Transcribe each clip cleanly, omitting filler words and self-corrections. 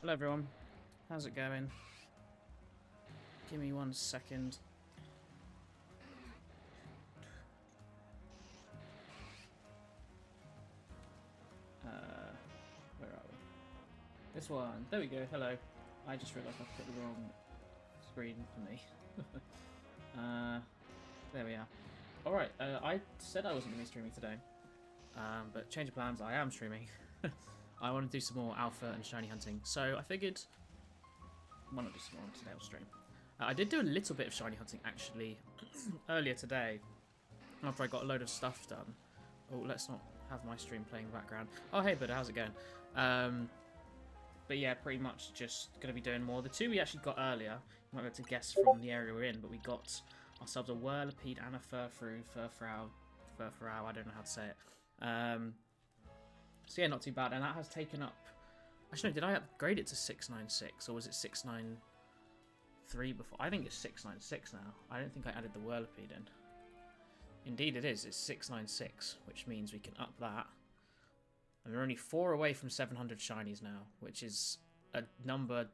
Hello everyone, how's it going? Give me 1 second. Where are we? This one, there we go, hello. I just realised I put the wrong screen for me. There we are. Alright, I said I wasn't going to be streaming today, but change of plans, I am streaming. I want to do some more alpha and shiny hunting, so I figured why not do some more on today's stream. I did do a little bit of shiny hunting actually earlier today after I got a load of stuff done. Oh, let's not have my stream playing in the background. Oh, hey, Buddha, how's it going? But yeah, pretty much just going to be doing more. The two we actually got earlier, you might be able to guess from the area we're in, but we got ourselves a Whirlipede and a Furfrou, I don't know how to say it. So yeah, not too bad, and that has taken up... Actually, no, did I upgrade it to 696, or was it 693 before? I think it's 696 now. I don't think I added the Whirlipede in. Indeed it is, it's 696, which means we can up that. And we're only 4 away from 700 shinies now, which is a number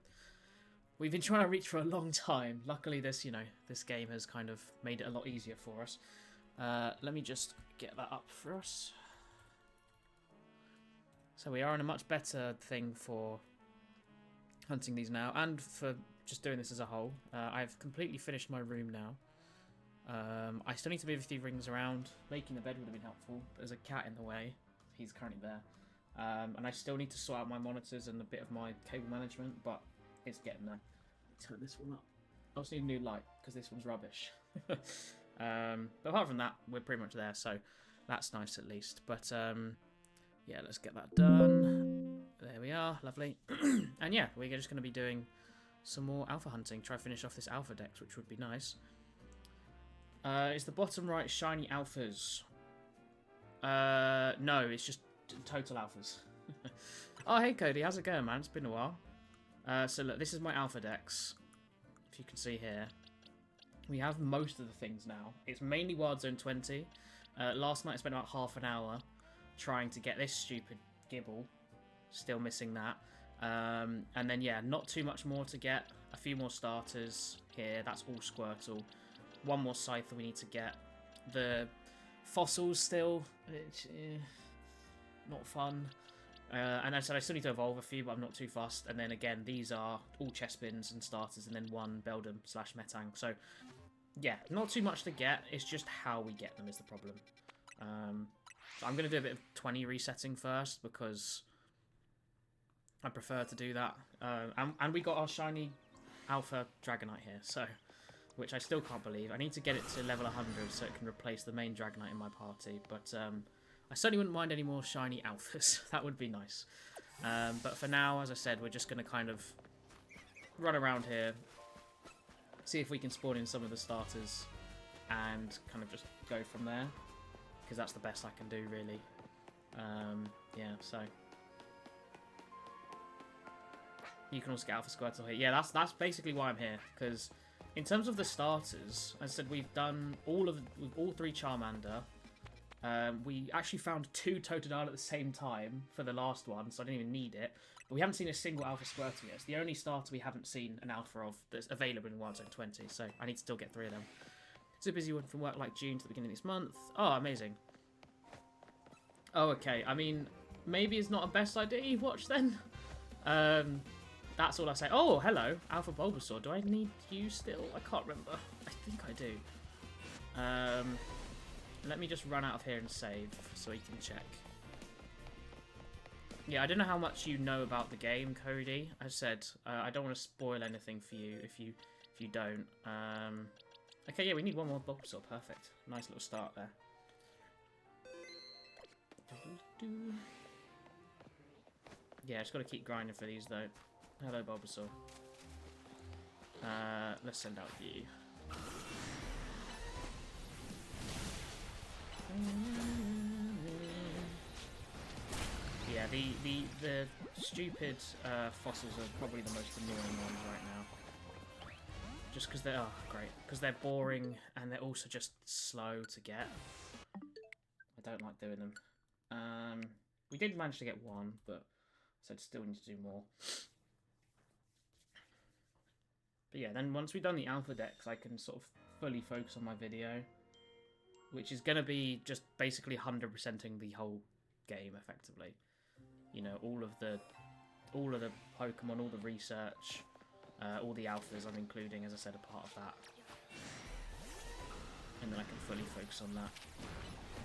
we've been trying to reach for a long time. Luckily this, this game has kind of made it a lot easier for us. Let me just get that up for us. So we are in a much better thing for hunting these now, and for just doing this as a whole. I've completely finished my room now. I still need to move a few rings around. Making the bed would have been helpful, but there's a cat in the way. He's currently there. And I still need to sort out my monitors and a bit of my cable management, but it's getting there. Turn this one up. I also need a new light, because this one's rubbish. But apart from that, we're pretty much there, so that's nice at least. But yeah, let's get that done. There we are, lovely. And yeah, we're just going to be doing some more alpha hunting. Try to finish off this alpha dex, which would be nice. Is the bottom right shiny alphas? No, it's just total alphas. Oh, hey Cody, how's it going, man? It's been a while. So look, this is my alpha dex. If you can see here. We have most of the things now. It's mainly Wild Zone 20. Last night I spent about half an hour trying to get this stupid Gibble. Still missing that. And then, yeah, not too much more to get. A few more starters here. That's all Squirtle. One more Scyther we need to get. The fossils still. Not fun. And I said I still need to evolve a few, but I'm not too fussed. And then again, these are all Chespins and starters, and then one Beldum/Metang. So, yeah, not too much to get. It's just how we get them is the problem. So I'm going to do a bit of 20 resetting first, because I prefer to do that. And we got our shiny Alpha Dragonite here, so which I still can't believe. I need to get it to level 100 so it can replace the main Dragonite in my party, but I certainly wouldn't mind any more shiny Alphas. That would be nice. But for now, as I said, we're just going to kind of run around here, see if we can spawn in some of the starters, and kind of just go from there, because that's the best I can do, really. Yeah, so you can also get Alpha Squirtle here. Yeah, that's basically why I'm here, because in terms of the starters, as I said, we've done all 3 Charmander. We actually found 2 Totodile at the same time for the last one, so I didn't even need it. But we haven't seen a single Alpha Squirtle yet. It's the only starter we haven't seen an Alpha of that's available in Wild Zone 20, so I need to still get 3 of them. Super busy one from work like June to the beginning of this month. Oh, amazing. Oh, okay. I mean, maybe it's not a best idea you watch then. That's all I say. Oh, hello, Alpha Bulbasaur. Do I need you still? I can't remember. I think I do. Let me just run out of here and save so we can check. Yeah, I don't know how much you know about the game, Cody. As I said, I don't want to spoil anything for you if you don't. Okay, yeah, we need one more Bulbasaur. Perfect. Nice little start there. Yeah, just got to keep grinding for these though. Hello, Bulbasaur. Let's send out you. Yeah, the stupid fossils are probably the most annoying ones right now. Just because they're great, because they're boring and they're also just slow to get. I don't like doing them. We did manage to get one, but I said still need to do more. But yeah, then once we've done the alpha decks, I can sort of fully focus on my video, which is going to be just basically 100%ing the whole game, effectively. You know, all of the Pokemon, all the research, all the alphas I'm including, as I said, a part of that. And then I can fully focus on that.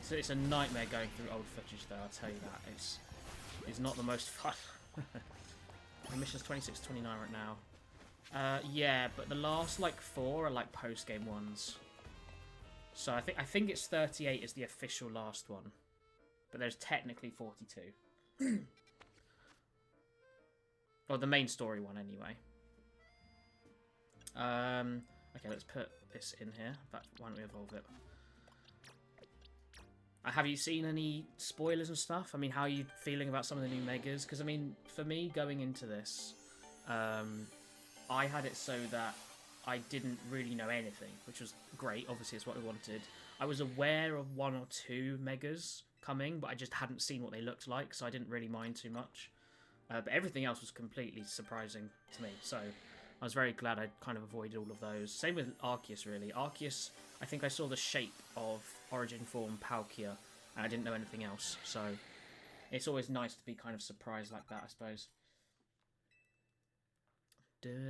So it's a nightmare going through old footage, though, I'll tell you that. It's not the most fun. The mission's 26-29 right now. Yeah, but the last, like, 4 are, like, post-game ones. So I think it's 38 is the official last one. But there's technically 42. Or the main story one, anyway. Okay, let's put this in here. But why don't we evolve it? Have you seen any spoilers and stuff? I mean, how are you feeling about some of the new Megas? Because, I mean, for me, going into this, I had it so that I didn't really know anything, which was great. Obviously, it's what we wanted. I was aware of 1 or 2 Megas coming, but I just hadn't seen what they looked like, so I didn't really mind too much. But everything else was completely surprising to me, so I was very glad I kind of avoided all of those. Same with Arceus, really. Arceus, I think I saw the shape of Origin Form Palkia, and I didn't know anything else, so it's always nice to be kind of surprised like that, I suppose.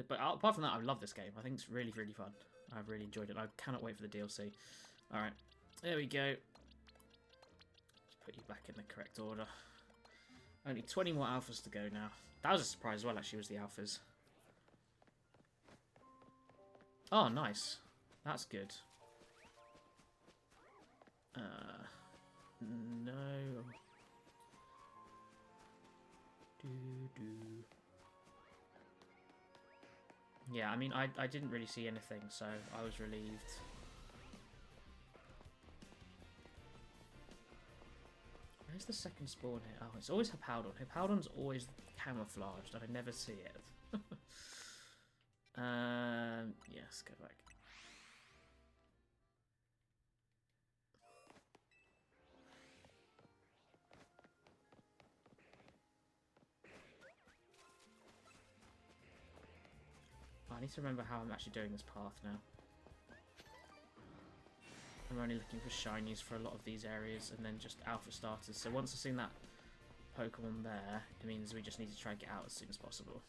But apart from that, I love this game. I think it's really, really fun. I've really enjoyed it. I cannot wait for the DLC. Alright, there we go. Just put you back in the correct order. Only 20 more alphas to go now. That was a surprise as well, actually, was the alphas. Oh, nice. That's good. No. Yeah, I mean, I didn't really see anything, so I was relieved. Where's the second spawn here? Oh, it's always Hippowdon. Hippowdon's always camouflaged, and I never see it. Yes, go back. I need to remember how I'm actually doing this path now. I'm only looking for shinies for a lot of these areas and then just alpha starters. So once I've seen that Pokemon there, it means we just need to try and get out as soon as possible.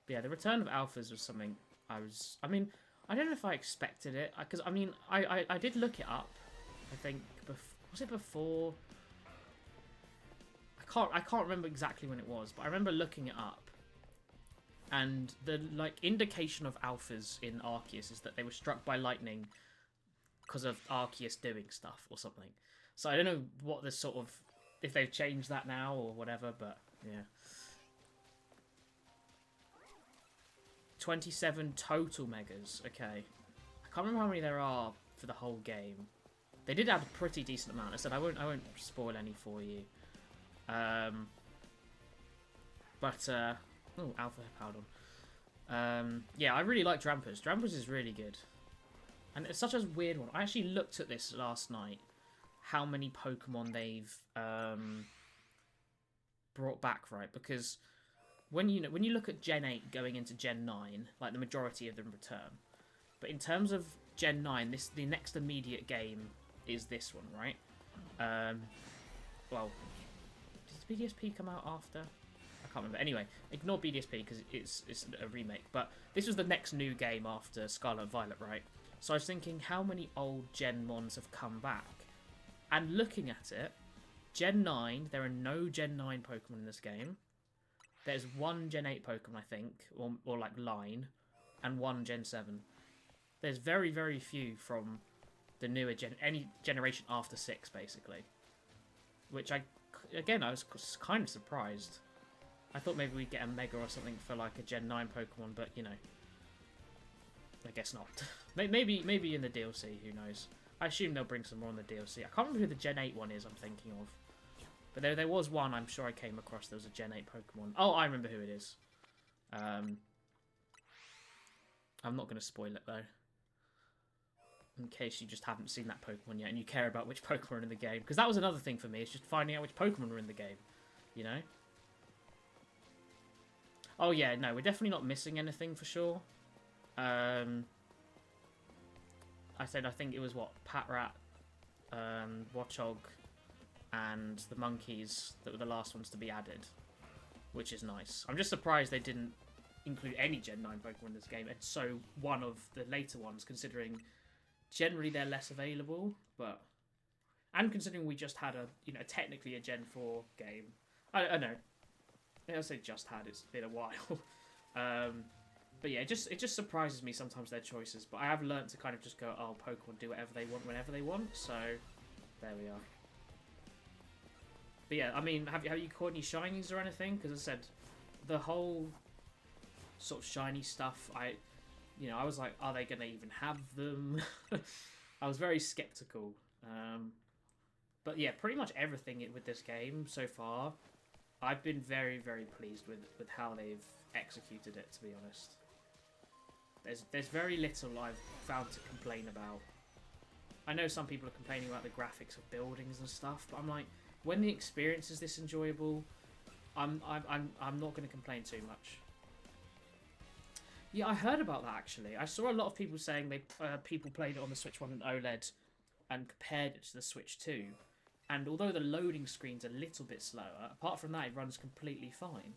But yeah, the return of alphas was something I don't know if I expected it, because I mean, I did look it up. I think was it before? I can't remember exactly when it was, but I remember looking it up. And the indication of alphas in Arceus is that they were struck by lightning because of Arceus doing stuff or something. So I don't know what the sort of, if they've changed that now or whatever, but yeah. 27 total Megas. Okay. I can't remember how many there are for the whole game. They did add a pretty decent amount. I said I won't spoil any for you. Oh, Alpha Hippowdon. Yeah, I really like Drampus. Drampus is really good. And it's such a weird one. I actually looked at this last night. How many Pokemon they've brought back, right? Because when you look at Gen 8 going into Gen 9, like the majority of them return. But in terms of Gen 9, the next immediate game is this one, right? Well, did BDSP come out after? I can't remember. Anyway, ignore BDSP because it's a remake. But this was the next new game after Scarlet and Violet, right? So I was thinking, how many old Gen Mons have come back? And looking at it, Gen 9, there are no Gen 9 Pokemon in this game. There's one Gen 8 Pokemon, I think, or like line, and one Gen 7. There's very, very few from the newer any generation after 6, basically. Which I was kind of surprised. I thought maybe we'd get a Mega or something for like a Gen 9 Pokemon, but you know, I guess not. maybe in the DLC, who knows? I assume they'll bring some more in the DLC. I can't remember who the Gen 8 one is I'm thinking of. But there was one I'm sure I came across. There was a Gen 8 Pokemon. Oh, I remember who it is. I'm not going to spoil it though, in case you just haven't seen that Pokemon yet and you care about which Pokemon are in the game. Because that was another thing for me, is just finding out which Pokemon are in the game, you know? Oh yeah, no, we're definitely not missing anything for sure. I think it was what, Patrat, Watchog, and the monkeys that were the last ones to be added, which is nice. I'm just surprised they didn't include any Gen 9 Pokemon in this game, and so one of the later ones, considering generally they're less available, but... And considering we just had technically a Gen 4 game. I know. I say just had, it's been a while. But yeah, it just surprises me sometimes, their choices. But I have learned to kind of just go, oh, Pokemon do whatever they want whenever they want. So there we are. But yeah, I mean, have you caught any shinies or anything? Because as I said, the whole sort of shiny stuff, I was like, are they going to even have them? I was very skeptical. But yeah, pretty much everything with this game so far, I've been very, very pleased with how they've executed it, to be honest. There's very little I've found to complain about. I know some people are complaining about the graphics of buildings and stuff, but I'm like, when the experience is this enjoyable, I'm not going to complain too much. Yeah, I heard about that actually. I saw a lot of people saying people played it on the Switch 1 and OLED and compared it to the Switch 2. And although the loading screen's a little bit slower, apart from that, it runs completely fine.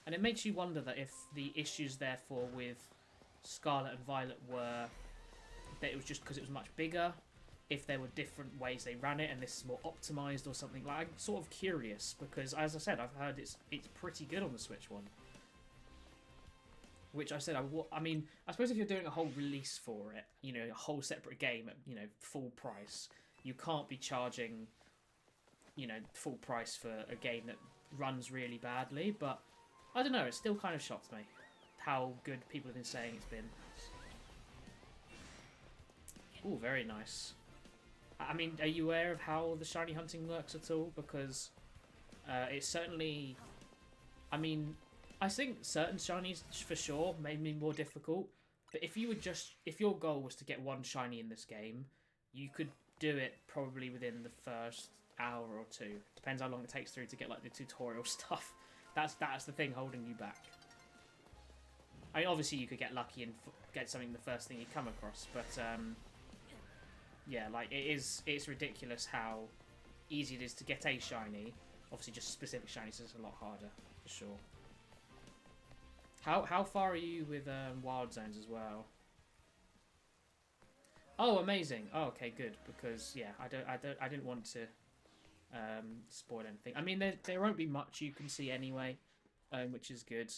And it makes you wonder that if the issues, therefore, with Scarlet and Violet were that it was just because it was much bigger, if there were different ways they ran it and this is more optimized or something. Like, I'm sort of curious because, as I said, I've heard it's pretty good on the Switch 1. Which I said, I mean, I suppose if you're doing a whole release for it, a whole separate game at, full price, you can't be charging, full price for a game that runs really badly, but I don't know, it still kind of shocked me how good people have been saying it's been. Ooh, very nice. I mean, are you aware of how the shiny hunting works at all? Because it's certainly... I mean, I think certain shinies, for sure, made me more difficult, but if your goal was to get one shiny in this game, you could do it probably within the first hour or two. Depends how long it takes through to get like the tutorial stuff. That's the thing holding you back. I mean, obviously you could get lucky and get something the first thing you come across, but yeah, like it's ridiculous how easy it is to get a shiny. Obviously, just specific shinies is a lot harder for sure. How far are you with Wild Zones as well? Oh, amazing. Oh, okay, good. Because yeah, I didn't want to spoil anything. I mean, there won't be much you can see anyway, which is good.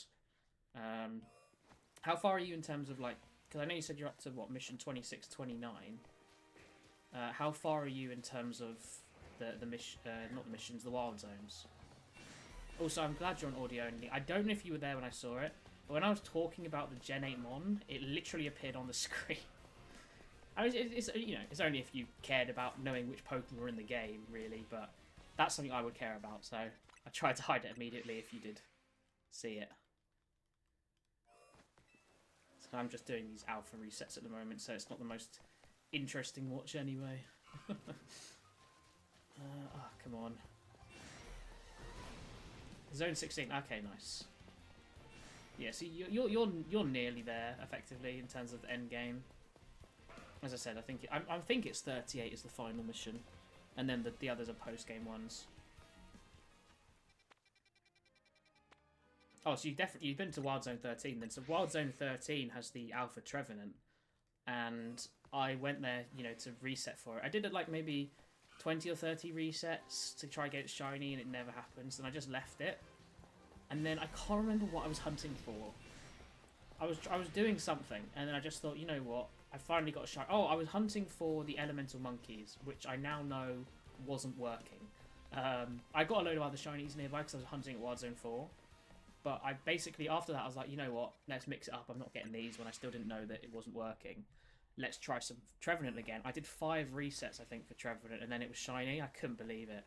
How far are you in terms of like? Because I know you said you're up to what, mission 26, 29. How far are you in terms of the mission? Not the missions, the Wild Zones. Also, I'm glad you're on audio only. I don't know if you were there when I saw it, but when I was talking about the Gen 8 Mon, it literally appeared on the screen. I mean, it's only if you cared about knowing which Pokemon were in the game, really, but that's something I would care about, so I tried to hide it immediately if you did see it. So I'm just doing these alpha resets at the moment, so it's not the most interesting watch anyway. Oh, come on. Zone 16, okay, nice. Yeah, so you're nearly there, effectively, in terms of the end game. As I said, I think it's 38 is the final mission, and then the others are post-game ones. Oh, so you've been to Wild Zone 13 then. So Wild Zone 13 has the Alpha Trevenant, and I went there, to reset for it. I did it like maybe 20 or 30 resets to try and get it shiny, and it never happens. And I just left it, and then I can't remember what I was hunting for. I was doing something, and then I just thought, you know what? I finally got a shiny. Oh, I was hunting for the elemental monkeys, which I now know wasn't working. I got a load of other shinies nearby because I was hunting at Wild Zone 4. But I basically, after that, I was like, you know what? Let's mix it up. I'm not getting these when I still didn't know that it wasn't working. Let's try some Trevenant again. I did 5 resets, I think, for Trevenant, and then it was shiny. I couldn't believe it.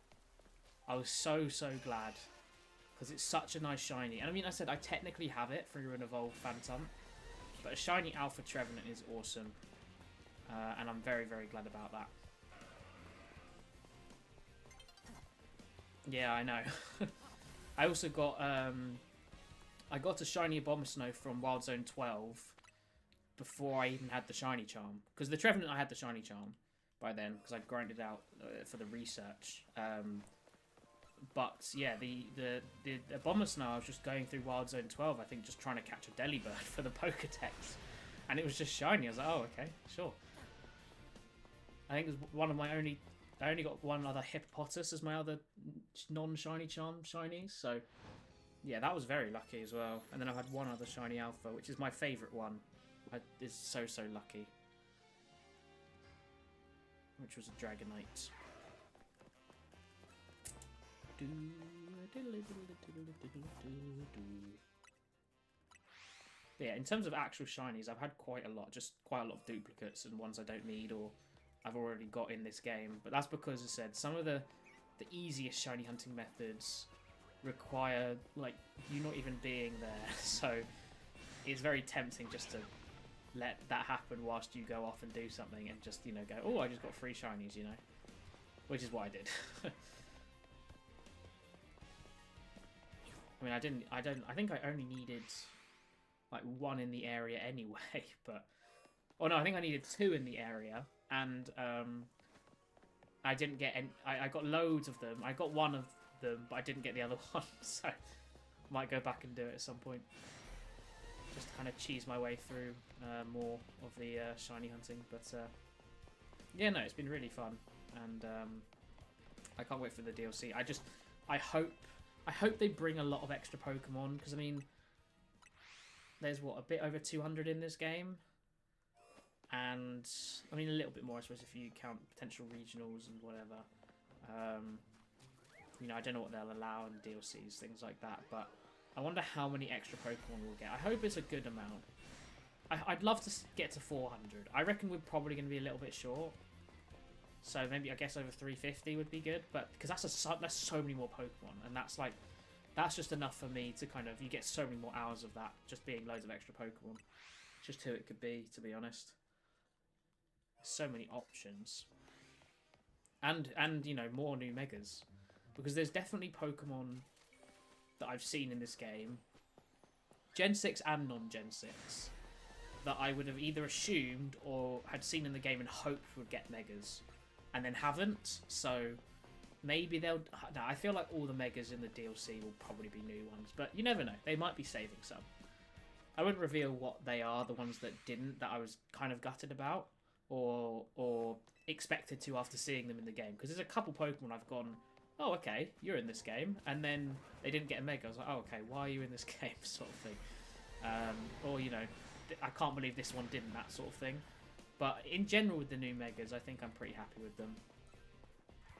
I was so glad. Because it's such a nice shiny. And I mean, I said I technically have it through an Evolved Phantom. But a shiny Alpha Trevenant is awesome. And I'm very, very glad about that. Yeah, I know. I also got I got a shiny Abomasnow from Wild Zone 12 before I even had the shiny charm. Because the Trevenant I had the shiny charm by then because I'd grinded out for the research. But yeah, the Abomasnow, I was just going through Wild Zone 12, I think, just trying to catch a Delibird for the Pokedex. And it was just shiny. I was like, oh, okay, sure. I think it was one of my only... I only got one other Hippopotas as my other non-shiny charm shinies. So, yeah, that was very lucky as well. And then I've had one other shiny Alpha, which is my favourite one. It's so, so lucky. Which was a Dragonite. Yeah, in terms of actual shinies, I've had quite a lot. Just quite a lot of duplicates and ones I don't need or I've already got in this game. But that's because, as I said, some of the easiest shiny hunting methods require, like, you not even being there. So it's very tempting just to let that happen whilst you go off and do something and just, you know, go, oh, I just got 3 shinies, you know. Which is what I did. I mean, I think I only needed, like, 1 in the area anyway, but... Oh, no, I think I needed 2 in the area, and, I didn't get any... I got loads of them. I got 1 of them, but I didn't get the other one, so... I might go back and do it at some point. Just to kind of cheese my way through more of the shiny hunting, but, yeah, no, it's been really fun, and, I can't wait for the DLC. I hope they bring a lot of extra Pokemon, because, I mean, there's, what, a bit over 200 in this game? And, I mean, a little bit more, I suppose, if you count potential regionals and whatever. You know, I don't know what they'll allow in DLCs, things like that, but I wonder how many extra Pokemon we'll get. I hope it's a good amount. I'd love to get to 400. I reckon we're probably going to be a little bit short. So maybe, I guess, over 350 would be good, but because that's so many more Pokemon, and that's just enough for me to kind of, you get so many more hours of that, just being loads of extra Pokemon. Just who it could be, to be honest. So many options. And you know, more new Megas. Because there's definitely Pokemon that I've seen in this game, Gen 6 and non-Gen 6, that I would have either assumed or had seen in the game and hoped would get Megas, and then haven't, so maybe they'll... No, I feel like all the Megas in the DLC will probably be new ones, but you never know, they might be saving some. I wouldn't reveal what they are, the ones that didn't, that I was kind of gutted about, or expected to after seeing them in the game, because there's a couple Pokemon I've gone, oh, okay, you're in this game, and then they didn't get a Mega. I was like, oh, okay, why are you in this game, sort of thing. Or, you know, I can't believe this one didn't, that sort of thing. But in general with the new Megas, I think I'm pretty happy with them.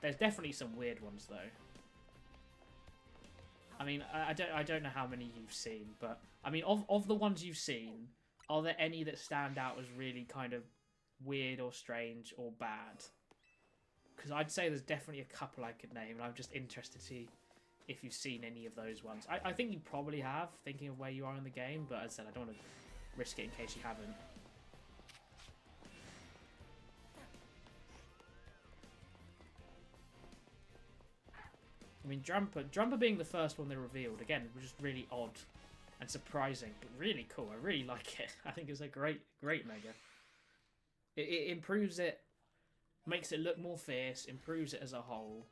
There's definitely some weird ones, though. I mean, I don't know how many you've seen, but, I mean, of the ones you've seen, are there any that stand out as really kind of weird or strange or bad? Because I'd say there's definitely a couple I could name, and I'm just interested to see if you've seen any of those ones. I think you probably have, thinking of where you are in the game, but as I said, I don't want to risk it in case you haven't. I mean, Drumper being the first one they revealed, again, was just really odd and surprising, but really cool. I really like it. I think it's a great Mega. It improves it, makes it look more fierce, improves it as a whole,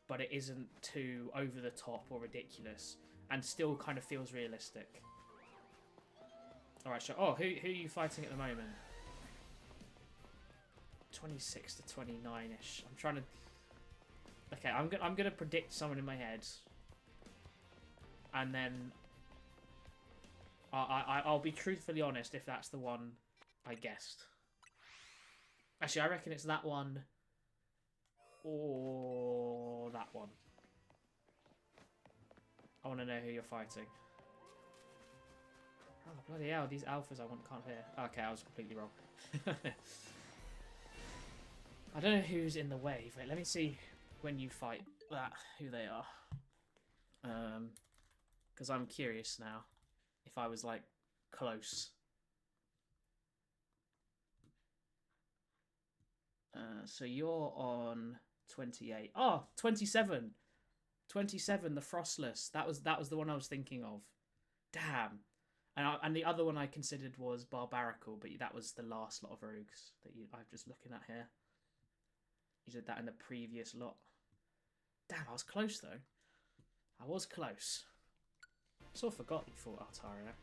but it isn't too over the top or ridiculous, and still kind of feels realistic. Alright, so, who are you fighting at the moment? 26 to 29-ish. I'm trying to... Okay, I'm gonna predict someone in my head, and then I'll be truthfully honest if that's the one I guessed. Actually, I reckon it's that one or that one. I want to know who you're fighting. Oh, bloody hell, these alphas I want can't hear. Okay, I was completely wrong. I don't know who's in the wave. Wait, let me see when you fight that, who they are. Because I'm curious now if I was, like, close. So you're on 28. Oh, 27. 27, the Frostless. That was the one I was thinking of. Damn. And the other one I considered was Barbarical, but that was the last lot of rogues that I'm just looking at here. You did that in the previous lot. Damn, I was close though. I was close. Sort of forgot you fought Altaria.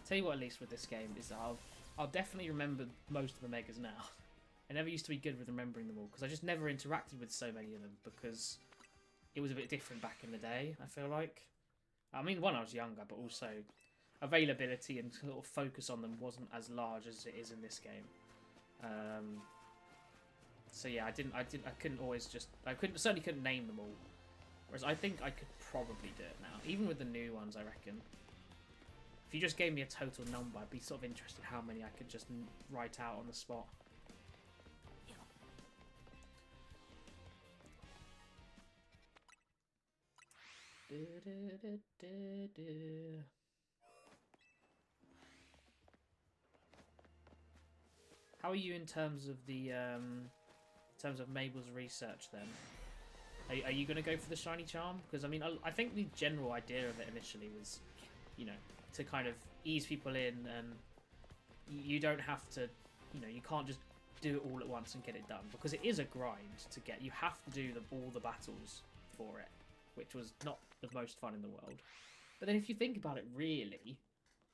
Tell you what, at least with this game, is that I'll definitely remember most of the Megas now. I never used to be good with remembering them all, because I just never interacted with so many of them, because it was a bit different back in the day, I feel like. I mean, one, I was younger, but also availability and sort of focus on them wasn't as large as it is in this game. So yeah, I couldn't always just, certainly couldn't name them all. Whereas I think I could probably do it now, even with the new ones, I reckon. If you just gave me a total number, I'd be sort of interested how many I could just write out on the spot. How are you in terms of the Mabel's research then? Are you going to go for the shiny charm? Because I mean, I think the general idea of it initially was, you know, to kind of ease people in, and you don't have to, you know, you can't just do it all at once and get it done, because it is a grind to get. You have to do all the battles for it, which was not the most fun in the world. But then if you think about it, really,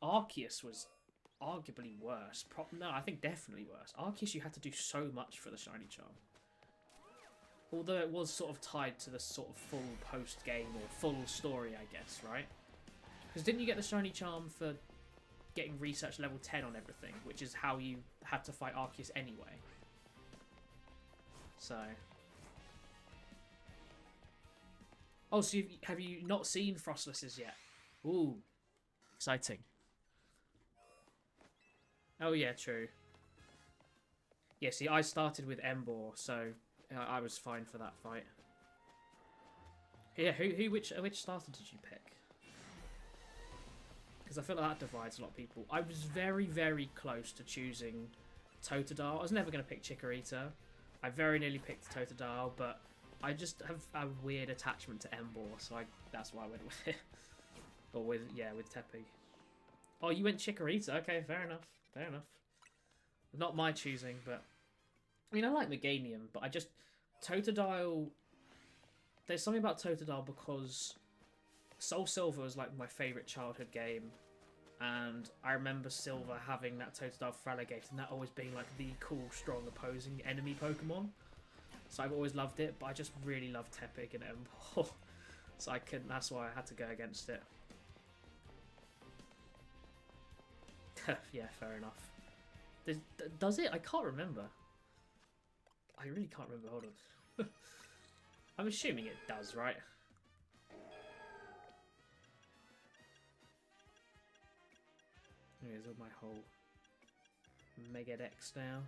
Arceus was arguably worse. No, I think definitely worse. Arceus, you had to do so much for the shiny charm. Although it was sort of tied to the sort of full post-game or full story, I guess, right? Because didn't you get the shiny charm for getting research level 10 on everything, which is how you had to fight Arceus anyway? So... Oh, so have you not seen Frostlesses yet? Ooh. Exciting. Oh, yeah, true. Yeah, see, I started with Embor, so I was fine for that fight. Yeah, which starter did you pick? Because I feel like that divides a lot of people. I was very, very close to choosing Totodile. I was never going to pick Chikorita. I very nearly picked Totodile, but I just have a weird attachment to Embor, so that's why I went with it. Or with Tepe. Oh, you went Chikorita. Okay, fair enough. Fair enough. Not my choosing, but... I mean, I like Meganium, but Totodile... There's something about Totodile because Soul Silver was like my favourite childhood game, and I remember Silver having that Totodile Feraligatr, and that always being like the cool, strong opposing enemy Pokemon. So I've always loved it, but I just really love Tepig and Embor. So I couldn't, that's why I had to go against it. Yeah, fair enough. Does it? I can't remember. I really can't remember. Hold on. I'm assuming it does, right? Here's all my whole Mega Dex now.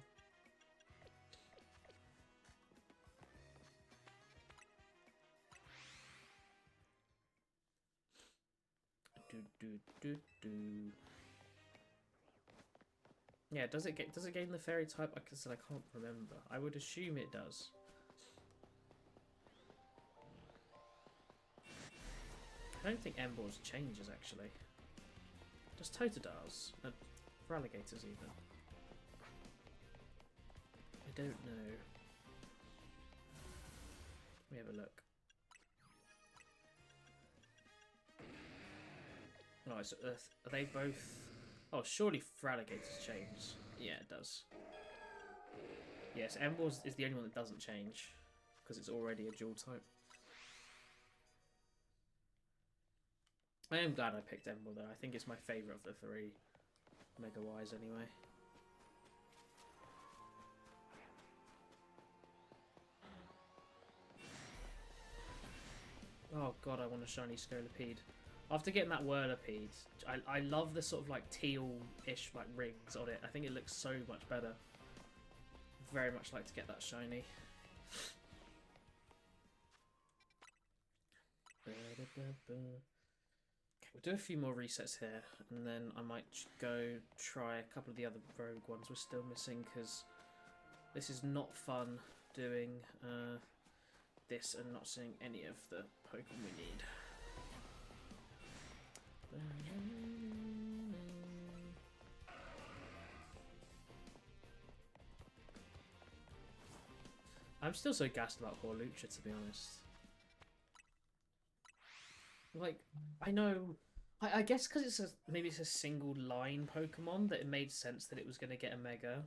Yeah, does it gain the fairy type? Like I said, I can't remember. I would assume it does. I don't think Embor's changes actually. Just Totodiles and Feraligatrs even. I don't know. Let me have a look. Oh, so are they both? Oh, surely Feraligatrs change. Yeah, it does. Yes, Embor's is the only one that doesn't change because it's already a dual type. I am glad I picked Embor though. I think it's my favourite of the three. Mega-wise anyway. Oh god, I want a shiny Scolipede. After getting that Whirlipede, I love the sort of like teal-ish like rings on it. I think it looks so much better. Very much like to get that shiny. we'll do a few more resets here, and then I might go try a couple of the other rogue ones we're still missing, because this is not fun doing this and not seeing any of the Pokemon we need. I'm still so gassed about Horlucha, to be honest. Like, I know... I guess because it's maybe it's a single line Pokemon that it made sense that it was going to get a Mega.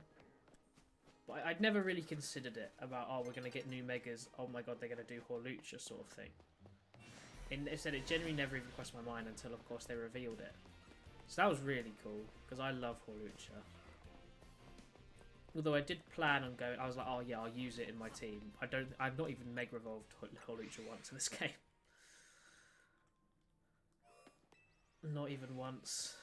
But I'd never really considered it about, oh, we're going to get new Megas, oh my god, they're going to do Horlucha sort of thing. Instead, it genuinely never even crossed my mind until, of course, they revealed it. So that was really cool, because I love Horlucha. Although I did plan on going, I was like, oh yeah, I'll use it in my team. I've not even Mega Evolved Horlucha once in this game. Not even once.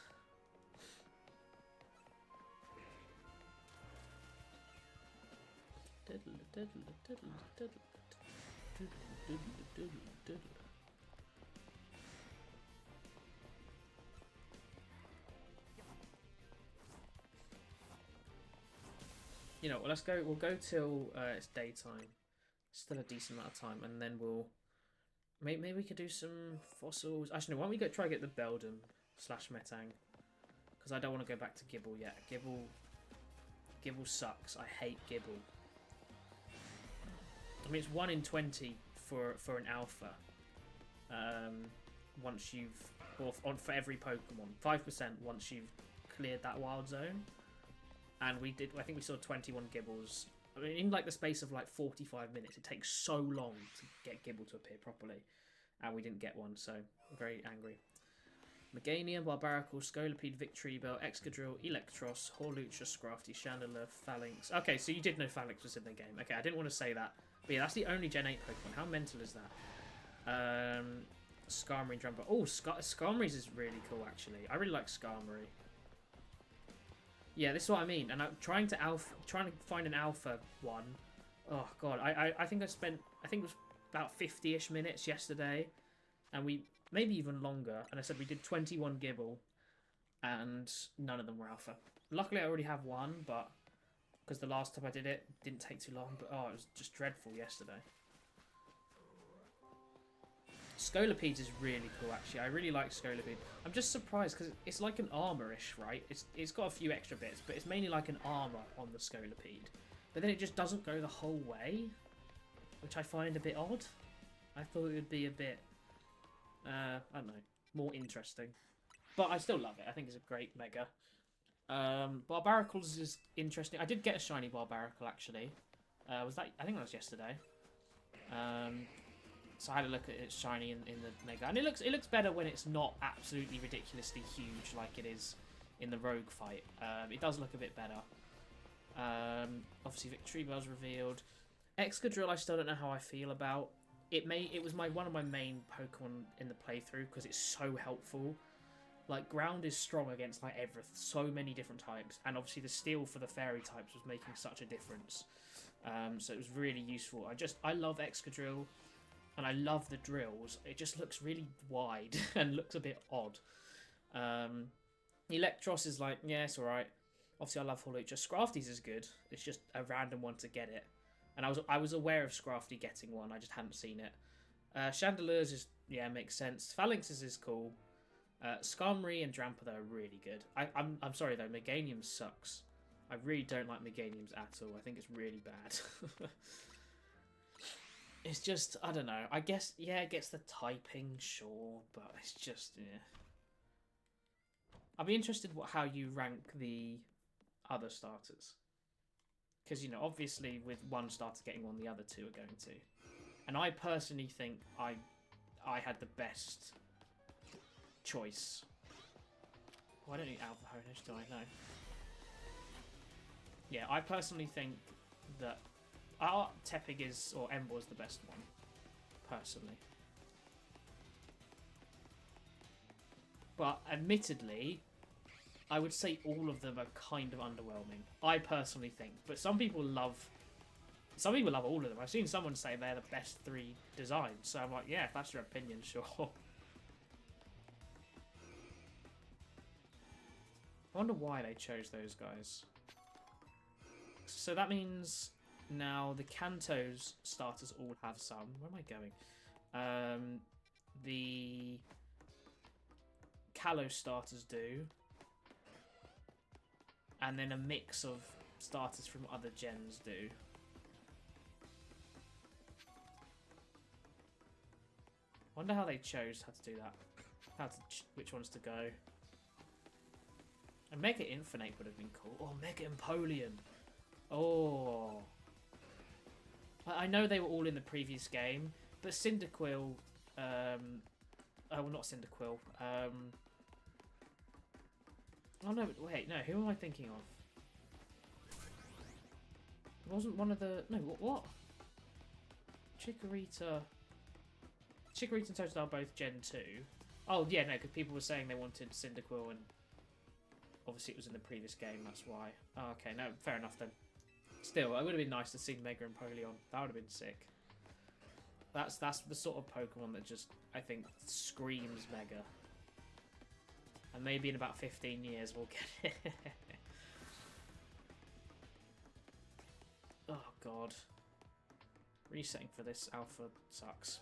You know, let's go. We'll go till it's daytime. Still a decent amount of time, and then we'll maybe we could do some fossils. Actually, no, why don't we go try to get the Beldum / Metang? Because I don't want to go back to Gibble yet. Gibble sucks. I hate Gibble. I mean, it's 1 in 20 for an alpha. Once you've for every Pokemon, 5% once you've cleared that wild zone. And we did. I think we saw 21 Gibbles. I mean, in like the space of like 45 minutes, it takes so long to get Gibble to appear properly, and we didn't get one. So I'm very angry. Meganium, Barbaracle, Scolipede, Victreebel, Excadrill, Electros, Horlucha, Scrafty, Chandelure, Phalanx. Okay, so you did know Phalanx was in the game. Okay, I didn't want to say that. But yeah, that's the only Gen 8 Pokemon. How mental is that? Skarmory and Drumper. Oh, Skarmory's is really cool, actually. I really like Skarmory. Yeah, this is what I mean. And I'm trying to find an alpha one. Oh, God. I think it was about 50-ish minutes yesterday. And we... Maybe even longer. And I said we did 21 Gibble. And none of them were alpha. Luckily, I already have one, but... Because the last time I did it, didn't take too long. But, oh, it was just dreadful yesterday. Scolipede is really cool, actually. I really like Scolipede. I'm just surprised, because it's like an armor-ish, right? It's got a few extra bits, but it's mainly like an armor on the Scolipede. But then it just doesn't go the whole way, which I find a bit odd. I thought it would be a bit... I don't know, more interesting. But I still love it. I think it's a great Mega. Barbaracles is interesting. I did get a shiny Barbaracle, actually. Was that? I think that was yesterday. So I had a look at its shiny in the Mega. And it looks better when it's not absolutely ridiculously huge like it is in the Rogue fight. It does look a bit better. Obviously, Victreebel's revealed. Excadrill, I still don't know how I feel about. It was one of my main Pokemon in the playthrough because it's so helpful. Like, ground is strong against like so many different types, and obviously the steel for the fairy types was making such a difference. So it was really useful. I love Excadrill, and I love the drills. It just looks really wide and looks a bit odd. Electros is like, yeah, it's alright. Obviously I love Horlucha. Scrafty's is good. It's just a random one to get it. And I was aware of Scrafty getting one, I just hadn't seen it. Chandelure's is, yeah, makes sense. Phalanx's is cool. Skarmory and Drampa, are really good. I'm sorry though, Meganium sucks. I really don't like Meganiums at all. I think it's really bad. It's just, I don't know. I guess, yeah, it gets the typing, sure, but it's just, yeah. I'll be interested how you rank the other starters. Because, you know, obviously with one starter getting one, the other two are going to. And I personally think I had the best choice. Oh, I don't need Alpha Honish, do I? No. Yeah, I personally think that Tepig or Ember is the best one, personally. But admittedly, I would say all of them are kind of underwhelming. I personally think, but some people love all of them. I've seen someone say they're the best 3 designs, so I'm like, yeah, if that's your opinion, sure. I wonder why they chose those guys. So that means now the Kanto's starters all have some. Where am I going? The Kalos starters do. And then a mix of starters from other gens do. Wonder how they chose how to do that. Which ones to go. And Mega Infinite would have been cool. Oh, Mega Empoleon. Oh. I know they were all in the previous game, but Cyndaquil... oh, well, not Cyndaquil. Oh, no, wait, no, who am I thinking of? It wasn't one of the... No, what? Chikorita and Totodile are both Gen 2. Oh, yeah, no, because people were saying they wanted Cyndaquil and... Obviously, it was in the previous game, that's why. Oh, okay, no, fair enough then. Still, it would have been nice to see Mega Empoleon. That would have been sick. That's the sort of Pokemon that just, I think, screams Mega. And maybe in about 15 years we'll get it. Oh, God. Resetting for this alpha sucks.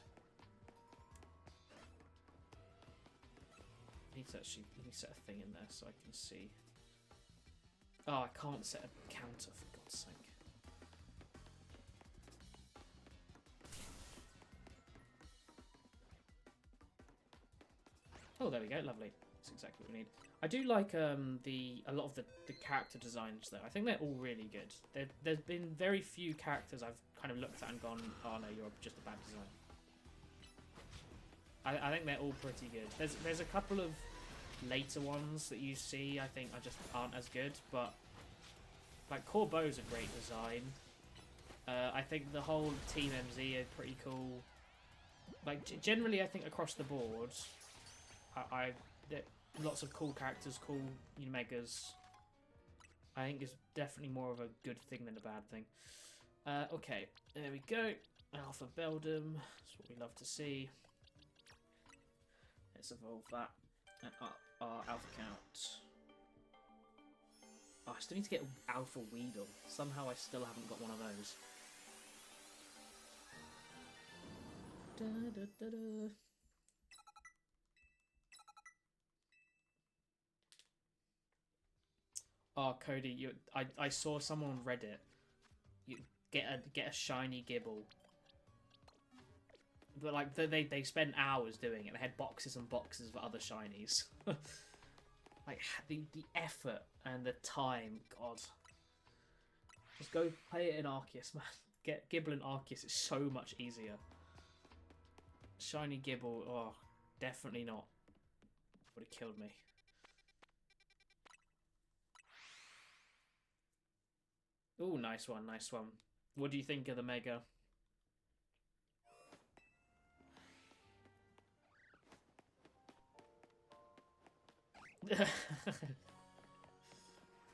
I need to actually set a thing in there so I can see. Oh, I can't set a counter, for God's sake. Oh, there we go, lovely. That's exactly what we need. I do like a lot of the character designs though. I think they're all really good. There's been very few characters I've kind of looked at and gone, oh no, you're just a bad design. I think they're all pretty good. There's a couple of later ones that you see I think aren't as good, but like Corbo's a great design. I think the whole Team MZ are pretty cool. Like generally, I think across the board, lots of cool characters, cool megas. I think is definitely more of a good thing than a bad thing. Okay, there we go. Alpha Beldum. That's what we love to see. Let's evolve that and up our alpha count. Oh, I still need to get Alpha Weedle. Somehow I still haven't got one of those. Da, da, da, da. Oh, Cody, I saw someone on Reddit. You get a shiny Gibble. But like they spent hours doing it. They had boxes and boxes of other shinies. Like the effort and the time, God. Just go play it in Arceus, man. Get Gibble in Arceus. It's so much easier. Shiny Gibble, oh, definitely not. Would have killed me. Ooh, nice one, nice one. What do you think of the Mega?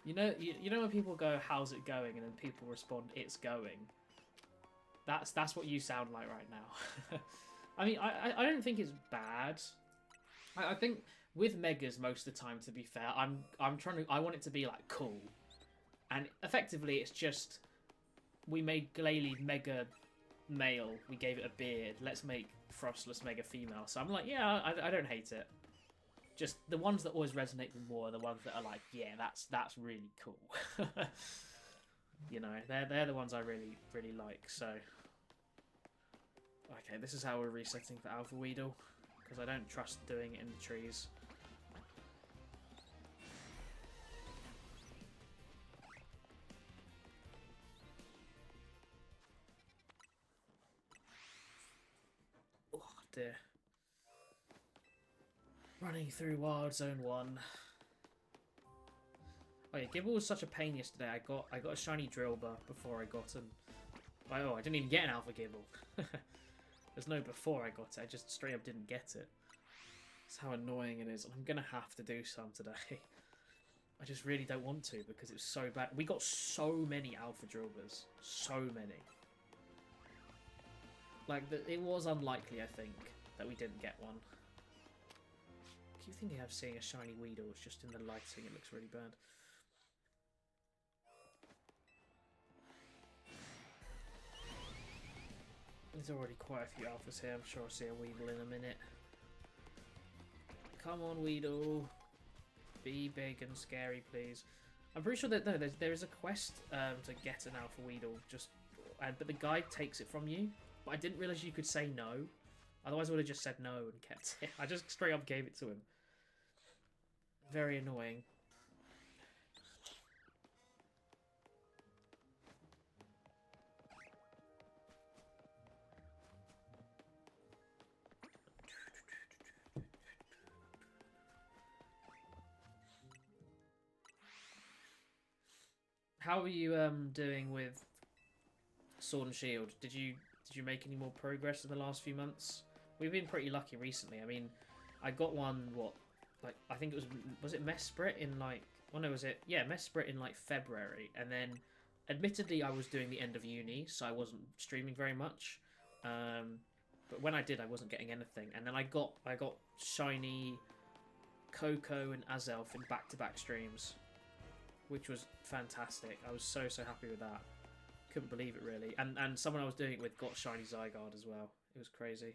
you know when people go, "How's it going?" and then people respond, "It's going." That's what you sound like right now. I mean, I don't think it's bad. I think with Megas most of the time, to be fair, I want it to be like cool, and effectively it's just we made Glalie Mega male, we gave it a beard. Let's make Frostless Mega female. So I'm like, yeah, I don't hate it. Just the ones that always resonate with more are the ones that are like, yeah, that's really cool. You know, they're the ones I really like. So, okay, this is how we're resetting for Alpha Weedle because I don't trust doing it in the trees. Oh dear. Running through Wild Zone 1. Oh yeah, Gibble was such a pain yesterday. I got a shiny Drillbur before I got him. Oh, I didn't even get an Alpha Gibble. There's no before I got it. I just straight up didn't get it. That's how annoying it is. I'm gonna have to do some today. I just really don't want to because it's so bad. We got so many Alpha Drillburs. So many. Like, it was unlikely, I think, that we didn't get one. I keep thinking I'm seeing a shiny Weedle. It's just in the lighting. It looks really bad. There's already quite a few alphas here. I'm sure I'll see a Weedle in a minute. Come on, Weedle. Be big and scary, please. I'm pretty sure that no, there is a quest to get an alpha Weedle, but the guide takes it from you. But I didn't realise you could say no. Otherwise, I would have just said no and kept it. I just straight up gave it to him. Very annoying. How are you doing with Sword and Shield? Did you make any more progress in the last few months? We've been pretty lucky recently. I mean, I got one I think it was it Mesprit in like, well no, was it, yeah, Mesprit in like February, and then admittedly I was doing the end of uni, so I wasn't streaming very much. But when I did, I wasn't getting anything, and then I got shiny Coco and Azelf in back-to-back streams, which was fantastic. I was so happy with that. Couldn't believe it, really. And someone I was doing it with got shiny Zygarde as well. It was crazy.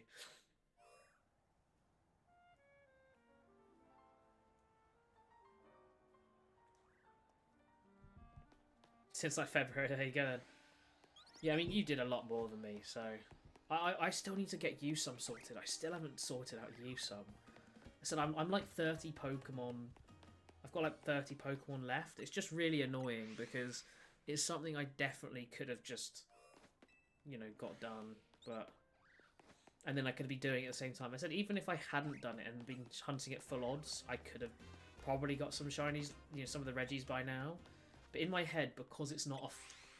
Since like February, there you go then. Yeah, I mean, you did a lot more than me, so... I still need to get Usum sorted. I still haven't sorted out Usum. Listen, I'm like 30 Pokemon... I've got like 30 Pokemon left. It's just really annoying because it's something I definitely could have just, you know, got done. But... And then I could be doing it at the same time. I said, even if I hadn't done it and been hunting at full odds, I could have probably got some shinies, you know, some of the Reggies by now. But in my head, because it's not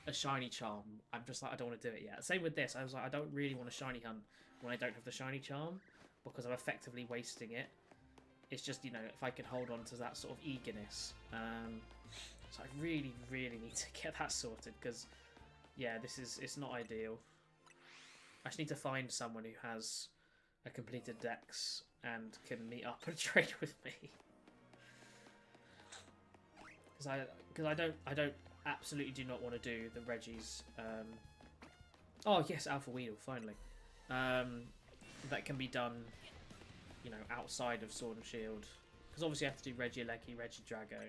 a shiny charm, I'm just like, I don't want to do it yet. Same with this. I was like, I don't really want a shiny hunt when I don't have the shiny charm because I'm effectively wasting it. It's just, you know, if I can hold on to that sort of eagerness. So I really need to get that sorted because, yeah, it's not ideal. I just need to find someone who has a completed dex and can meet up and trade with me. Because I don't absolutely do not want to do the Reggies. Oh yes, Alpha Weedle finally. That can be done, you know, outside of Sword and Shield. Because obviously I have to do Regieleki, Regidrago,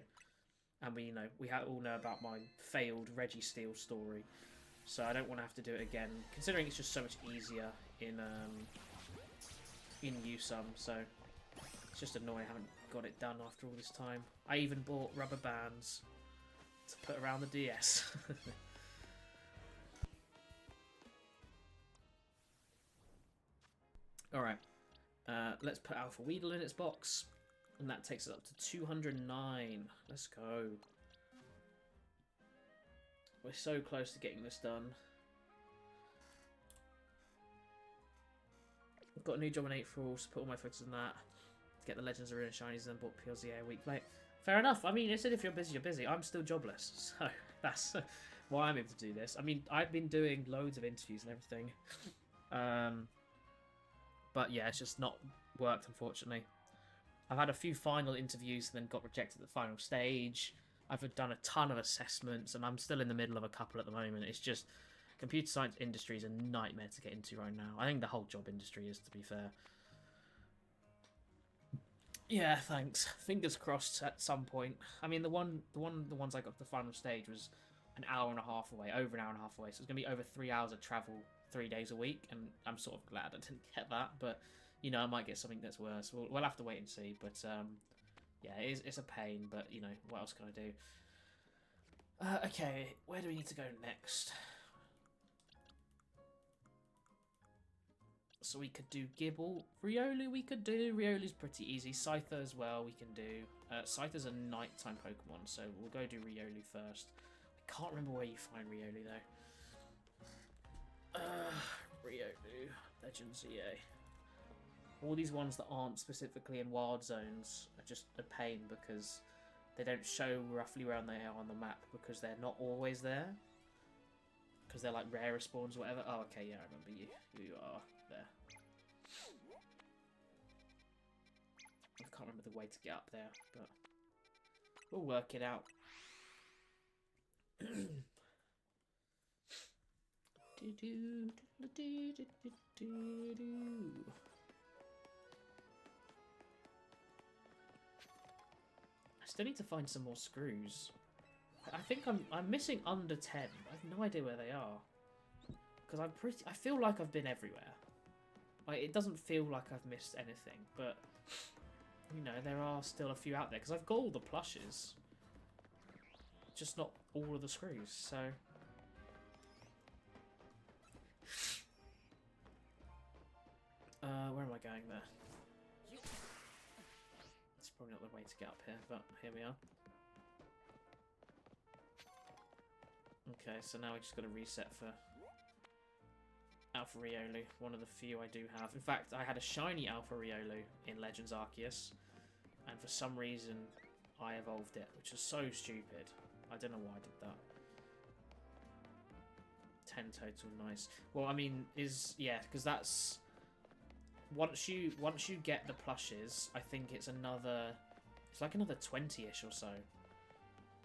and we all know about my failed Registeel story. So I don't want to have to do it again, considering it's just so much easier in Usum. So it's just annoying I haven't got it done after all this time. I even bought rubber bands to put around the DS. Alright, let's put Alpha Weedle in its box, and that takes it up to 209. Let's go. We're so close to getting this done. I've got a new job in April, so put all my focus on that. Get the Legends Arena Shinies and bought PLZA a week late. Fair enough. I mean, it said if you're busy, you're busy. I'm still jobless, so that's why I'm able to do this. I mean, I've been doing loads of interviews and everything. But yeah, it's just not worked, unfortunately. I've had a few final interviews and then got rejected at the final stage. I've done a ton of assessments, and I'm still in the middle of a couple at the moment. It's just, computer science industry is a nightmare to get into right now. I think the whole job industry is, to be fair. Yeah, thanks. Fingers crossed at some point. I mean, the ones I got to the final stage was an hour and a half away, over an hour and a half away. So it's gonna be over 3 hours of travel 3 days a week, and I'm sort of glad I didn't get that. But you know, I might get something that's worse. We'll have to wait and see. But yeah, it's a pain, but, you know, what else can I do? Okay, where do we need to go next? So we could do Gibble. Riolu we could do. Riolu's pretty easy. Scyther as well we can do. Scyther's a nighttime Pokemon, so we'll go do Riolu first. I can't remember where you find Riolu, though. Riolu. Legends EA. All these ones that aren't specifically in wild zones are just a pain because they don't show roughly where they are on the map because they're not always there. Because they're like rare spawns or whatever. Oh, okay, yeah, I remember you. You are there. I can't remember remember the way to get up there, but we'll work it out. I still need to find some more screws. I think I'm missing under 10. I have no idea where they are. Because I feel like I've been everywhere. Like, it doesn't feel like I've missed anything, but you know, there are still a few out there because I've got all the plushes. Just not all of the screws, so where am I going there? It's probably not the way to get up here, but here we are. Okay, so now we just got to reset for Alpha Riolu, one of the few I do have. In fact, I had a shiny Alpha Riolu in Legends Arceus, and for some reason I evolved it, which is so stupid. I don't know why I did that. 10 total, nice. Well, I mean, yeah, because that's once you get the plushes, I think it's like another 20-ish or so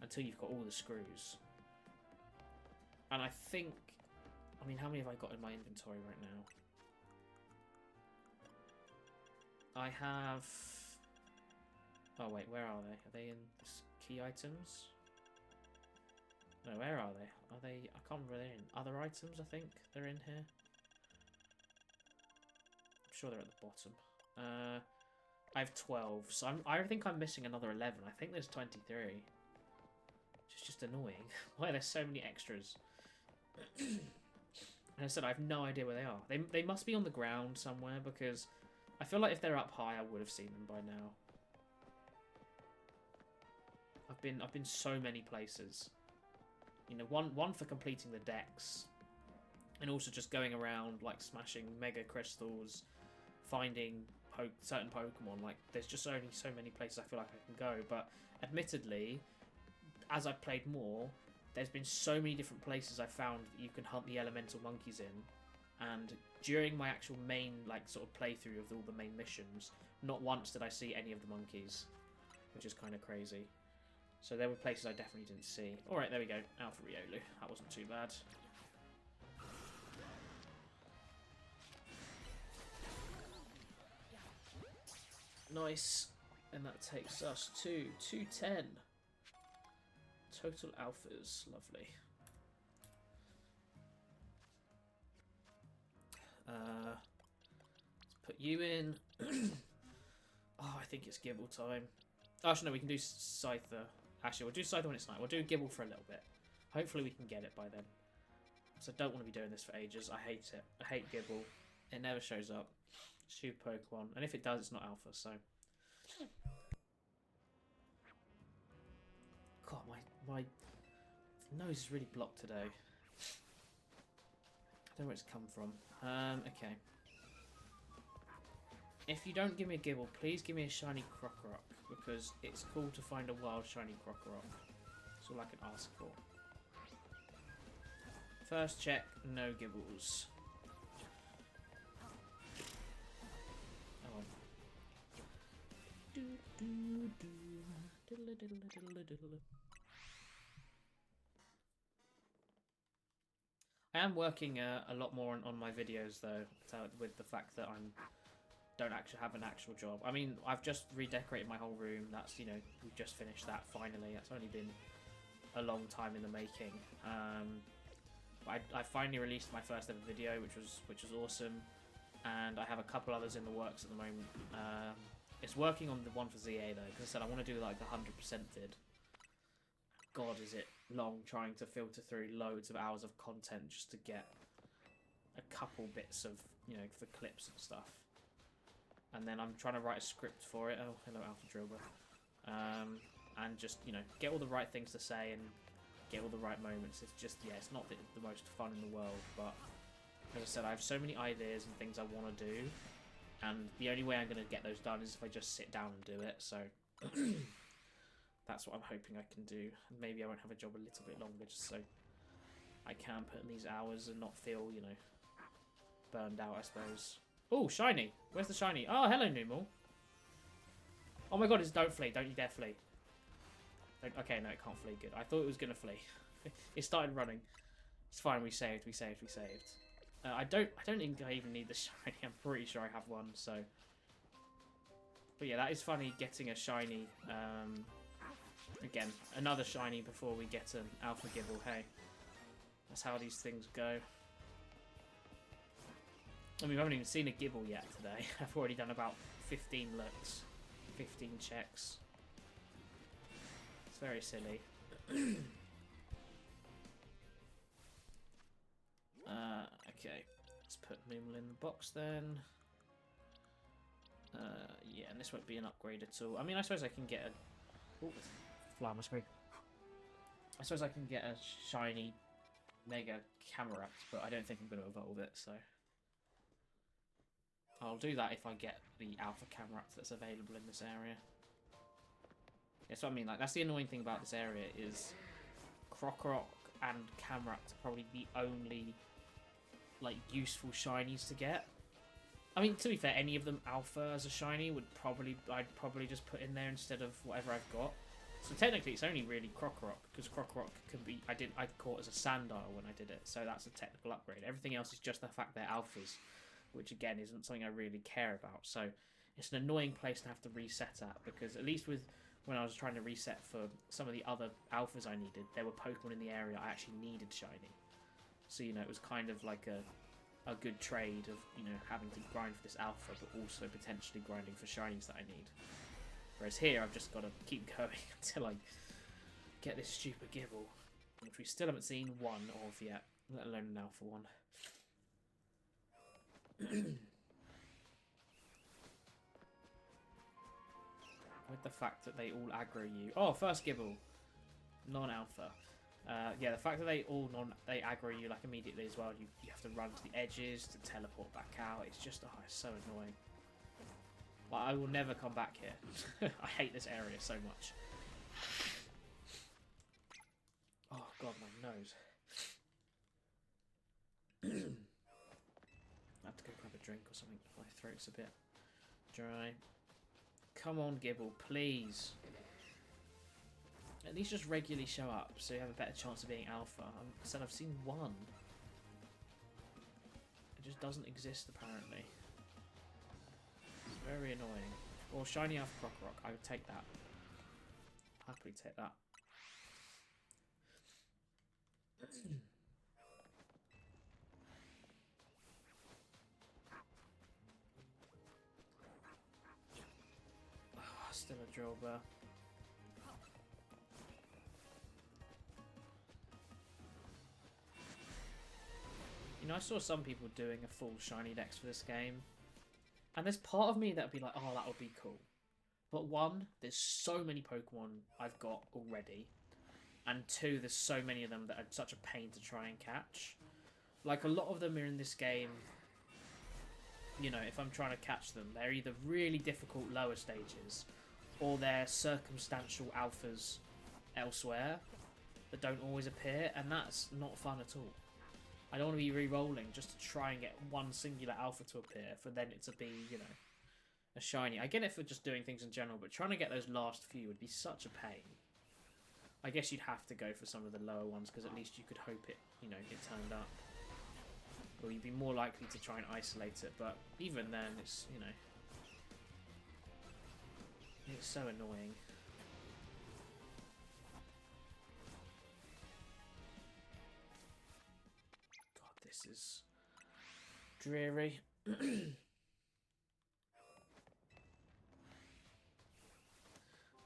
until you've got all the screws. And I think, I mean, how many have I got in my inventory right now? I have... Oh wait, where are they? Are they in key items? No, where are they? Are they... I can't remember, they're in other items, I think they're in here. I'm sure they're at the bottom. I have 12, so I think I'm missing another 11. I think there's 23. Which is just annoying. Why are there so many extras? And I said, I have no idea where they are. They must be on the ground somewhere, because I feel like if they're up high, I would have seen them by now. I've been so many places. You know, one for completing the decks, and also just going around like smashing mega crystals, finding certain Pokemon. Like, there's just only so many places I feel like I can go. But admittedly, as I've played more, there's been so many different places I found that you can hunt the elemental monkeys in, and during my actual main, like, sort of playthrough of all the main missions, not once did I see any of the monkeys, which is kind of crazy. So there were places I definitely didn't see. Alright, there we go. Alpha Riolu. That wasn't too bad. Nice. And that takes us to 210. Total alphas. Lovely. Let's put you in. Oh, I think it's Gibble time. Actually, no, we can do Scyther. Actually, we'll do Scyther when it's night. We'll do Gibble for a little bit. Hopefully we can get it by then. So I don't want to be doing this for ages. I hate it. I hate Gibble. It never shows up. Stupid Pokemon. And if it does, it's not Alpha, so... God, my nose is really blocked today. I don't know where it's come from. Okay. If you don't give me a Gibble, please give me a shiny Krokorok, because it's cool to find a wild shiny Krokorok. That's all I can ask for. First check, no Gibbles. Oh. I am working a lot more on my videos though, with the fact that don't actually have an actual job. I mean, I've just redecorated my whole room. That's, you know, we've just finished that finally. That's only been a long time in the making. I finally released my first ever video, which was awesome, and I have a couple others in the works at the moment. It's working on the one for ZA though, because I said I want to do like the 100% vid. God, is it long trying to filter through loads of hours of content just to get a couple bits of, you know, for clips and stuff. And then I'm trying to write a script for it. Oh, hello, Alpha Drillbur. And just, you know, get all the right things to say and get all the right moments. It's just, yeah, it's not the most fun in the world, but as I said, I have so many ideas and things I want to do, and the only way I'm going to get those done is if I just sit down and do it, so that's what I'm hoping I can do. And maybe I won't have a job a little bit longer, just so I can put in these hours and not feel, you know, burned out, I suppose. Oh, shiny! Where's the shiny? Oh, hello, Numal. Oh my god, it's don't flee. Don't you dare flee. Okay, no, it can't flee. Good. I thought it was going to flee. It started running. It's fine. We saved. I don't think I even need the shiny. I'm pretty sure I have one, so... But yeah, that is funny, getting a shiny. Again, another shiny before we get an Alpha Gibble. Hey, that's how these things go. And we haven't even seen a Gibble yet today. I've already done about 15 looks. 15 checks. It's very silly. Okay, let's put Moomal in the box then. Yeah, and this won't be an upgrade at all. I mean, I suppose I can get a... Ooh, fly on my screen. I suppose I can get a shiny Mega Camerupt, but I don't think I'm going to evolve it, so... I'll do that if I get the Alpha Camerupt that's available in this area. That's what I mean, like, that's the annoying thing about this area is Krokorok and Camerupt are probably the only, like, useful shinies to get. I mean, to be fair, any of them Alpha as a shiny I'd probably just put in there instead of whatever I've got. So technically it's only really Krokorok, because Krokorok can be, I caught as a Sandile when I did it, so that's a technical upgrade. Everything else is just the fact they're Alphas, which again isn't something I really care about. So it's an annoying place to have to reset at, because at least with when I was trying to reset for some of the other Alphas I needed, there were Pokemon in the area I actually needed shiny. So, you know, it was kind of like a good trade of, you know, having to grind for this Alpha, but also potentially grinding for shinies that I need. Whereas here, I've just got to keep going until I get this stupid Gibble, which we still haven't seen one of yet, let alone an Alpha one. With the fact that they all aggro you. Oh, first Gibble. Non-Alpha. Yeah, the fact that they aggro you like immediately as well. You have to run to the edges to teleport back out. It's just, oh, it's so annoying. Like, I will never come back here. I hate this area so much. Oh god, my nose. I have to go grab a drink or something. My throat's a bit dry. Come on, Gibble, please. At least just regularly show up so you have a better chance of being Alpha. I said I've seen one. It just doesn't exist, apparently. It's very annoying. Or shiny Alpha Krokorok. I would take that. Happily take that. Still a Jobber. You know, I saw some people doing a full shiny dex for this game, and there's part of me that would be like, oh, that would be cool. But one, there's so many Pokemon I've got already, and two, there's so many of them that are such a pain to try and catch. Like, a lot of them are in this game, you know, if I'm trying to catch them, they're either really difficult lower stages, or they're circumstantial alphas elsewhere that don't always appear, and that's not fun at all. I don't want to be re-rolling just to try and get one singular alpha to appear, for then it to be, you know, a shiny. I get it for just doing things in general, but trying to get those last few would be such a pain. I guess you'd have to go for some of the lower ones, because at least you could hope it, you know, get turned up. Or you'd be more likely to try and isolate it, but even then, it's, you know... It's so annoying. God, this is dreary.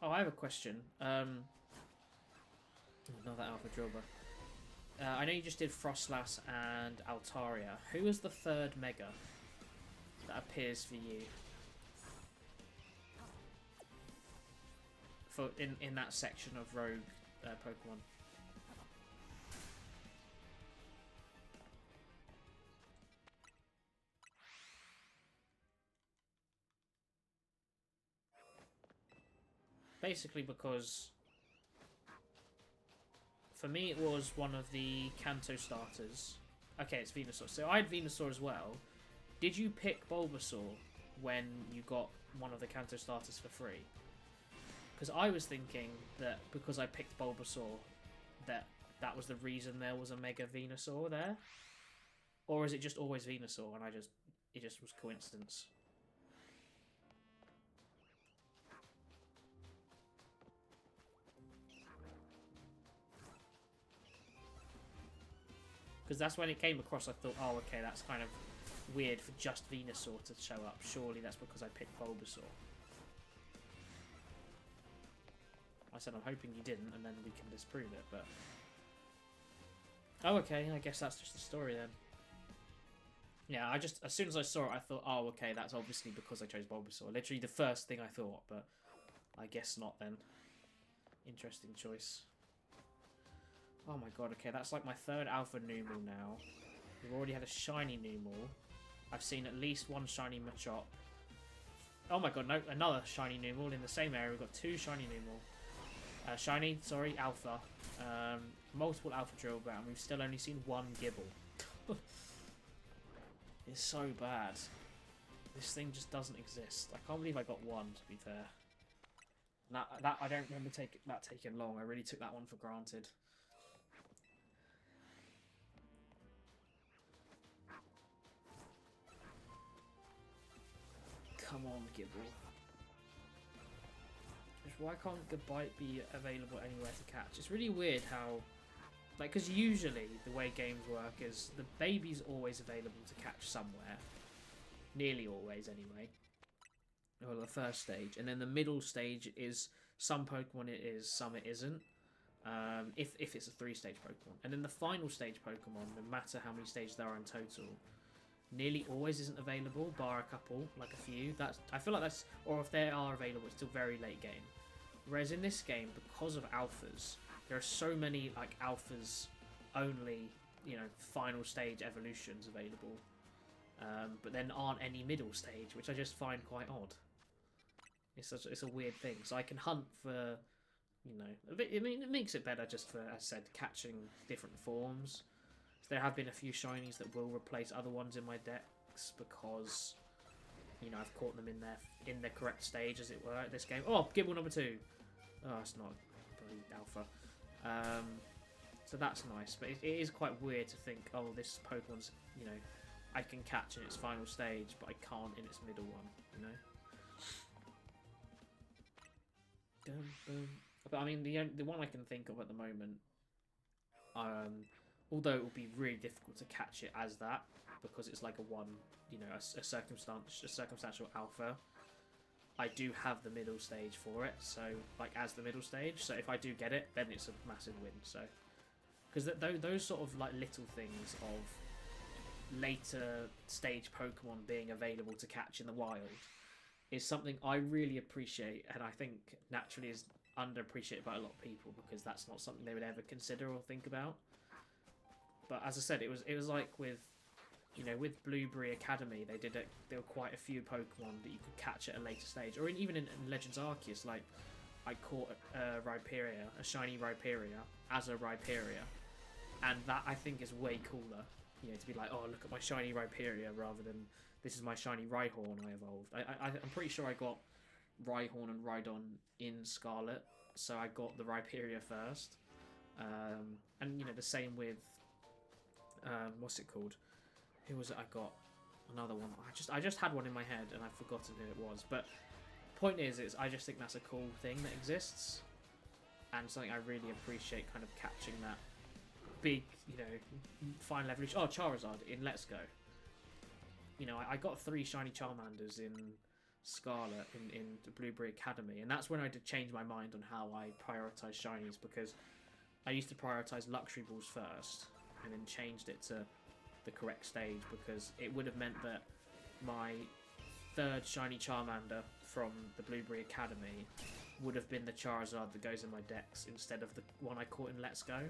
Oh, I have a question. Another Alpha Jobber. I know you just did Frostlass and Altaria. Who is the third Mega that appears for you? For in that section of Rogue Pokemon. Basically because for me it was one of the Kanto starters. Okay, it's Venusaur. So I had Venusaur as well. Did you pick Bulbasaur when you got one of the Kanto starters for free? Because I was thinking that because I picked Bulbasaur, that was the reason there was a Mega Venusaur there. Or is it just always Venusaur and it just was coincidence? Because that's when it came across, I thought, oh, okay, that's kind of weird for just Venusaur to show up. Surely that's because I picked Bulbasaur. I said I'm hoping you didn't, and then we can disprove it, but... Oh, okay, I guess that's just the story then. Yeah, as soon as I saw it, I thought, oh, okay, that's obviously because I chose Bulbasaur. Literally the first thing I thought, but I guess not then. Interesting choice. Oh my god, okay, that's like my third Alpha Numel now. We've already had a shiny Numel. I've seen at least one shiny Machop. Oh my god, no, another shiny Numel in the same area. We've got two shiny Numel. Alpha. Multiple Alpha Drillbur, and we've still only seen one Gibble. It's so bad. This thing just doesn't exist. I can't believe I got one, to be fair. That I don't remember that taking long. I really took that one for granted. Come on, Gibble. Why can't Goodbite be available anywhere to catch? It's really weird how... Like, because usually the way games work is the baby's always available to catch somewhere. Nearly always, anyway. Or the first stage. And then the middle stage is some Pokemon it is, some it isn't. If it's a 3-stage Pokemon. And then the final stage Pokemon, no matter how many stages there are in total, nearly always isn't available, bar a couple, like a few. I feel like that's... Or if they are available, it's still very late game. Whereas in this game, because of alphas, there are so many like alphas only, you know, final stage evolutions available, but then aren't any middle stage, which I just find quite odd. It's a weird thing. So I can hunt for, you know, I mean, it makes it better just for, as I said, catching different forms. So there have been a few shinies that will replace other ones in my decks because, you know, I've caught them in their correct stage, as it were, at this game. Oh, Gibble number 2. Oh, it's not bloody alpha. So that's nice, but it is quite weird to think, oh, this Pokemon's, you know, I can catch in its final stage, but I can't in its middle one, you know? But I mean, the one I can think of at the moment, although it will be really difficult to catch it as that, because it's like a circumstantial alpha, I do have the middle stage for it, so like as the middle stage. So if I do get it, then it's a massive win. So because those sort of like little things of later stage Pokemon being available to catch in the wild is something I really appreciate, and I think naturally is underappreciated by a lot of people because that's not something they would ever consider or think about. But as I said, it was like with, you know, with Blueberry Academy, there were quite a few Pokemon that you could catch at a later stage, or even in Legends Arceus, like I caught a shiny Rhyperior as a Rhyperior, and that I think is way cooler, you know, to be like, oh, look at my shiny Rhyperior rather than this is my shiny Rhyhorn I evolved. I'm pretty sure I got Rhyhorn and Rhydon in Scarlet, so I got the Rhyperior first, and you know the same with what's it called? Who was it I got? Another one. I just had one in my head and I've forgotten who it was. But point is I just think that's a cool thing that exists. And something I really appreciate, kind of catching that big, you know, final evolution. Oh, Charizard in Let's Go. You know, I got 3 shiny Charmanders in Scarlet in the Blueberry Academy. And that's when I did change my mind on how I prioritise shinies, because I used to prioritise Luxury Balls first and then changed it to the correct stage, because it would have meant that my 3rd shiny Charmander from the Blueberry Academy would have been the Charizard that goes in my decks instead of the one I caught in Let's Go,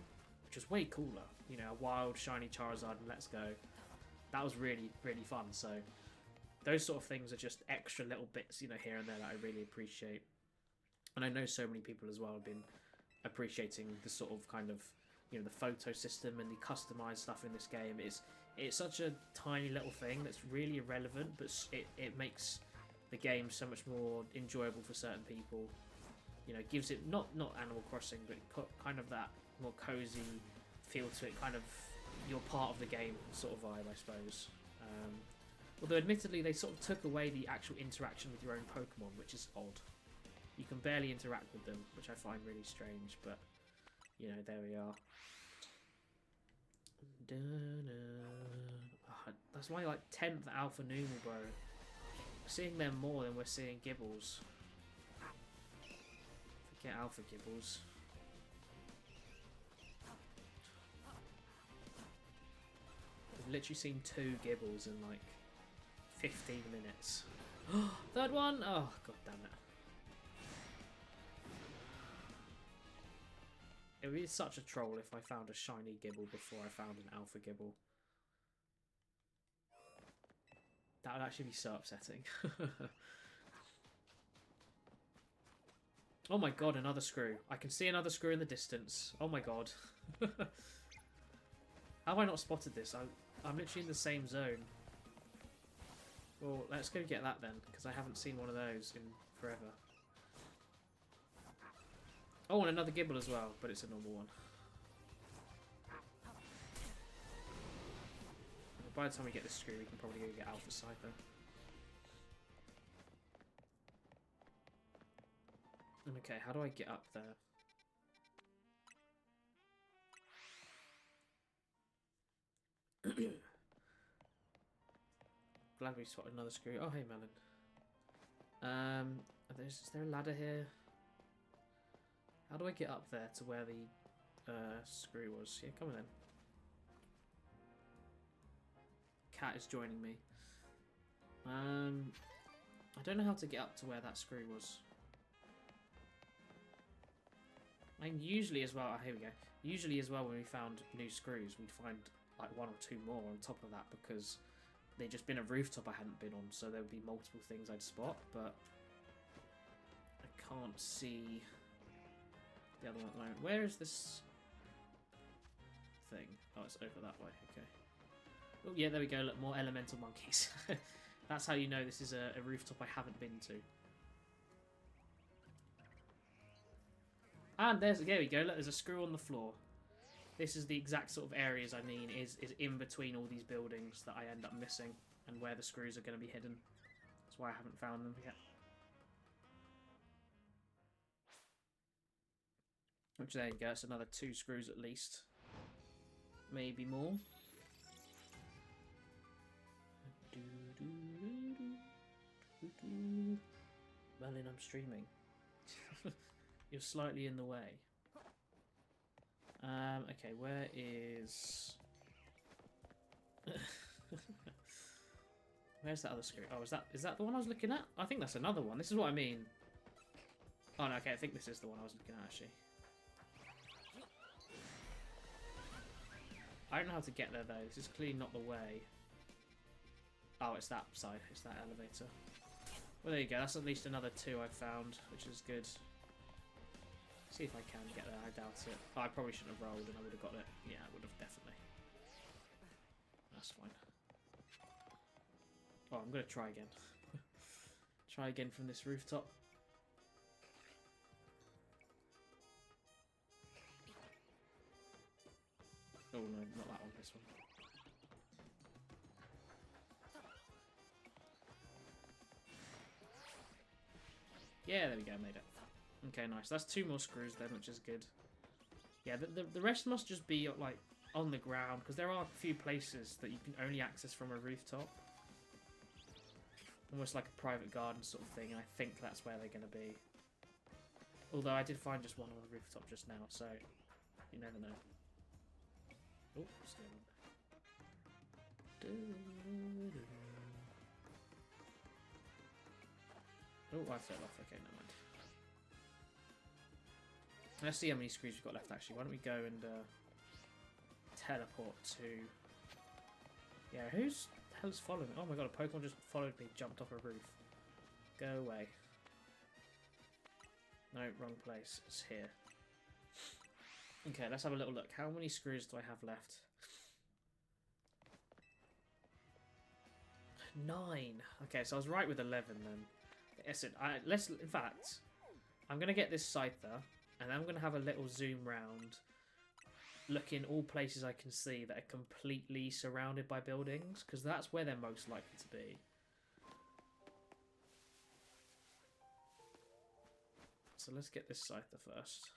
which was way cooler. You know, a wild shiny Charizard in Let's Go. That was really, really fun. So those sort of things are just extra little bits, you know, here and there that I really appreciate. And I know so many people as well have been appreciating the sort of kind of, you know, the photo system and the customized stuff in this game. It's such a tiny little thing that's really irrelevant, but it makes the game so much more enjoyable for certain people. you know, gives it not Animal Crossing, but kind of that more cozy feel to it, kind of you're part of the game sort of vibe, I suppose. Although admittedly they sort of took away the actual interaction with your own Pokemon, which is odd. You can barely interact with them, which I find really strange, but you know, there we are. Oh, that's my like 10th Alpha Numal, bro. We're seeing them more than we're seeing Gibbles. Forget Alpha Gibbles. I've literally seen 2 Gibbles in like 15 minutes. Third one! Oh, god damn it. It would be such a troll if I found a shiny Gibble before I found an Alpha Gibble. That would actually be so upsetting. Oh my god, another screw. I can see another screw in the distance. Oh my god. How have I not spotted this? I'm literally in the same zone. Well, let's go get that then, because I haven't seen one of those in forever. Oh, and another Gibble as well, but it's a normal one. By the time we get this screw, we can probably go get Alpha Scyther. Okay, how do I get up there? Glad we spotted another screw. Oh, hey, Melon. Is there a ladder here? How do I get up there to where the screw was? Yeah, come on then. Cat is joining me. I don't know how to get up to where that screw was. I mean, usually as well, oh, here we go. Usually as well when we found new screws, we'd find like 1 or 2 more on top of that because they'd just been a rooftop I hadn't been on, so there would be multiple things I'd spot, but I can't see the other one at the moment. Where is this thing? Oh, it's over that way, okay. Oh yeah, there we go, look, more elemental monkeys. That's how you know this is a rooftop I haven't been to. And there we go, look, there's a screw on the floor. This is the exact sort of areas I mean, is in between all these buildings that I end up missing and where the screws are going to be hidden. That's why I haven't found them yet. Which, there you go, it's another 2 screws at least. Maybe more. Merlin, I'm streaming. You're slightly in the way. Okay, where is... Where's that other screw? Oh, is that the one I was looking at? I think that's another one. This is what I mean. Oh, no, okay, I think this is the one I was looking at, actually. I don't know how to get there, though. This is clearly not the way. Oh, it's that side. It's that elevator. Well, there you go. That's at least another 2 I've found, which is good. See if I can get there. I doubt it. Oh, I probably shouldn't have rolled and I would have got it. Yeah, I would have, definitely. That's fine. Oh, I'm going to try again. Try again from this rooftop. Oh, no, not that one. This one. Yeah, there we go. Made it. Okay, nice. That's 2 more screws then, which is good. Yeah, the rest must just be like on the ground because there are a few places that you can only access from a rooftop. Almost like a private garden sort of thing, and I think that's where they're going to be. Although I did find just one on the rooftop just now, so you never know. Oh, what's going on? Oh, I fell off. Okay, never mind. Let's see how many screws we've got left, actually. Why don't we go and teleport to... Yeah, who's the hell's following me? Oh my god, a Pokemon just followed me, jumped off a roof. Go away. No, wrong place. It's here. Okay, let's have a little look. How many screws do I have left? 9. Okay, so I was right with 11 then. Listen, in fact, I'm going to get this Scyther, and I'm going to have a little zoom round, look in all places I can see that are completely surrounded by buildings, because that's where they're most likely to be. So let's get this Scyther first.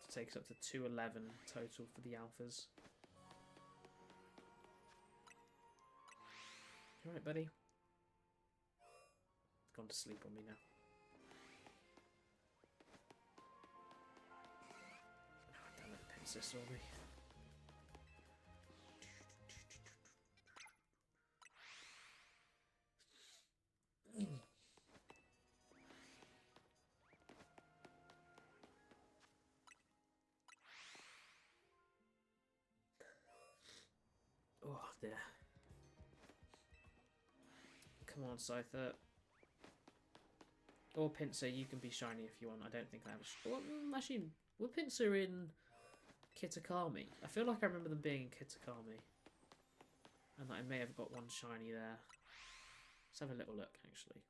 It takes up to 211 total for the alphas. You alright, buddy? Gone to sleep on me now. Oh, damn it, Pincer saw me. Oh dear. Come on, Scyther. Or Pinsir, you can be shiny if you want. I don't think I have a... Well, actually, were Pinsir in Kitakami? I feel like I remember them being in Kitakami. And that I may have got one shiny there. Let's have a little look, actually.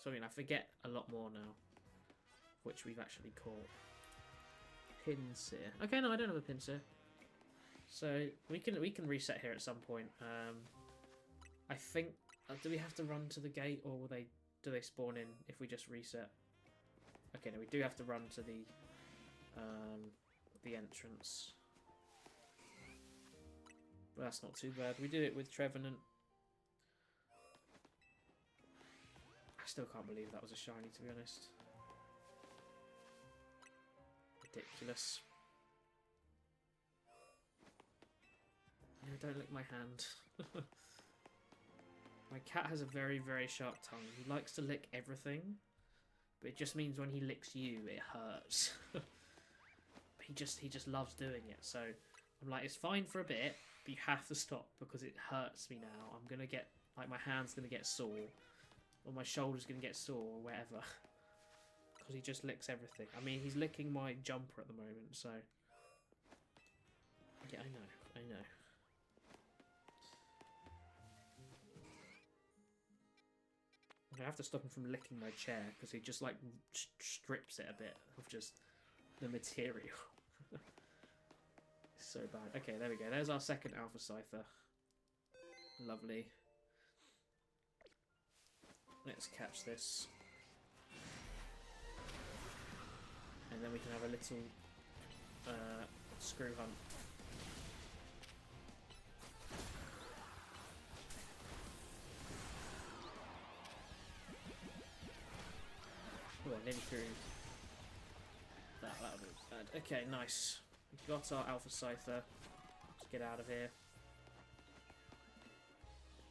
So, I mean, I forget a lot more now. Which we've actually caught. Pinsir. Okay, no, I don't have a Pinsir. So, we can reset here at some point. I think... do we have to run to the gate, or will they... Do they spawn in if we just reset? Okay, no, we do have to run to the entrance. But that's not too bad. We did it with Trevenant. I still can't believe that was a shiny, to be honest. Ridiculous. No, don't lick my hand. My cat has a very, very sharp tongue. He likes to lick everything, but it just means when he licks you, it hurts. he just loves doing it. So I'm like, it's fine for a bit, but you have to stop because it hurts me now. I'm gonna get, like, my hand's gonna get sore, or my shoulder's gonna get sore, or whatever, because he just licks everything. I mean, he's licking my jumper at the moment, so yeah, I know. I have to stop him from licking my chair because he just like strips it a bit of just the material. It's so bad. Okay, there we go. There's our second Alpha Scyther. Lovely. Let's catch this. And then we can have a little screw hunt. Oh, I nearly threw that. That'll be bad. Okay, nice. We've got our Alpha Scyther. Let's get out of here.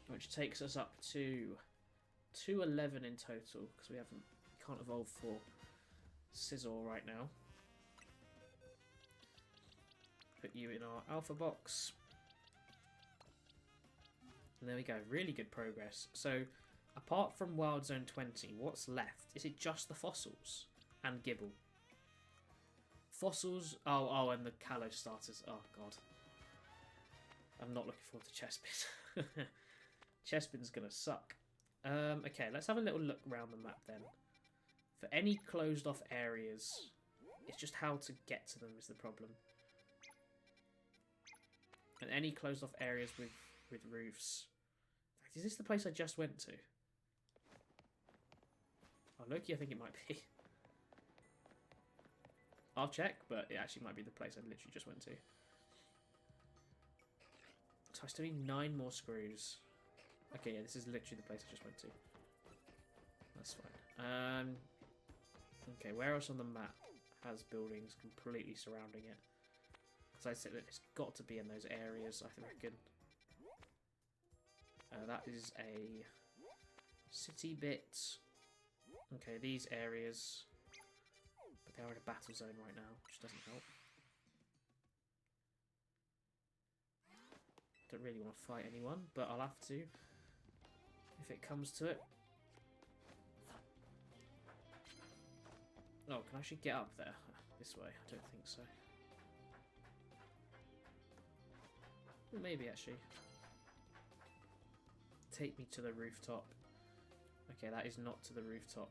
Which takes us up to 211 in total, because we can't evolve for Scizor right now. Put you in our Alpha box. And there we go. Really good progress. So, apart from Wild Zone 20, what's left? Is it just the fossils? And Gibble? Fossils... Oh, and the Kalos starters. Oh, God. I'm not looking forward to Chespin. Chespin's going to suck. Okay, let's have a little look around the map then. For any closed off areas, it's just how to get to them is the problem. And any closed off areas with roofs. In fact, is this the place I just went to? Oh, Loki, I think it might be. I'll check, but it actually might be the place I literally just went to. So I still need 9 more screws. Okay, yeah, this is literally the place I just went to. That's fine. Okay, where else on the map has buildings completely surrounding it? Because I said that it's got to be in those areas, I reckon. That is a city bit. Okay, these areas. But they're in a battle zone right now, which doesn't help. Don't really want to fight anyone, but I'll have to if it comes to it. Oh, can I actually get up there? This way? I don't think so. Well, maybe actually. Take me to the rooftop. Okay, that is not to the rooftop.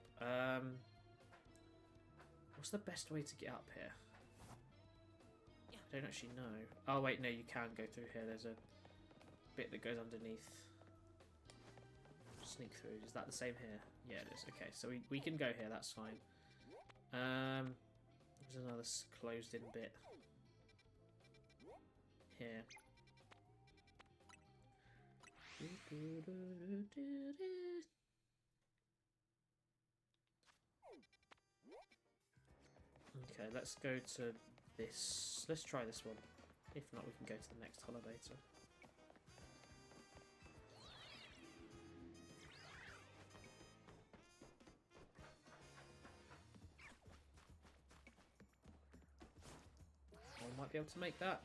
What's the best way to get up here? I don't actually know. Oh wait, no, you can go through here. There's a bit that goes underneath. Sneak through. Is that the same here? Yeah, it is. Okay, so we can go here. That's fine. There's another closed-in bit here. Okay, let's go to this. Let's try this one. If not, we can go to the next elevator. I might be able to make that.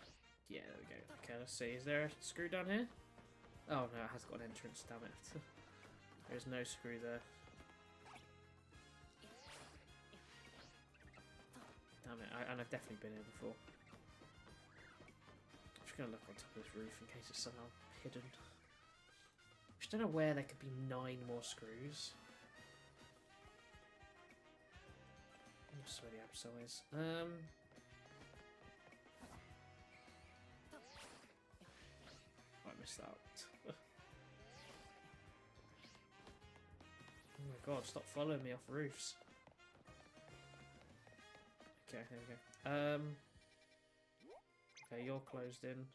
Yeah, there we go. Okay, let's see. Is there a screw down here? Oh no, it has got an entrance, damn it. There's no screw there. Damn it, and I've definitely been here before. I'm just going to look on top of this roof in case it's somehow hidden. I just don't know where there could be 9 more screws. That's where the Absol is. I missed out. Oh my god, stop following me off roofs. Okay, here we go. Okay, you're closed in.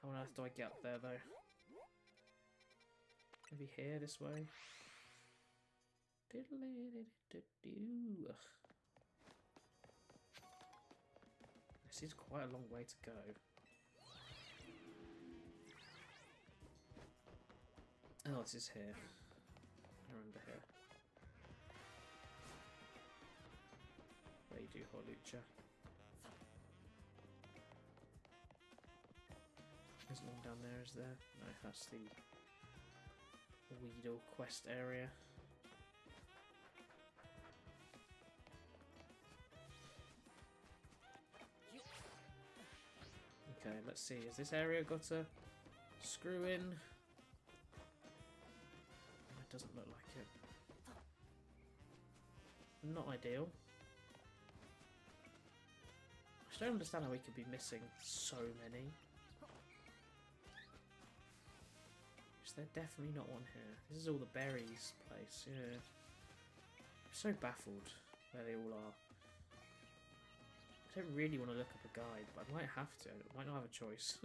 How on earth do I get up there, though? Maybe here, this way? This is quite a long way to go. Oh, this is here. I remember here. There you do, Horlucha. There's one down there, is there? No, that's the Weedle quest area. Okay, let's see. Has this area got a screw in? It doesn't look like it. Not ideal. I just don't understand how we could be missing so many. Is there definitely not one here? This is all the berries place, yeah. I'm so baffled where they all are. I don't really want to look up a guide, but I might have to. I might not have a choice.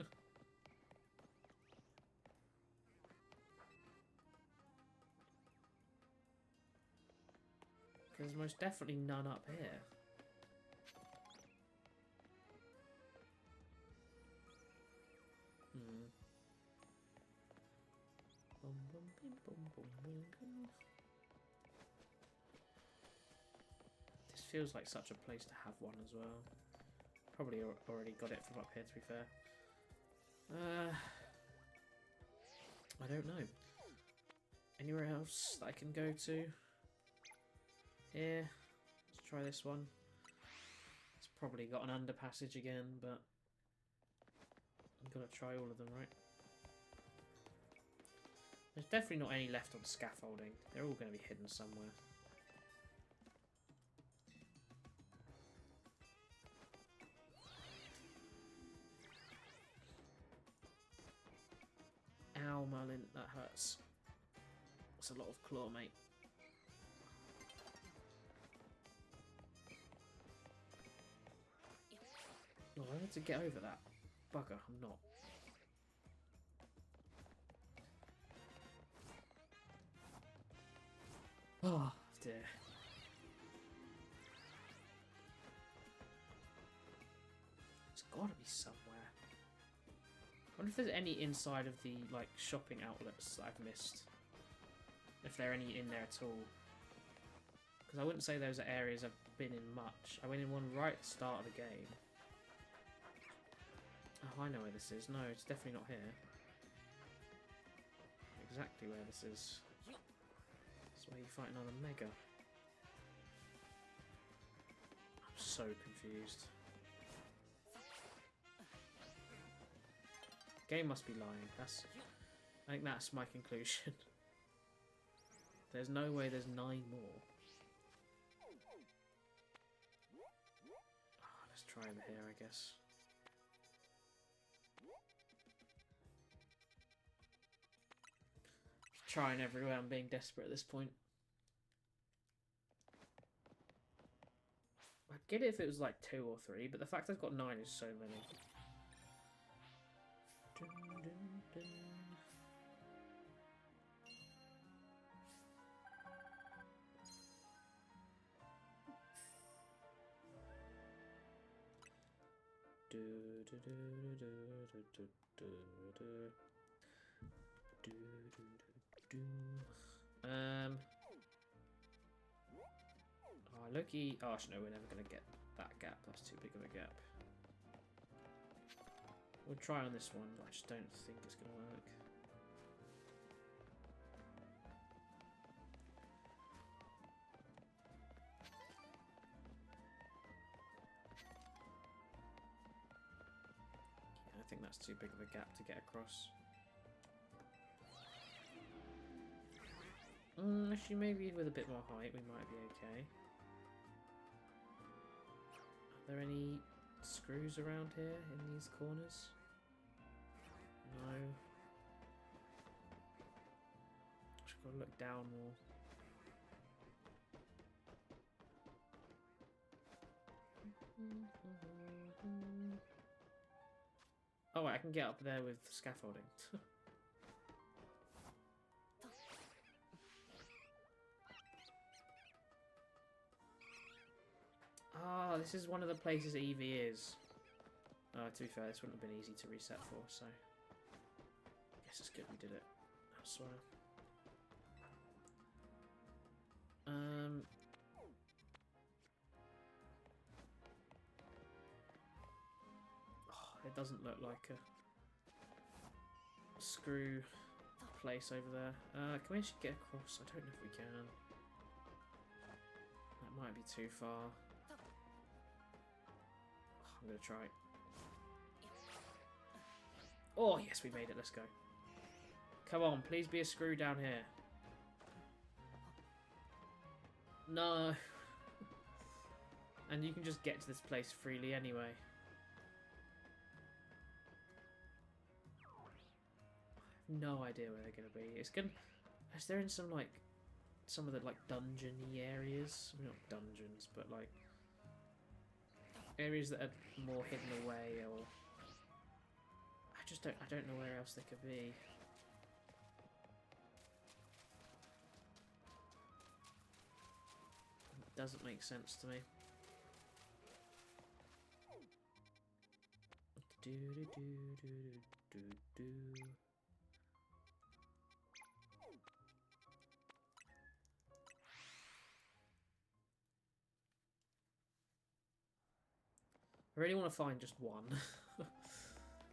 There's most definitely none up here. This feels like such a place to have one as well. Probably already got it from up here, to be fair. I don't know. Anywhere else that I can go to? Here. Let's try this one. It's probably got an underpassage again, but I'm gonna try all of them, right? There's definitely not any left on scaffolding. They're all going to be hidden somewhere. Ow, Merlin, that hurts. That's a lot of claw, mate. Oh, I need to get over that. Bugger, I'm not. Oh, dear. It's gotta be somewhere. I wonder if there's any inside of the, like, shopping outlets that I've missed. If there are any in there at all. Because I wouldn't say those are areas I've been in much. I went in one right at the start of the game. Oh, I know where this is. No, it's definitely not here. Exactly where this is. That's where you fight another Mega. I'm so confused. Game must be lying. I think that's my conclusion. There's no way there's 9 more. Oh, let's try him here, I guess. Trying everywhere. I'm being desperate at this point. I'd get it if it was like 2 or 3, but the fact I've got 9 is so many. Dun, dun, dun. Oh, Loki. Oh, actually, no, we're never going to get that gap. That's too big of a gap. We'll try on this one, but I just don't think it's going to work. Yeah, I think that's too big of a gap to get across. Actually, maybe with a bit more height, we might be okay. Are there any screws around here in these corners? No. Just gotta look down more. Oh, wait, I can get up there with scaffolding. Ah, this is one of the places Eevee is. To be fair, this wouldn't have been easy to reset for, so... I guess it's good we did it. I swear. Oh, it doesn't look like a screw place over there. Can we actually get across? I don't know if we can. That might be too far. I'm going to try. Oh, yes, we made it. Let's go. Come on, please be a screw down here. No. And you can just get to this place freely anyway. I have no idea where they're going to be. It's going to... Is there in some, like... Some of the, like, dungeon-y areas? I mean, not dungeons, but, like... Areas that are more hidden away, or I don't know where else they could be. It doesn't make sense to me. Do do do do do do. I really want to find just one.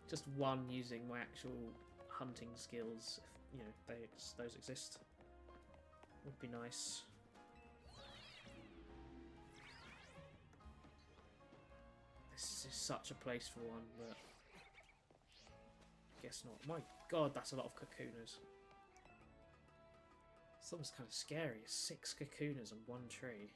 Just one using my actual hunting skills, if, you know, those exist. Would be nice. This is such a place for one, but I guess not. My god, that's a lot of cocooners. It's almost kind of scary. 6 cocooners on one tree.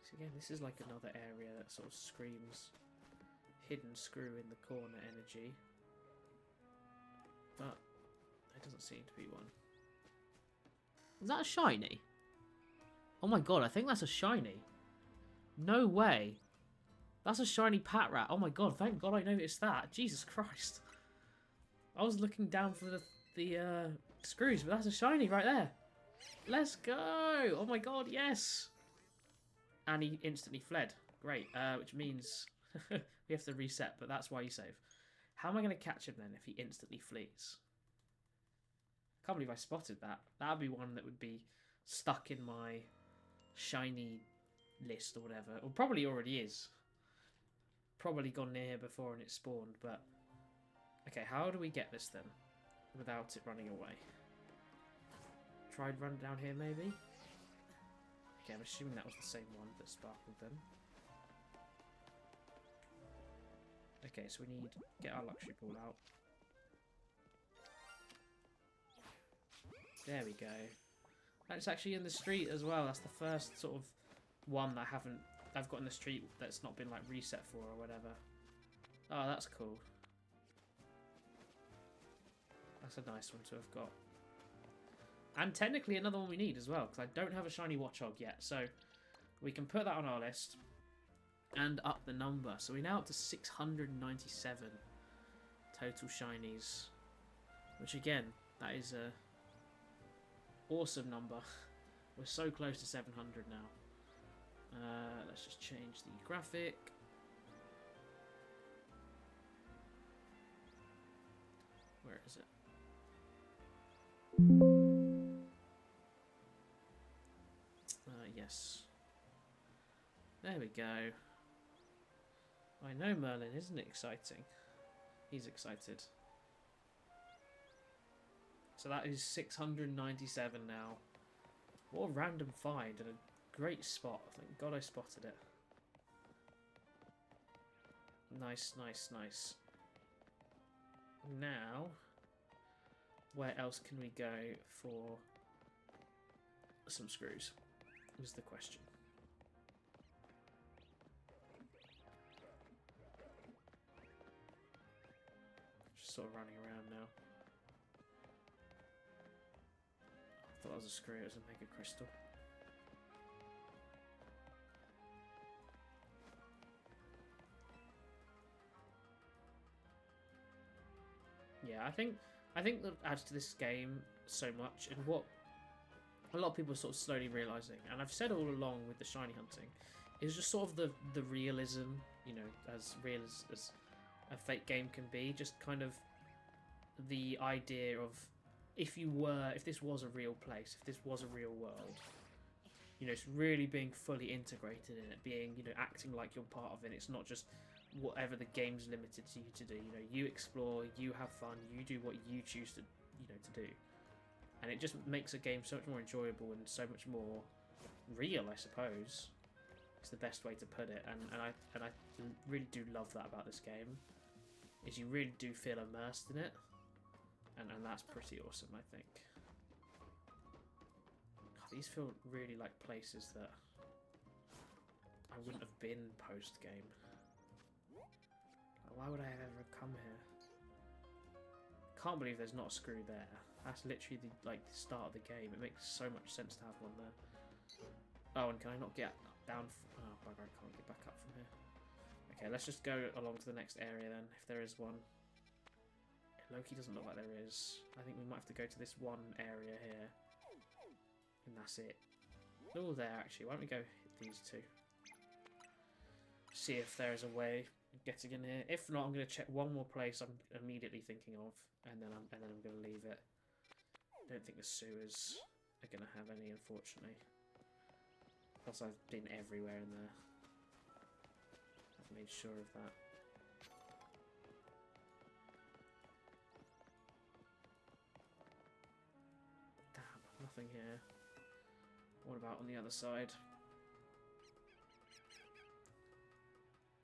So again, this is like another area that sort of screams hidden screw in the corner energy, but there doesn't seem to be one. Is that a shiny? Oh my god, I think that's a shiny. No way. That's a shiny Patrat. Oh my god, thank god I noticed that. Jesus Christ. I was looking down for the screws, but that's a shiny right there. Let's go. Oh my god, yes. And he instantly fled. Great. Which means we have to reset, but that's why you save. How am I going to catch him then if he instantly flees? I can't believe I spotted that. That would be one that would be stuck in my shiny list or whatever. Or probably already is. Probably gone near here before and it spawned, but... Okay, how do we get this then? without it running away. Tried run down here, maybe? Okay, I'm assuming that was the same one that sparkled then. Okay, so we need to get our luxury pool out. There we go. And it's actually in the street as well. That's the first sort of one that I've got in the street that's not been like reset for or whatever. Oh, that's cool. That's a nice one to have got. And technically another one we need as well, because I don't have a shiny Watchog yet. So we can put that on our list and up the number. So we're now up to 697 total shinies. Which again, that is a awesome number. We're so close to 700 now. Let's just change the graphic. Where is it? Yes. There we go. I know Merlin, isn't it exciting? He's excited. So that is 697 now. What a random find and a great spot. Thank God I spotted it. Nice, nice, nice. Now, where else can we go for some screws? Is the question. Just sort of running around now. I thought that was a screw, it was a mega crystal. Yeah, I think that adds to this game so much, and what a lot of people are sort of slowly realising, and I've said all along with the shiny hunting, is just sort of the realism, you know, as real as a fake game can be, just kind of the idea of if this was a real place, if this was a real world, you know, it's really being fully integrated in it, being, you know, acting like you're part of it. It's not just whatever the game's limited to you to do. You know, you explore, you have fun, you do what you choose to, you know, to do. And it just makes a game so much more enjoyable and so much more real, I suppose. It's the best way to put it. And I really do love that about this game. Is you really do feel immersed in it. And that's pretty awesome, I think. God, these feel really like places that I wouldn't have been post-game. Like, why would I have ever come here? Can't believe there's not a screw there. That's literally the start of the game. It makes so much sense to have one there. Oh, and can I not get down? Oh, bugger, I can't get back up from here. Okay, let's just go along to the next area then, if there is one. Loki doesn't look like there is. I think we might have to go to this one area here. And that's it. Oh, there actually. Why don't we go hit these two? See if there is a way of getting in here. If not, I'm going to check one more place I'm immediately thinking of. And then I'm going to leave it. I don't think the sewers are going to have any, unfortunately. Plus, I've been everywhere in there. I've made sure of that. Damn, nothing here. What about on the other side?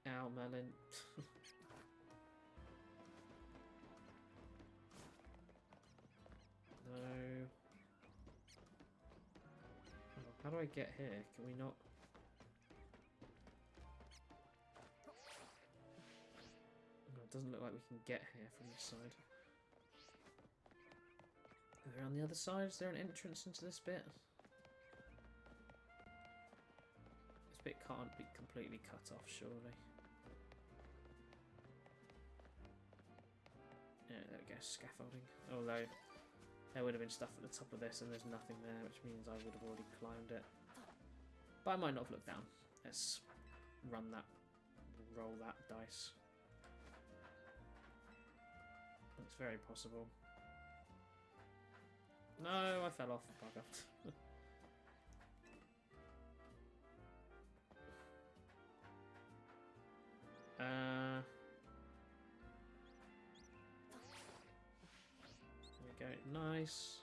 Ow, melon. No. Oh, how do I get here? Can we not? Oh, it doesn't look like we can get here from this side. Are there on the other side? Is there an entrance into this bit? This bit can't be completely cut off, surely. Yeah, there we go, scaffolding. Although there would have been stuff at the top of this and there's nothing there, which means I would have already climbed it. But I might not have looked down. Let's run that, roll that dice. It's very possible. No, I fell off. Bugger. nice.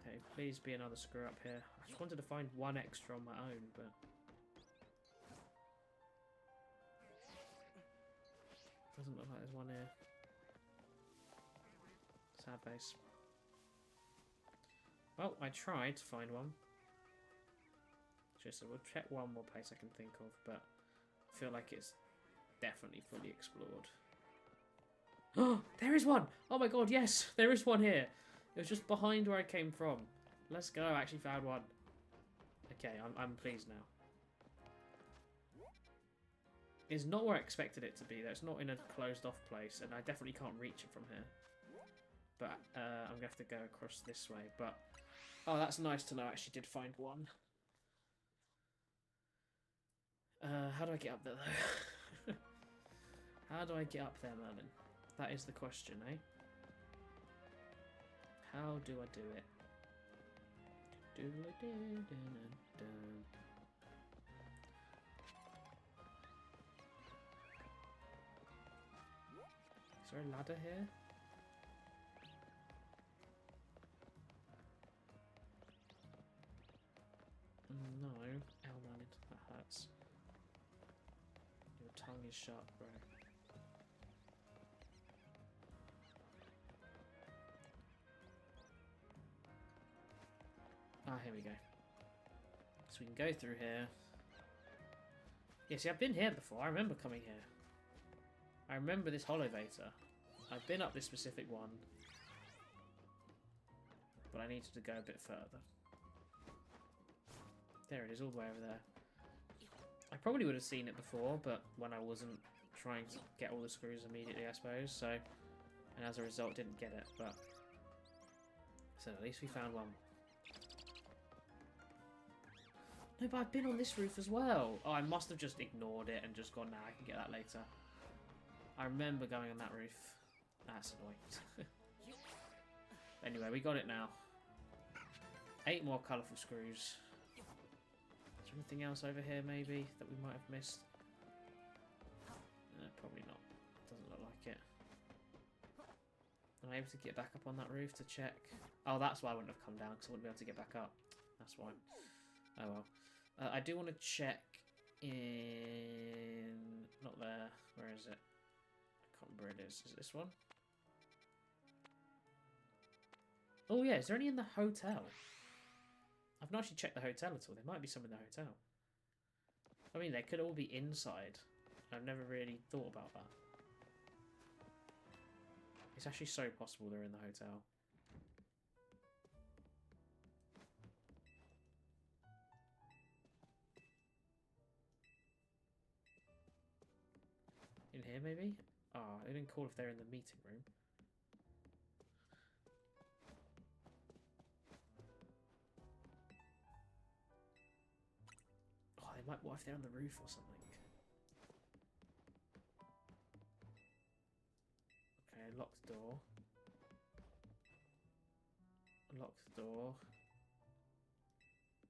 Okay, please be another screw up here. I just wanted to find one extra on my own, but... doesn't look like there's one here. Sad face. Well, I tried to find one. Just so we'll check one more place I can think of, but I feel like it's definitely fully explored. Oh, there is one! Oh my god, yes! There is one here! It was just behind where I came from. Let's go, I actually found one. Okay, I'm pleased now. It's not where I expected it to be, though. It's not in a closed-off place, and I definitely can't reach it from here. But I'm going to have to go across this way. But oh, that's nice to know I actually did find one. How do I get up there, though? How do I get up there, Merlin? That is the question, eh? How do I do it? Is there a ladder here? No. Ow, Merlin. That hurts. Your tongue is sharp, bro. Ah, here we go. So we can go through here. Yeah, see, I've been here before. I remember coming here. I remember this Holovator. I've been up this specific one. But I needed to go a bit further. There it is, all the way over there. I probably would have seen it before, but when I wasn't trying to get all the screws immediately, I suppose. So, and as a result, didn't get it. But so at least we found one. No, but I've been on this roof as well. Oh, I must have just ignored it and just gone, nah, I can get that later. I remember going on that roof. That's annoying. Anyway, we got it now. 8 more colourful screws. Is there anything else over here, maybe, that we might have missed? Probably not. Doesn't look like it. Am I able to get back up on that roof to check? Oh, that's why I wouldn't have come down, because I wouldn't be able to get back up. That's why. Oh well. I do want to check in... Not there. Where is it? I can't remember where it is. Is it this one? Oh yeah, is there any in the hotel? I've not actually checked the hotel at all. There might be some in the hotel. I mean, they could all be inside. I've never really thought about that. It's actually so possible they're in the hotel. In here, maybe? Oh, it didn't call if they're in the meeting room. Oh, they might... What if they're on the roof or something? Okay, locked door. Locked door.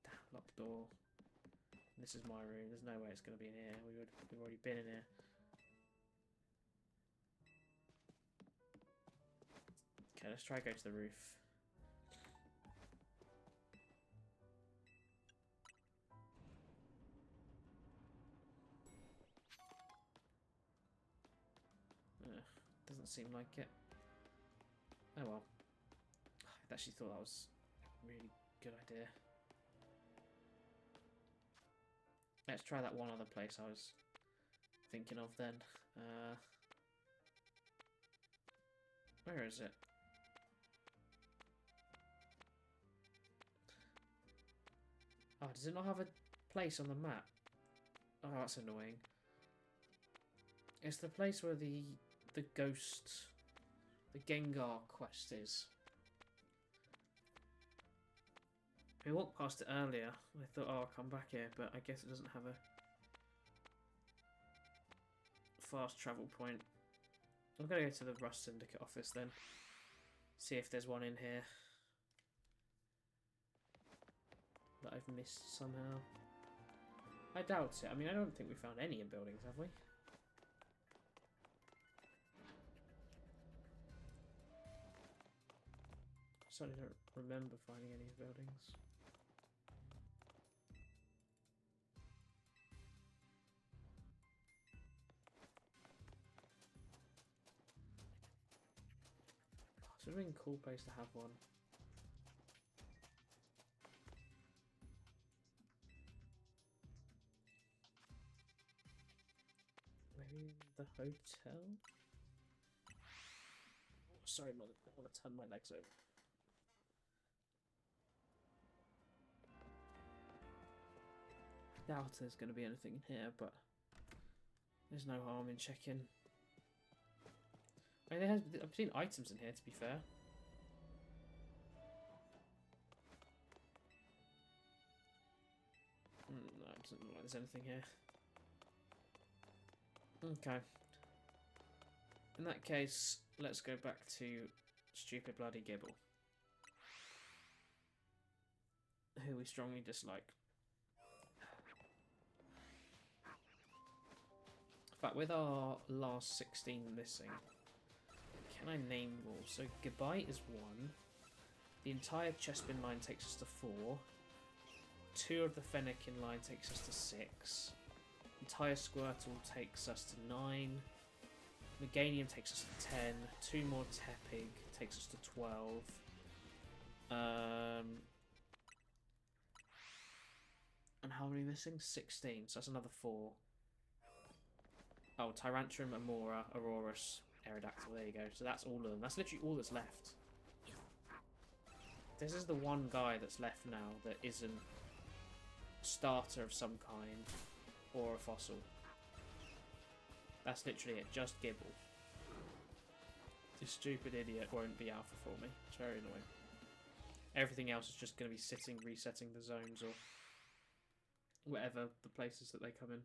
Damn, locked door. This is my room. There's no way it's going to be in here. We've already been in here. Okay, let's try to go to the roof. Doesn't seem like it. Oh well. I actually thought that was a really good idea. Let's try that one other place I was thinking of then. Where is it? Oh, does it not have a place on the map? Oh, that's annoying. It's the place where the ghost, the Gengar quest is. We walked past it earlier. I thought, oh, I'll come back here, but I guess it doesn't have a fast travel point. I'm gonna go to the Rust Syndicate office then. See if there's one in here that I've missed somehow. I doubt it. I mean, I don't think we found any in buildings, have we? certainly don't remember finding any buildings. It's a really cool place to have one. Maybe the hotel? Oh, sorry, Mother. I want to turn my legs over. Doubt there's going to be anything in here, but there's no harm in checking. I mean, I've seen items in here, to be fair. No, it doesn't look like there's anything here. Okay. In that case, let's go back to stupid bloody Gibble, who we strongly dislike. In fact, with our last 16 missing, can I name them all? So Gabite is 1. The entire Chespin line takes us to 4. 2 of the Fennekin line takes us to 6. Entire Squirtle takes us to 9. Meganium takes us to 10. 2 more Tepig takes us to 12. And how many missing? 16. So that's another 4. Oh, Tyrantrum, Amora, Aurorus, Aerodactyl. There you go. So that's all of them. That's literally all that's left. This is the one guy that's left now that isn't a starter of some kind or a fossil. That's literally it. Just Gibble. This stupid idiot won't be alpha for me. It's very annoying. Everything else is just going to be sitting, resetting the zones or whatever the places that they come in.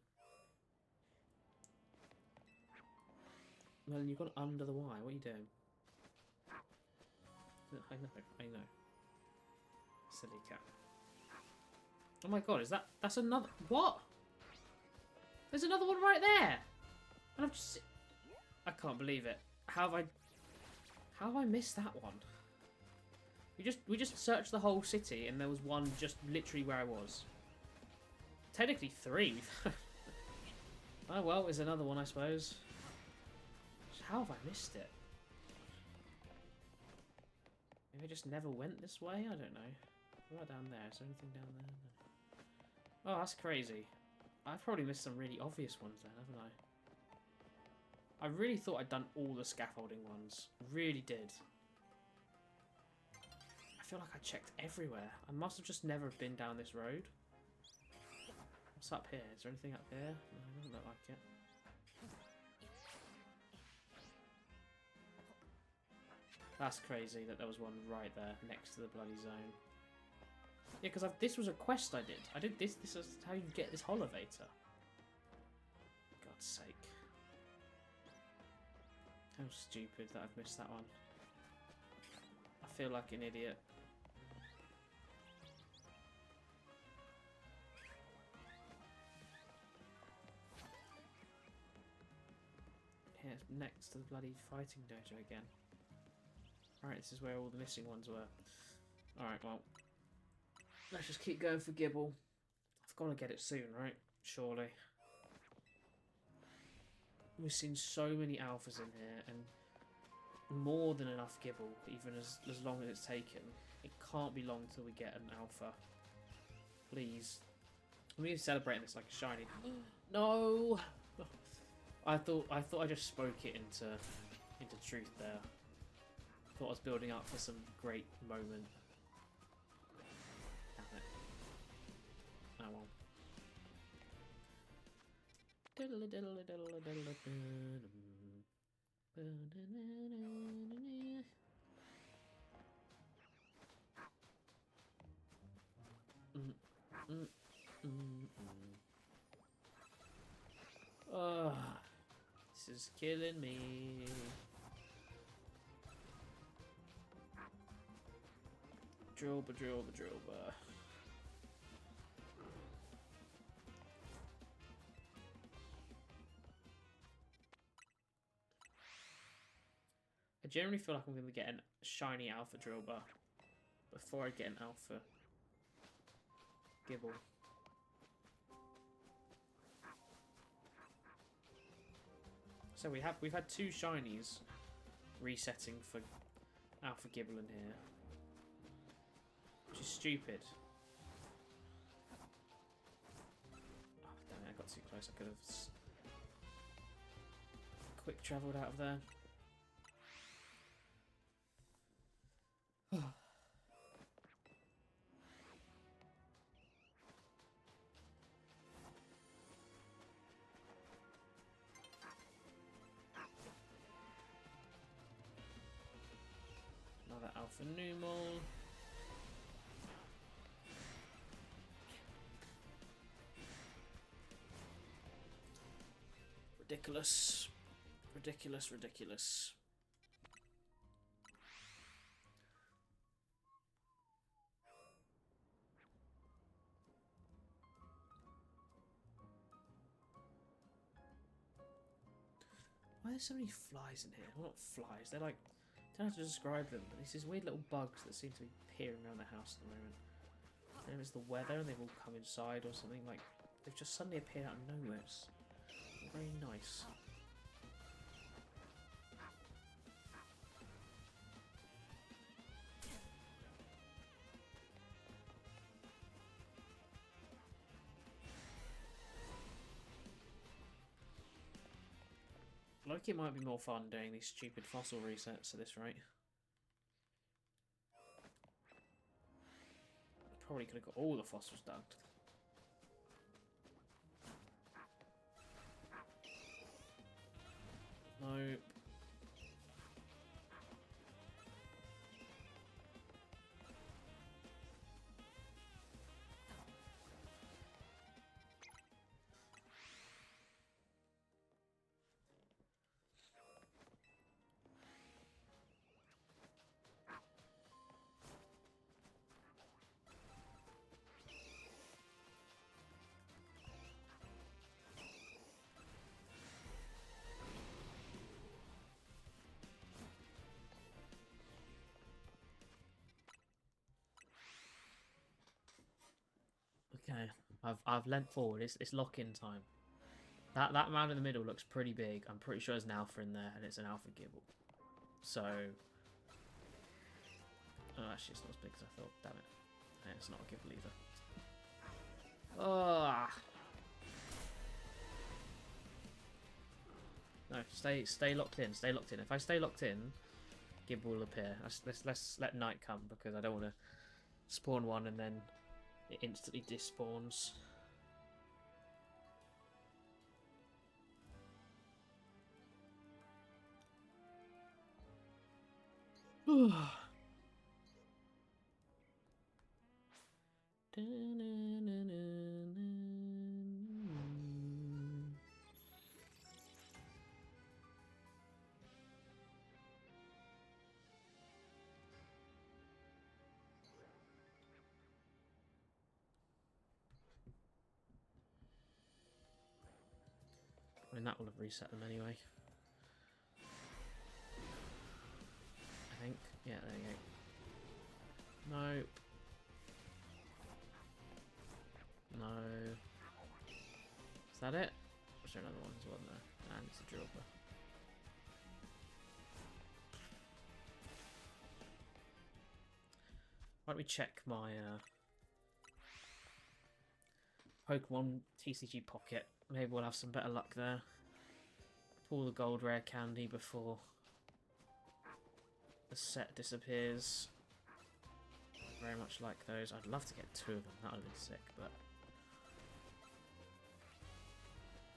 Melon, you've gone under the Y. What are you doing? I know. Silly cat. Oh my god, that's another... What? There's another one right there! And I've just... I can't believe it. How have I missed that one? We just searched the whole city and there was one just literally where I was. Technically 3. Oh well, there's another one I suppose. How have I missed it? Maybe I just never went this way? I don't know. What about down there? Is there anything down there? No. Oh, that's crazy. I've probably missed some really obvious ones then, haven't I? I really thought I'd done all the scaffolding ones. Really did. I feel like I checked everywhere. I must have just never been down this road. What's up here? Is there anything up here? No, it doesn't look like it. That's crazy that there was one right there next to the bloody zone. Yeah, because this was a quest I did. I did this. This is how you get this Holovator. God's sake. How stupid that I've missed that one. I feel like an idiot. Yeah, it's next to the bloody fighting dojo again. Alright, this is where all the missing ones were. Alright, well. Let's just keep going for Gibble. I've got to get it soon, right? Surely. We've seen so many alphas in here, and more than enough Gibble, even as long as it's taken. It can't be long till we get an alpha. Please. We need to celebrate this like a shiny. No! I thought I just spoke it into truth there. Thought I was building up for some great moment. Damn it. Oh well. Oh, this is killing me. Drillba. I generally feel like I'm going to get a shiny alpha Drillba before I get an alpha Gibble. So we've had 2 shinies resetting for alpha Gibble in here, which is stupid. Oh, damn it, I got too close. I could have quick travelled out of there. Another alpha Numal. Ridiculous. Ridiculous, ridiculous. Why are there so many flies in here? Well, not flies, they're like... I don't know how to describe them, but these weird little bugs that seem to be peering around the house at the moment. I don't know if it's the weather and they've all come inside or something, like... They've just suddenly appeared out of nowhere. It's very nice. Like it might be more fun doing these stupid fossil resets at this rate. Probably could have got all the fossils dug. Nope. Okay, I've leant forward. It's lock-in time. That mound in the middle looks pretty big. I'm pretty sure there's an alpha in there, and it's an alpha Gibble. So, oh, actually, it's not as big as I thought. Damn it! Yeah, it's not a Gibble either. Ah. No, stay locked in. Stay locked in. If I stay locked in, Gibble will appear. Let's let night come because I don't want to spawn one and then it instantly despawns. I mean, that will have reset them anyway. I think. Yeah, there you go. Nope. No. Is that it? Was there another one as well? No. And it's a dropper. Why don't we check my Pokemon TCG Pocket? Maybe we'll have some better luck there. Pull the gold rare candy before the set disappears. Very much like those. I'd love to get 2 of them. That would have been sick, but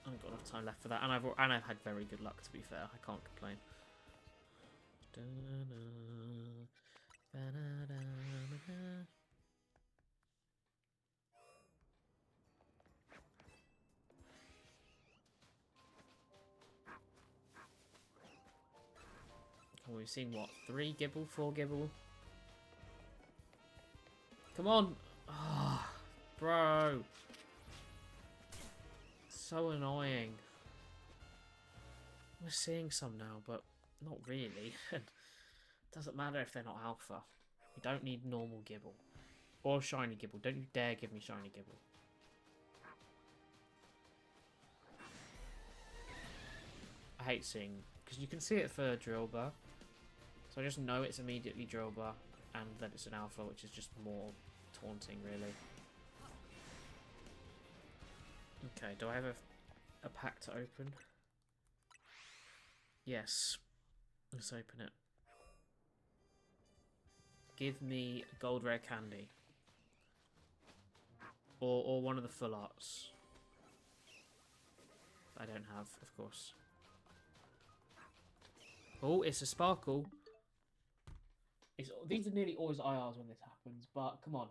I haven't got enough time left for that. And I've had very good luck, to be fair. I can't complain. Oh, we've seen what? 3 Gibble, 4 Gibble. Come on! Ah, oh, bro. So annoying. We're seeing some now, but not really. Doesn't matter if they're not alpha. We don't need normal Gibble. Or shiny Gibble. Don't you dare give me shiny Gibble. I hate seeing... Because you can see it for Drillbur. So I just know it's immediately Drillbur. And that it's an alpha, which is just more taunting, really. Okay, do I have a pack to open? Yes. Let's open it. Give me gold rare candy. Or one of the full arts. I don't have, of course. Oh, it's a sparkle. These are nearly always IRs when this happens, but come on.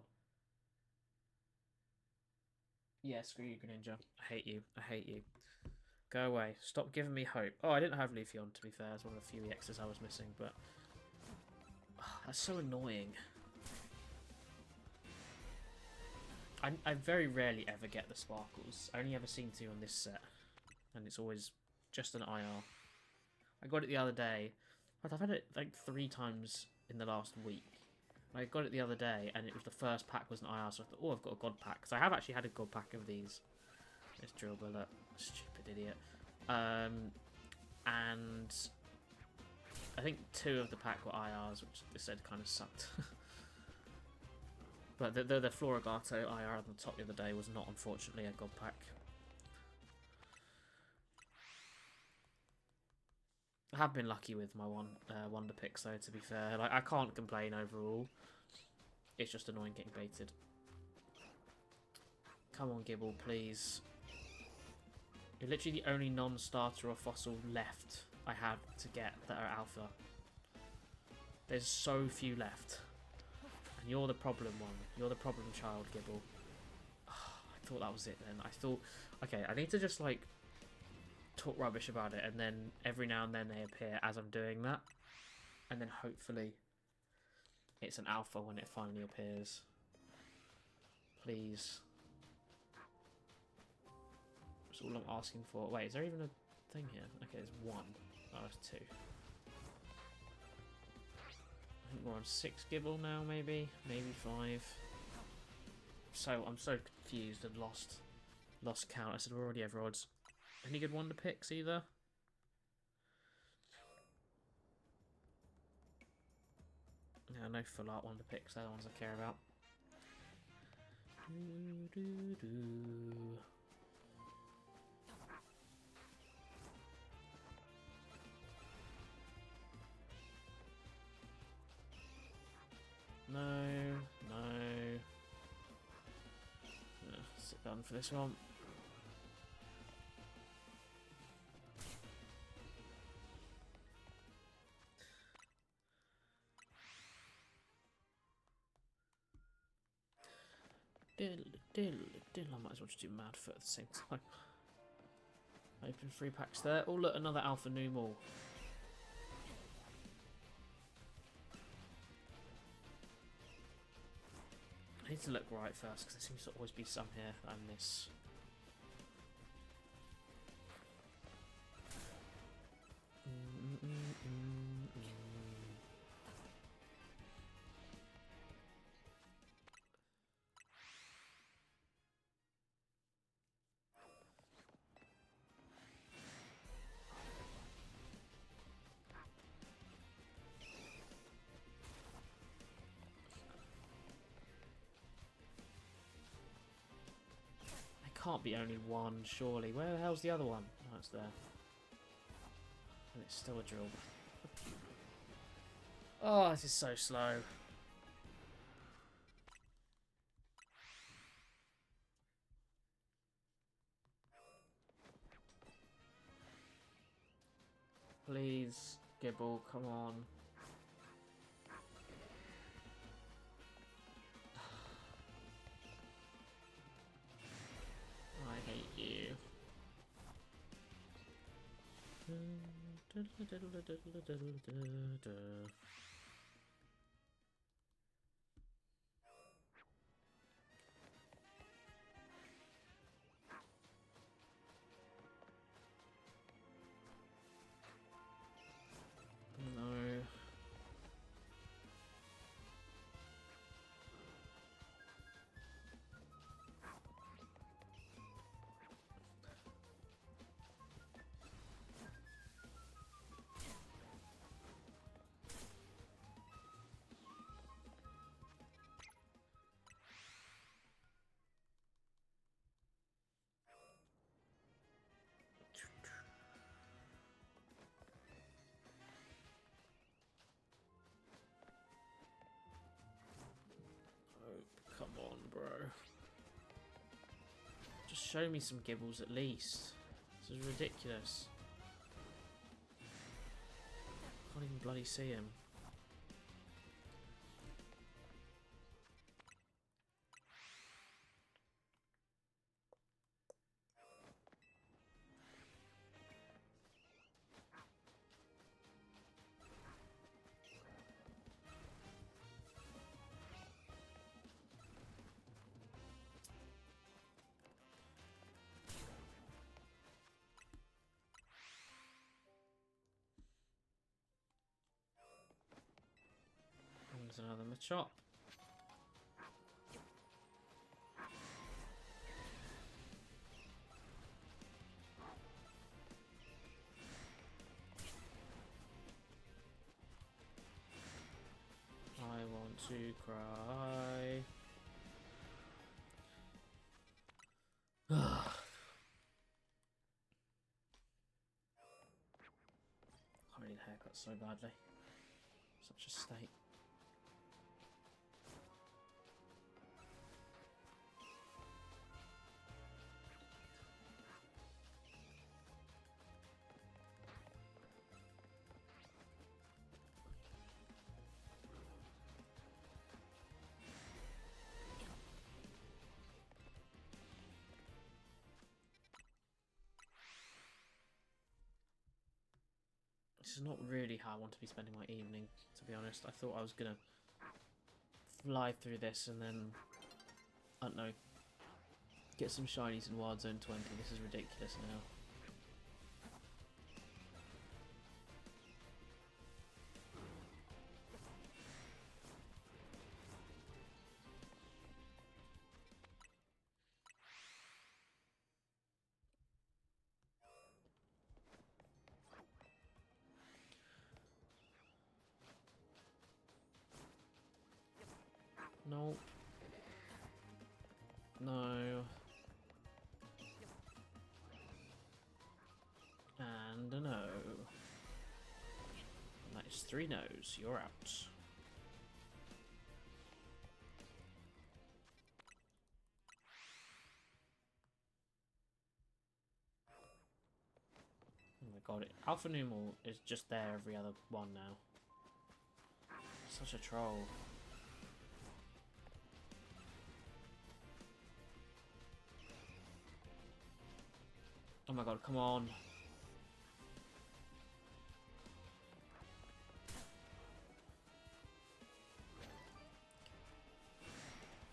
Yeah, screw you, Greninja. I hate you. I hate you. Go away. Stop giving me hope. Oh, I didn't have Leafeon, to be fair. It's one of the few EXs I was missing, but... Oh, that's so annoying. I very rarely ever get the sparkles. I only ever seem to on this set. And it's always just an IR. I got it the other day. But I've had it like 3 times in the last week. I got it the other day, and it was the first pack was an IR, so I thought, oh, I've got a god pack. Because I have actually had a god pack of these. This Drillbur, look. Stupid idiot. And I think 2 of the pack were IRs, which they said kind of sucked. But the Florigato IR on the top the other day was not, unfortunately, a god pack. I have been lucky with my Wonder Picks, though, to be fair. Like, I can't complain overall. It's just annoying getting baited. Come on, Gibble, please. You're literally the only non-starter or fossil left I have to get that are alpha. There's so few left. And you're the problem one. You're the problem child, Gibble. Oh, I thought that was it then. I thought, okay, I need to just, like, talk rubbish about it, and then every now and then they appear as I'm doing that. And then hopefully it's an alpha when it finally appears. Please. That's all I'm asking for. Wait, is there even a thing here? Okay, there's 1. Oh, there's 2. I think we're on 6 Gibble now, maybe? Maybe 5. I'm so confused and lost count. I said we're already over odds. Any good Wonder Picks either? Yeah, no full art Wonder Picks. They're the ones I care about. No. Sit down for this one. I might as well just do Mad Foot at the same time. Open 3 packs there. Oh, look, another Alpha Numal. I need to look right first, because there seems to always be some here that I miss. Can't be only 1, surely. Where the hell's the other one? Oh, it's there. And it's still a drill. Oh, this is so slow. Please, Gibble, come on. I hate you. No. show me some Gibbles at least. This is ridiculous. Can't even bloody see him. There's another Machop. I want to cry. I need a haircut so badly. Such a state. This is not really how I want to be spending my evening, to be honest. I thought I was going to fly through this and then, I don't know, get some shinies in Wild Zone 20. This is ridiculous now. Nope. No. And a no. And that is 3 no's. You're out. Oh my god, Alpha Numal is just there every other one now. Such a troll. Oh my god, come on.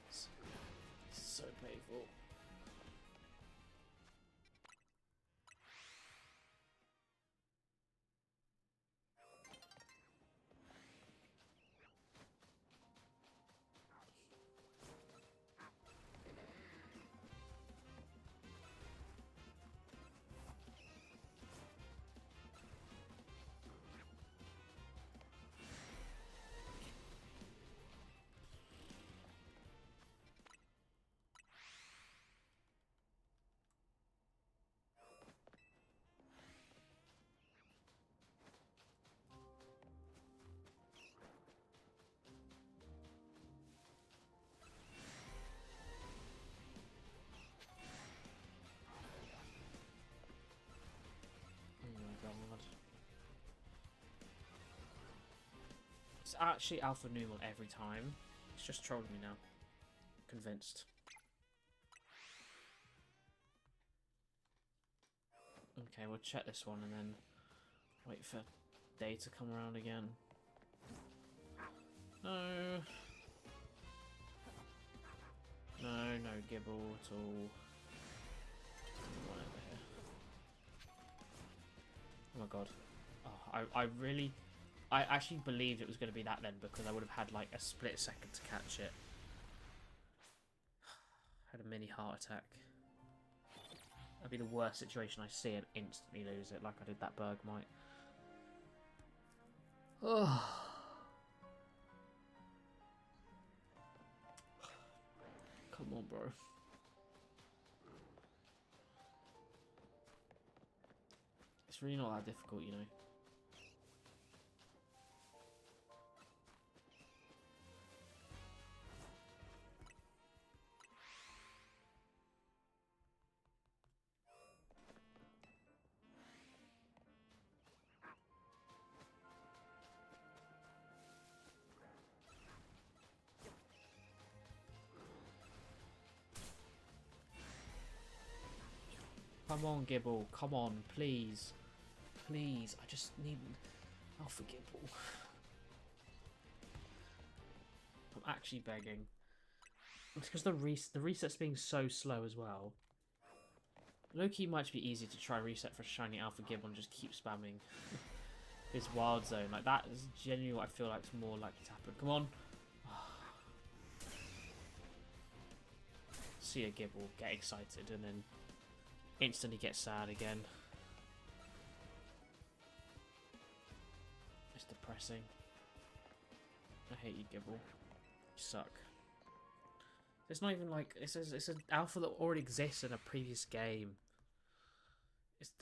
This is so painful. It's actually Alpha Numal every time. It's just trolling me now. Convinced. Okay, we'll check this one and then wait for day to come around again. No. No, no Gibble at all. One over here. Oh my god. Oh, I actually believed it was going to be that then because I would have had like a split second to catch it. Had a mini heart attack. That'd be the worst situation I see and instantly lose it like I did that Bergmite. Oh. Come on, bro. It's really not that difficult, you know. Come on, Gibble. Come on, please. Please. I just need Alpha Gibble. I'm actually begging. It's because the reset's being so slow as well. Low-key might be easier to try reset for shiny Alpha Gibble and just keep spamming this wild zone. Like, that is genuinely what I feel like is more likely to happen. Come on. See a Gibble, get excited, and then instantly get sad again. It's depressing. I hate you, Gibble. You suck. It's not even like it's an alpha that already exists in a previous game. It's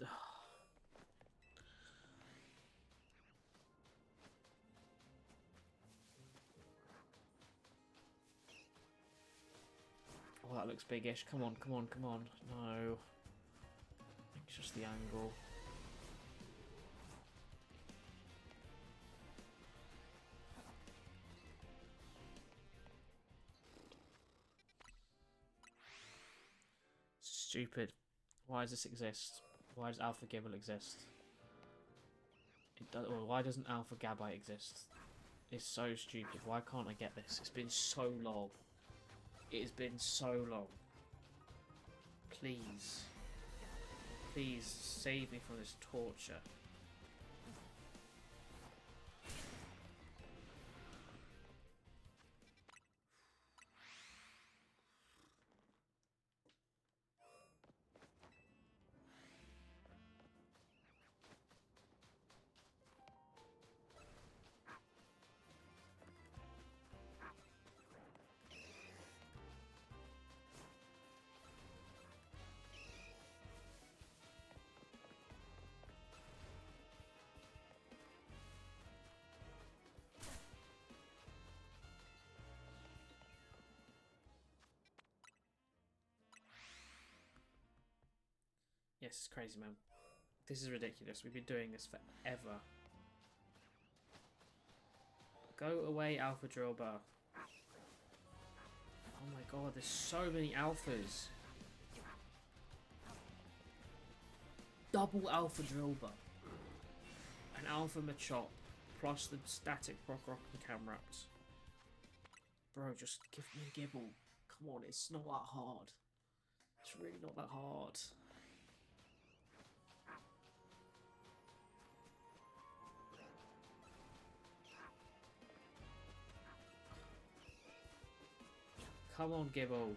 oh, that looks biggish. Come on, come on, come on. No. It's just the angle. Stupid. Why does this exist? Why does Alpha Gibble exist? Well, why doesn't Alpha Gabite exist? It's so stupid. Why can't I get this? It's been so long. It has been so long. Please. Please save me from this torture. Yes, it's crazy, man. This is ridiculous. We've been doing this forever. Go away, Alpha Drillbar. Oh my god, there's so many alphas. Double Alpha Drillbar. An Alpha Machop. Plus the static Rock and Camrapt. Bro, just give me a Gibble. Come on, it's not that hard. It's really not that hard. Come on, Gibble.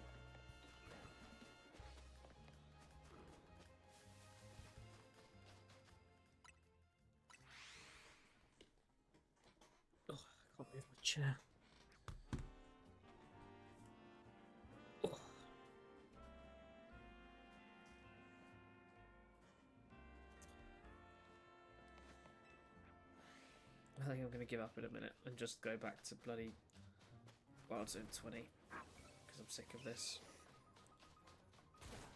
Oh, I can't move my chair. Oh. I think I'm going to give up in a minute and just go back to bloody Wild Zone 20. I'm sick of this.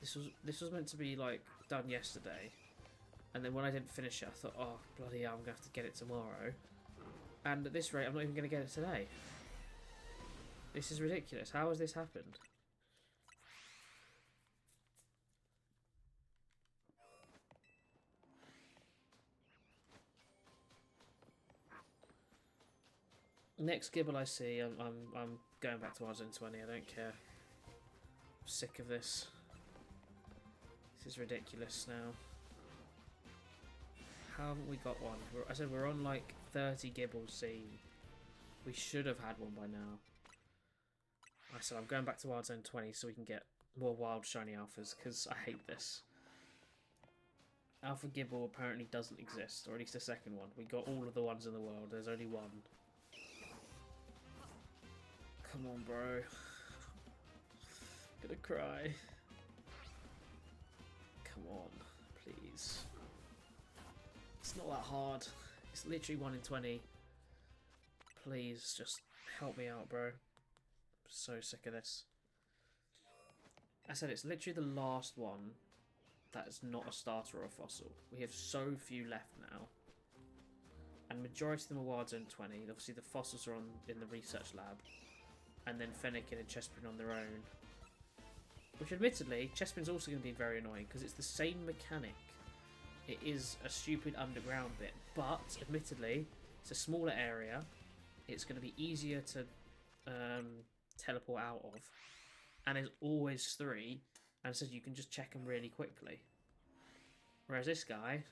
This was meant to be like done yesterday, and then when I didn't finish it, I thought, oh bloody hell, I'm gonna have to get it tomorrow. And at this rate, I'm not even gonna get it today. This is ridiculous. How has this happened? Next Gibble I see, I'm going back to Wild Zone 20. I don't care. I'm sick of this. This is ridiculous now. How haven't we got one? I said we're on like 30 Gibbles seen. We should have had one by now. I said I'm going back to Wild Zone 20 so we can get more wild shiny alphas because I hate this. Alpha Gibble apparently doesn't exist, or at least a second one. We got all of the ones in the world. There's only one. Come on, bro. Gonna cry. Come on, please. It's not that hard. It's literally 1 in 20. Please, just help me out, bro. I'm so sick of this. I said it's literally the last one that is not a starter or a fossil. We have so few left now. And majority of them are Wild Zone 20. Obviously the fossils are in the research lab. And then Fennekin and Chespin on their own. Which, admittedly, Chespin's also going to be very annoying because it's the same mechanic. It is a stupid underground bit, but admittedly, it's a smaller area. It's going to be easier to teleport out of, and there's always 3, and so you can just check them really quickly. Whereas this guy,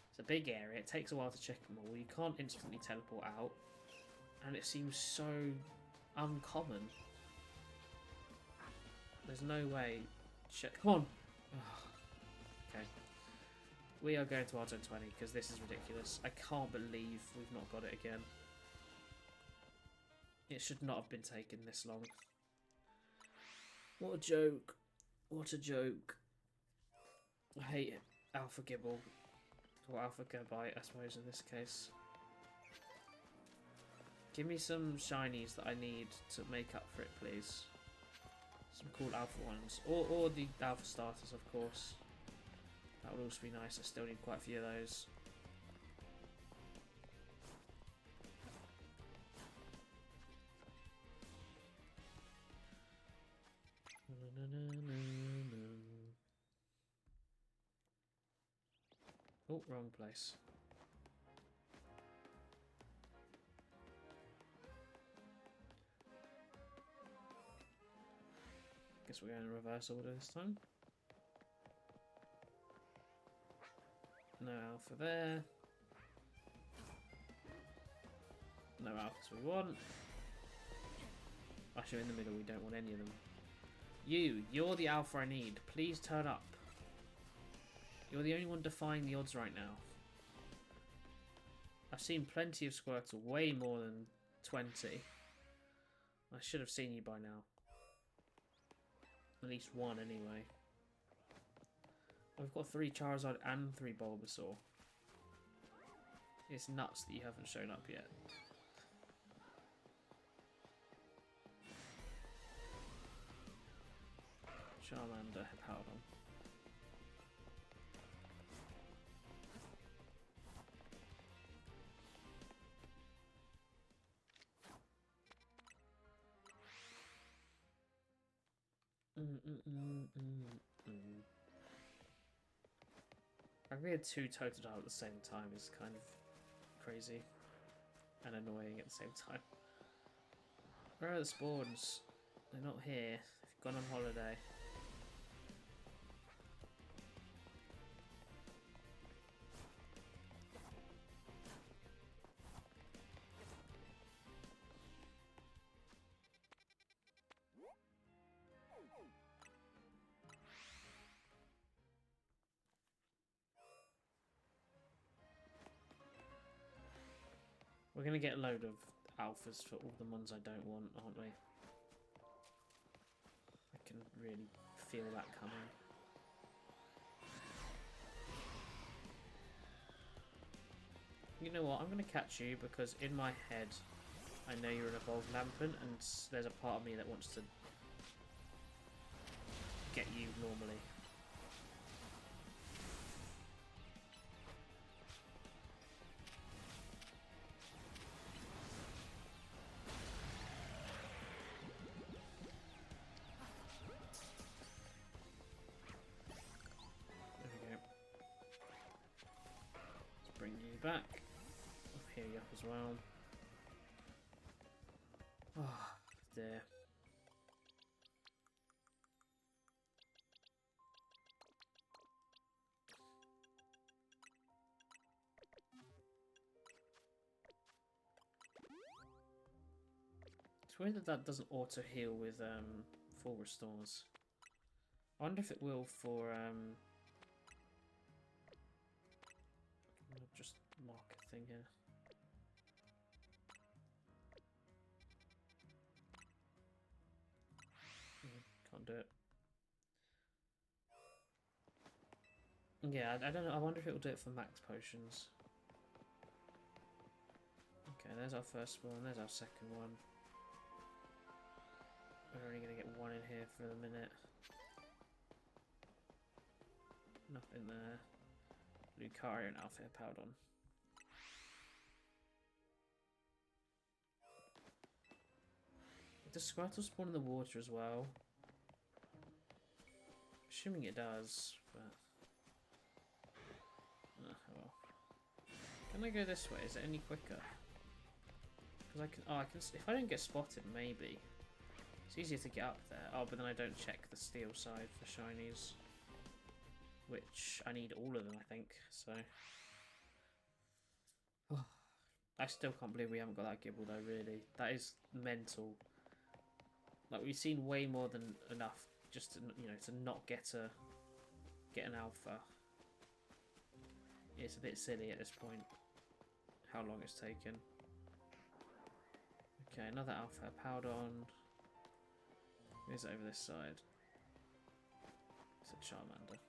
it's a big area. It takes a while to check them all. You can't instantly teleport out, and it seems so uncommon. There's no way. Come on. Okay. We are going to our turn 20 because this is ridiculous. I can't believe we've not got it again. It should not have been taken this long. What a joke. What a joke. I hate it. Alpha Gibble. Or Alpha Gabite, I suppose, in this case. Give me some shinies that I need to make up for it, please. Some cool alpha ones. Or the alpha starters, of course. That would also be nice. I still need quite a few of those. Oh, wrong place. Guess we're going in reverse order this time. No alpha there. No alphas we want. Actually, in the middle, we don't want any of them. You're the alpha I need. Please turn up. You're the only one defying the odds right now. I've seen plenty of Squirtle, way more than 20. I should have seen you by now. At least one, anyway. I've got 3 Charizard and 3 Bulbasaur. It's nuts that you haven't shown up yet. Charmander, Hippowdon. I really had 2 Totodile at the same time is kind of crazy and annoying at the same time. Where are the spawns? They're not here. They've gone on holiday. We're going to get a load of alphas for all the ones I don't want, aren't we? I can really feel that coming. You know what? I'm going to catch you because in my head I know you're an evolved Lampent and there's a part of me that wants to get you normally. Bring you back. I'll heal you up as well. Oh dear. It's weird that that doesn't auto heal with full restores. I wonder if it will for just mark a thing here. Can't do it. Yeah, I don't know. I wonder if it will do it for max potions. Okay, there's our first one. There's our second one. We're only going to get one in here for a minute. Nothing there. Lucario and Alpha Hippowdon. Does Squirtle spawn in the water as well? assuming it does, but... Oh, well. Can I go this way? Is it any quicker? Because I can... Oh, I can... If I don't get spotted, maybe. It's easier to get up there. Oh, but then I don't check the steel side for shinies. Which, I need all of them, I think, so... I still can't believe we haven't got that Gibble, though, really. That is mental. Like, we've seen way more than enough just to, you know, to not get an alpha. It's a bit silly at this point, how long it's taken. Okay, another alpha. Powdon. Who's over this side? It's a Charmander.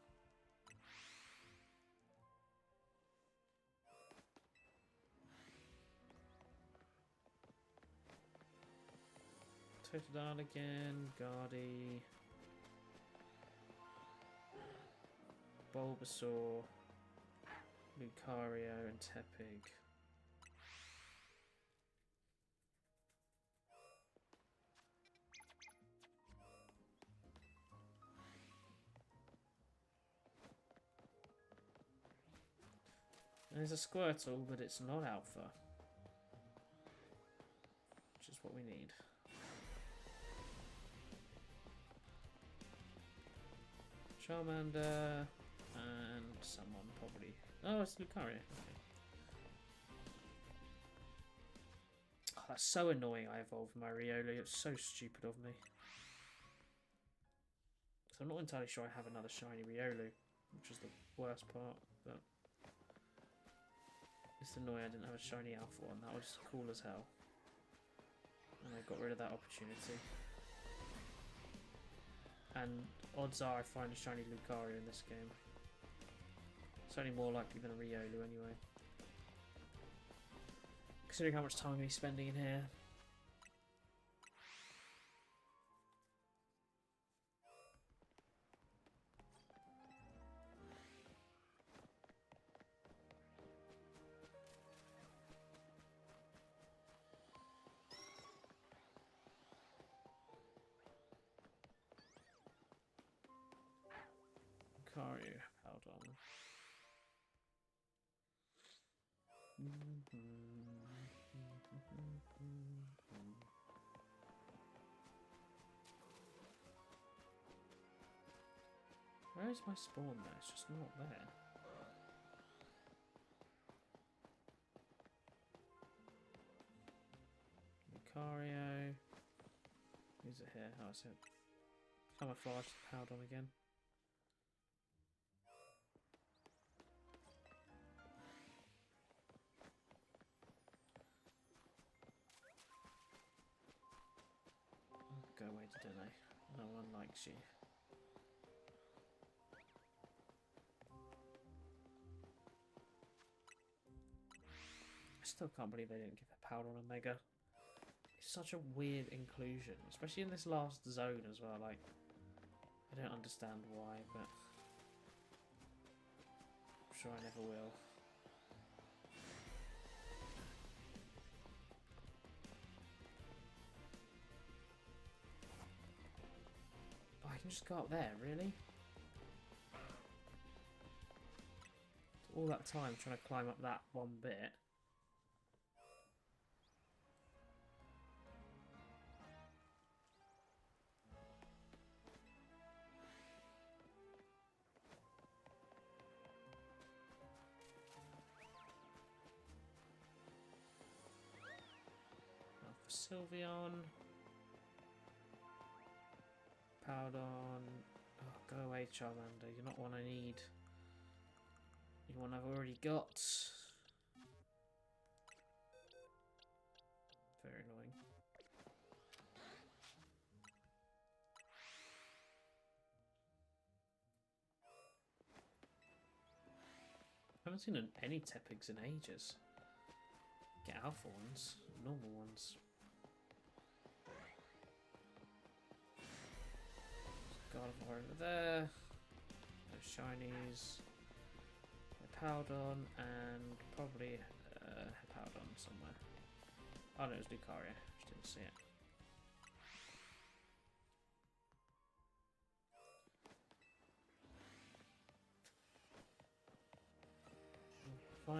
Totodile again, Guardy, Bulbasaur, Lucario and Tepig. There's a Squirtle, but it's not Alpha, which is what we need. Charmander and someone probably. Oh, it's Lucario. Okay. Oh, that's so annoying. I evolved my Riolu. It's so stupid of me. So I'm not entirely sure I have another shiny Riolu, which is the worst part. But it's annoying I didn't have a shiny Alpha one. That was cool as hell. And I got rid of that opportunity. And odds are I find a shiny Lucario in this game. It's only more likely than a Riolu anyway. Considering how much time I'm going to be spending in here. Lucario, hold on. Where is my spawn there? It's just not there. Lucario. Who's it here? Oh, it's it. Camouflage Powdon again. Go away to dinner. No one likes you. I still can't believe they didn't give a Powder on Omega. It's such a weird inclusion, especially in this last zone as well. Like, I don't understand why, but I'm sure I never will. Oh, I can just go up there, really? All that time trying to climb up that one bit. Sylveon, Powdon. Oh, go away, Charmander. You're not one I need. You're one I've already got. Very annoying. I haven't seen any Tepigs in ages. Get alpha ones, normal ones. Gardevoir over there. No shinies. Hippowdon and probably Hippowdon somewhere. Oh no, it was Lucario. Just didn't see it.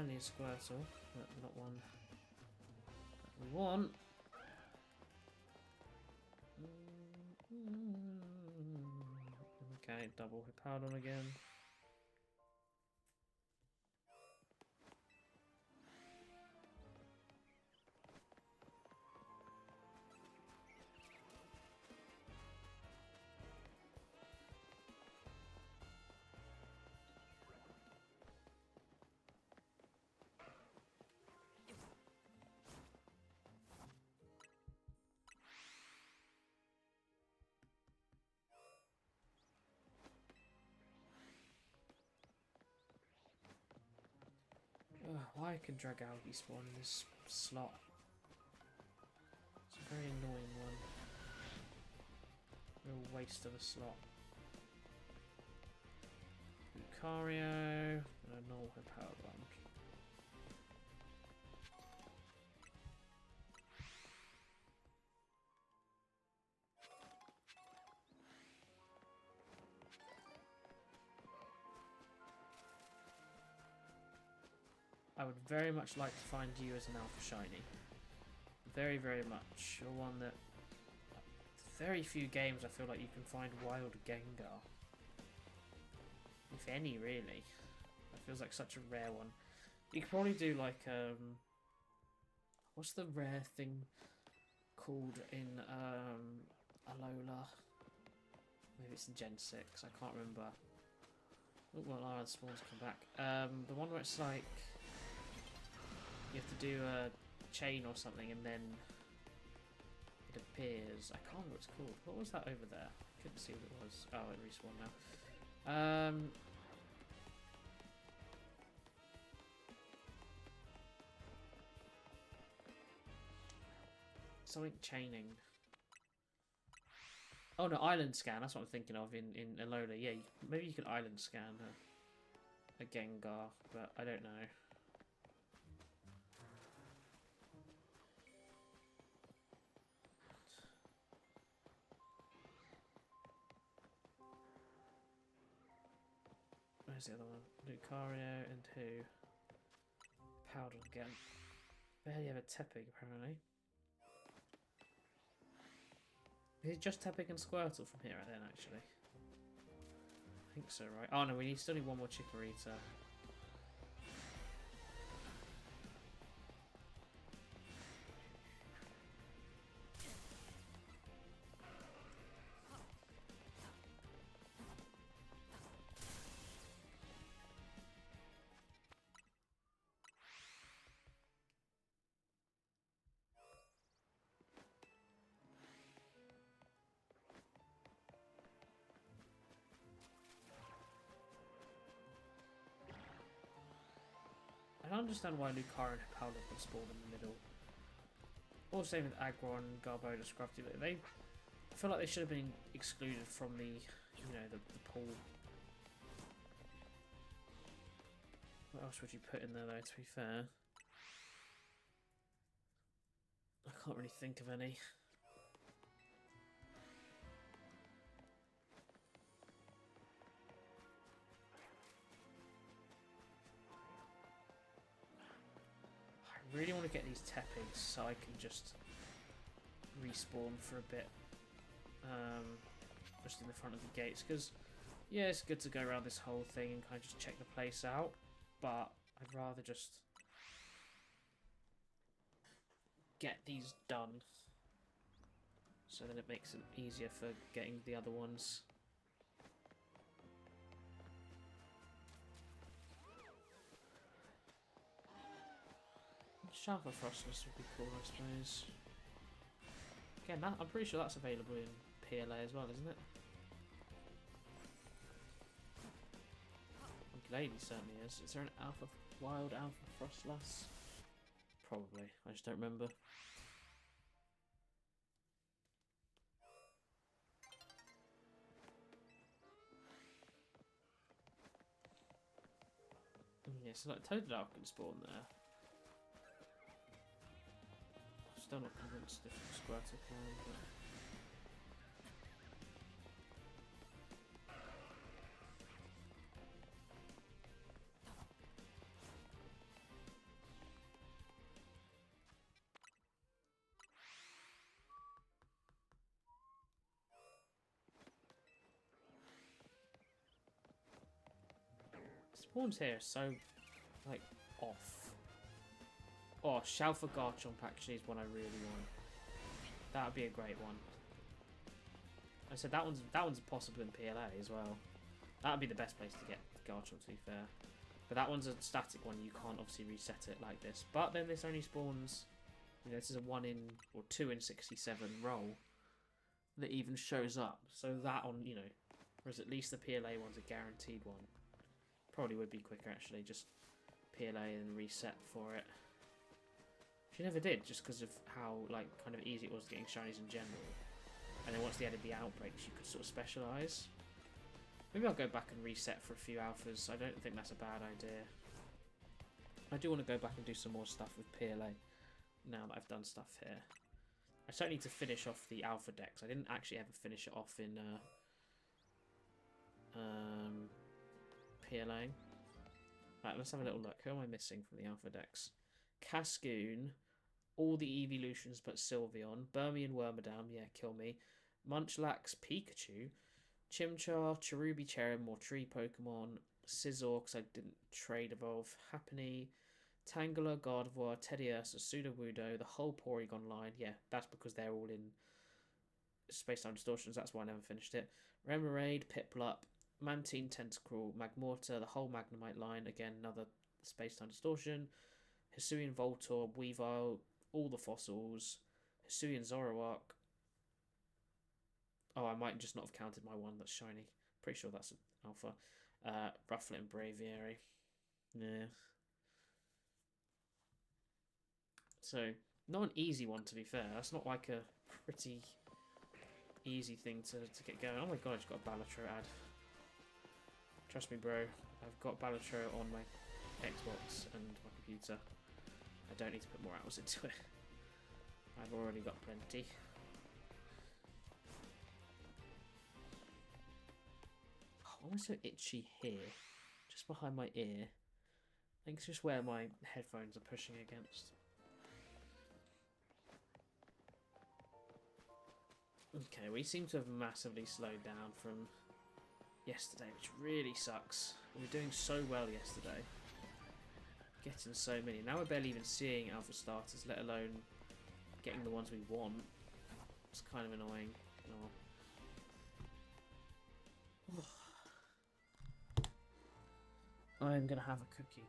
finally a Squirtle, but not one that we want. Okay, double Hippowdon again. Why can Dragalge spawn in this slot? It's a very annoying one. Real waste of a slot. Lucario and a normal Hippowdon. I would very much like to find you as an Alpha Shiny. Very, very much. You're one that... Very few games I feel like you can find Wild Gengar. If any, really. That feels like such a rare one. You could probably do like... what's the rare thing called in Alola? Maybe it's in Gen 6, I can't remember. Oh, well, our spawns come back. The one where it's like... You have to do a chain or something and then it appears. I can't remember what it's called. What was that over there? I couldn't see what it was. Oh, it respawned now. Something chaining. Oh no, island scan. That's what I'm thinking of in Alola. Yeah, maybe you could island scan a Gengar, but I don't know. Where's the other one? Lucario and who? Powder again. Barely ever Tepig, apparently. Is it just Tepig and Squirtle from here then, actually? I think so, right? Oh no, we still need one more Chikorita. I don't understand why Lucario and Hippowdon would spawn in the middle. Or same with Aggron and Garbodor Scrufty. I feel like they should have been excluded from the, you know, the pool. What else would you put in there though, to be fair? I can't really think of any. I really want to get these Tepigs so I can just respawn for a bit. Just in the front of the gates, because yeah, it's good to go around this whole thing and kind of just check the place out, but I'd rather just get these done so then it makes it easier for getting the other ones. Sharper Frostless would be cool, I suppose. Again, I'm pretty sure that's available in PLA as well, isn't it? Lady certainly is. Is there an wild alpha Frostlass? Probably. I just don't remember. Yeah, so like Totodile can spawn there. Still not convinced if Squirtle can, but... spawns here are so, like, off. Oh, Shalfa Garchomp actually is one I really want. That would be a great one. I said that one's possible in PLA as well. That would be the best place to get Garchomp, to be fair. But that one's a static one. You can't obviously reset it like this. But then this only spawns. You know, this is a 1 in or 2 in 67 roll that even shows up. So that on, you know, whereas at least the PLA one's a guaranteed one. Probably would be quicker actually, just PLA and reset for it. She never did, just because of how like kind of easy it was getting shinies in general. And then once they added the outbreaks, you could sort of specialise. Maybe I'll go back and reset for a few alphas. I don't think that's a bad idea. I do want to go back and do some more stuff with PLA now that I've done stuff here. I certainly need to finish off the alpha decks. I didn't actually ever finish it off in PLA. Right, let's have a little look. Who am I missing from the alpha decks? Cascoon, all the evolutions but Sylveon, Burmy and Wormadam, yeah, kill me. Munchlax, Pikachu, Chimchar, Cherubi, Cherrim, more tree Pokemon, Scizor, because I didn't trade evolve, Happiny, Tangela, Gardevoir, Teddiursa, Sudowoodo, the whole Porygon line. Yeah, that's because they're all in Space-Time Distortions. That's why I never finished it. Remoraid, Piplup, Mantine, Tentacruel, Magmortar, the whole Magnemite line. Again, another Space-Time Distortion. Hisuian Voltorb, Weavile, all the fossils. Hisuian Zoroark. Oh, I might just not have counted my one that's shiny. Pretty sure that's an alpha. Rufflet and Braviary. Yeah. So, not an easy one to be fair. That's not like a pretty easy thing to get going. Oh my god, I just got a Balatro ad. Trust me, bro. I've got Balatro on my Xbox and my computer. I don't need to put more hours into it. I've already got plenty. Oh, why am I so itchy here? Just behind my ear. I think it's just where my headphones are pushing against. Okay, we seem to have massively slowed down from yesterday, which really sucks. We were doing so well yesterday. Getting so many. Now we're barely even seeing alpha starters, let alone getting the ones we want. It's kind of annoying. Oh. I'm going to have a cookie.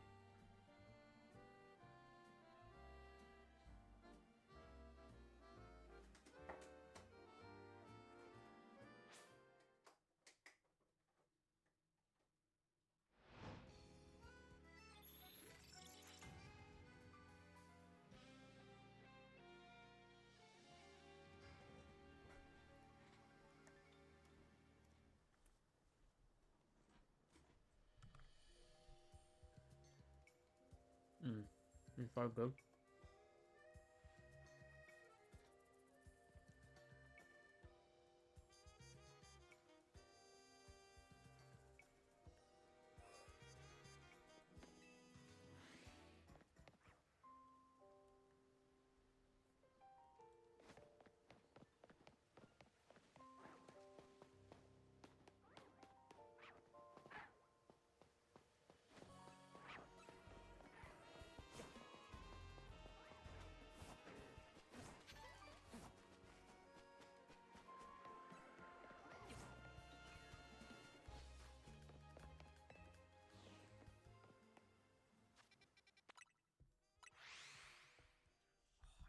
It's so good.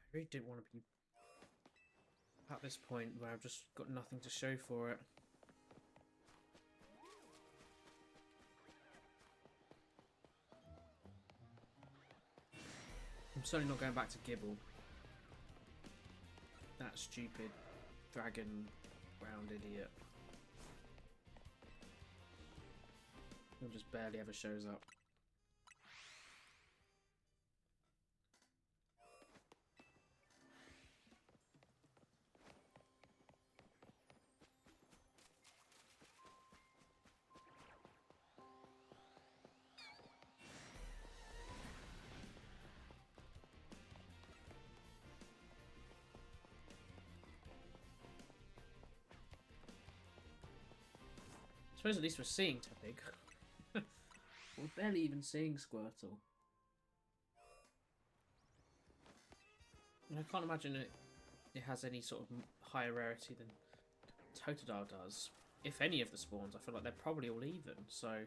I really didn't want to be at this point where I've just got nothing to show for it. I'm certainly not going back to Gibble. That stupid dragon round idiot. He just barely ever shows up. I suppose at least we're seeing Tepig. We're barely even seeing Squirtle. And I can't imagine it has any sort of higher rarity than Totodile does. If any of the spawns, I feel like they're probably all even, so I'm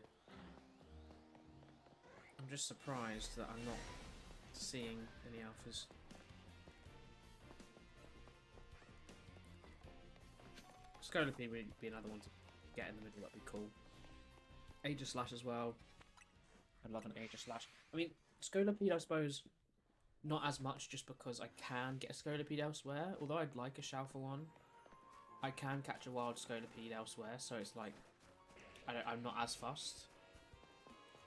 just surprised that I'm not seeing any alphas. Scolipede would be another one to get in the middle, that'd be cool. Aegislash as well. I'd love an Aegislash. I mean, Scolipede, I suppose, not as much just because I can get a Scolipede elsewhere. Although I'd like a Shalfa one, I can catch a wild Scolipede elsewhere, so it's like I'm not as fussed.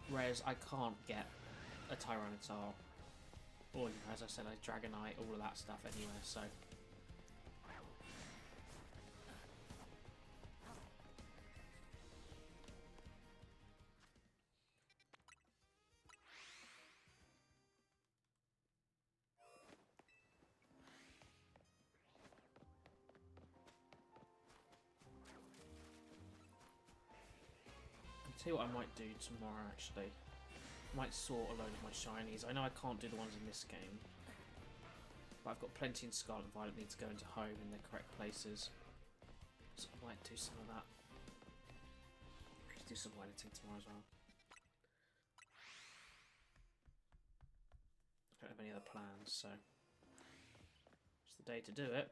Whereas I can't get a Tyranitar, or, you know, as I said, a Dragonite, all of that stuff anywhere, so... I'll tell you what I might do tomorrow, actually. I might sort a load of my shinies. I know I can't do the ones in this game, but I've got plenty in Scarlet and Violet need to go into home in their correct places. So I might do some of that. Maybe do some editing tomorrow as well. I don't have any other plans, so it's the day to do it.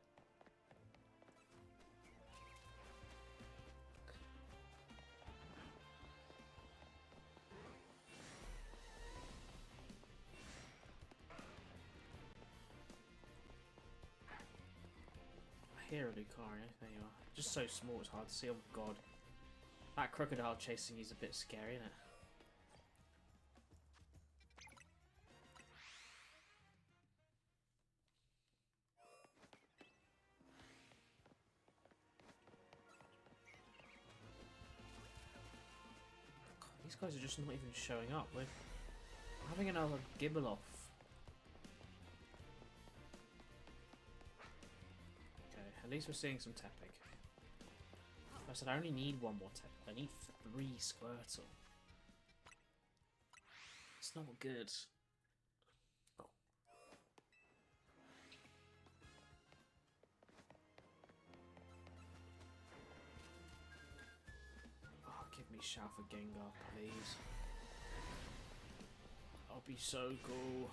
Here, Lucario, there you are. Just so small, it's hard to see. Oh god. That crocodile chasing you is a bit scary, isn't it? God, these guys are just not even showing up. We're having another Gibbeloff. At least we're seeing some Tepig. I said I only need one more Tepig. I need 3 Squirtle. It's not good. Oh. Oh, give me Shalfa Gengar, please. I'll be so cool.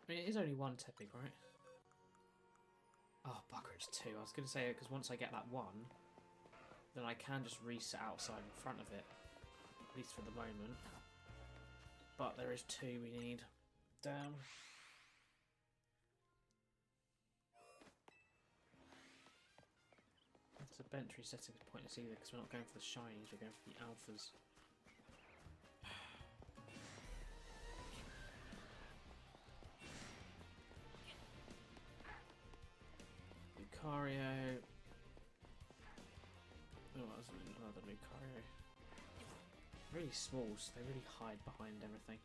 I mean, it is only one Tepig, right? Oh, bugger, it's 2. I was going to say it because once I get that 1, then I can just reset outside in front of it. At least for the moment. But there is 2 we need. Damn. It's a bench resetting is pointless either because we're not going for the shinies, we're going for the alphas. Lucario. Oh, that's another Lucario. Really small, so they really hide behind everything.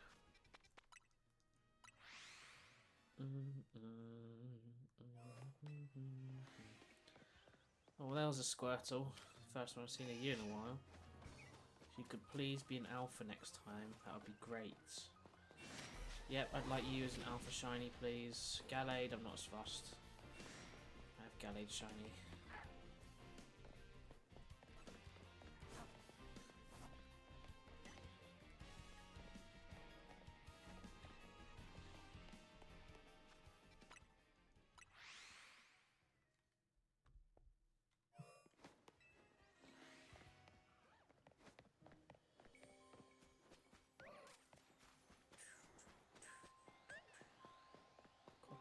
Oh, well, there was a Squirtle. First one I've seen of you in a while. If you could please be an alpha next time, that would be great. Yep, I'd like you as an alpha shiny, please. Gallade, I'm not as fussed. I have Gallade shiny.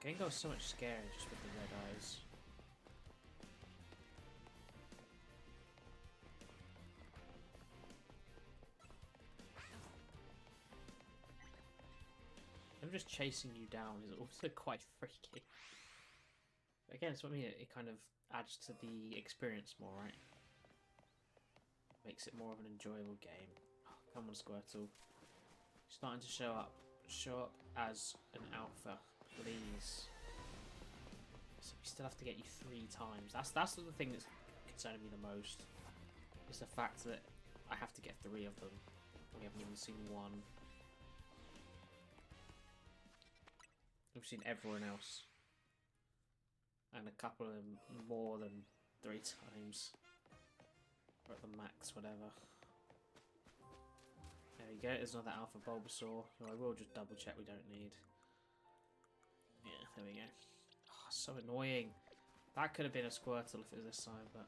Gengar's so much scarier just with the red eyes. just chasing you down is also quite freaky. Again, it's what I mean. It kind of adds to the experience more, right? Makes it more of an enjoyable game. Oh, come on, Squirtle. Starting to show up. Show up as an alpha, please. So we still have to get you 3 times. That's the thing that's concerning me the most. Is the fact that I have to get 3 of them. We haven't even seen 1. We've seen everyone else. And a couple of them more than 3 times. Or at the max, whatever. There we go, there's another Alpha Bulbasaur, who I will just double check we don't need. Yeah, there we go. Oh, so annoying. That could have been a Squirtle if it was this side, but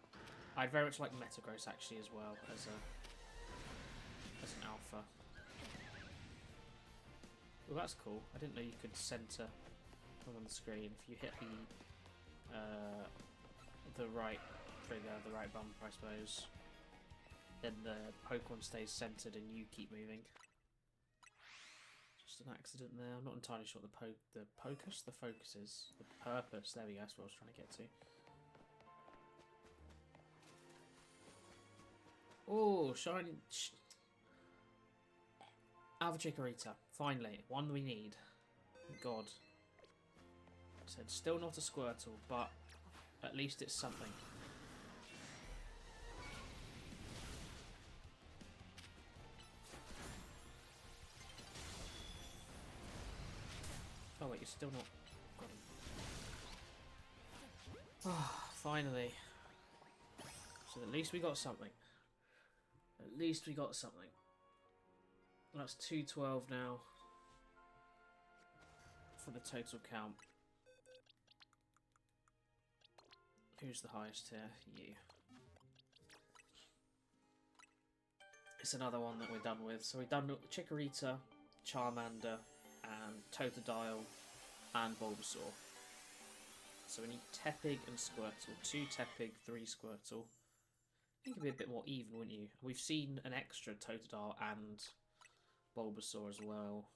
I'd very much like Metagross actually as well as an Alpha. Well, that's cool. I didn't know you could center them on the screen if you hit the right trigger, the right bumper, I suppose. Then the Pokemon stays centered and you keep moving. Just an accident there. I'm not entirely sure what the focus is. The purpose. There we go. That's what I was trying to get to. Oh, shiny. Alpha Chikorita. Finally, one we need. God. Said still not a Squirtle, but at least it's something. Oh wait, you're still not. Got him. Ah, finally. So at least we got something. At least we got something. That's 212 now. For the total count. Who's the highest here? You. It's another one that we're done with. So we've done Chikorita, Charmander, and Totodile, and Bulbasaur. So we need Tepig and Squirtle. 2 Tepig, 3 Squirtle. I think it'd be a bit more even, wouldn't you? We've seen an extra Totodile and Bulbasaur as well.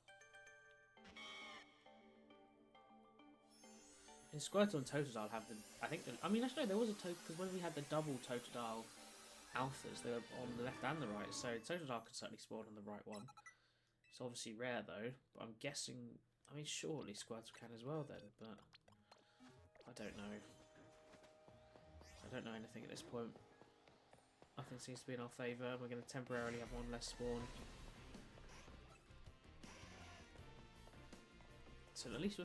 And Squirtle and Totodile have the... I mean, actually, there was a because when we had the double Totodile alphas, they were on the left and the right. So Totodile could certainly spawn on the right one. It's obviously rare though, but I'm guessing... I mean, surely Squirtle can as well then, but... I don't know. I don't know anything at this point. Nothing seems to be in our favour. We're going to temporarily have one less spawn. So at least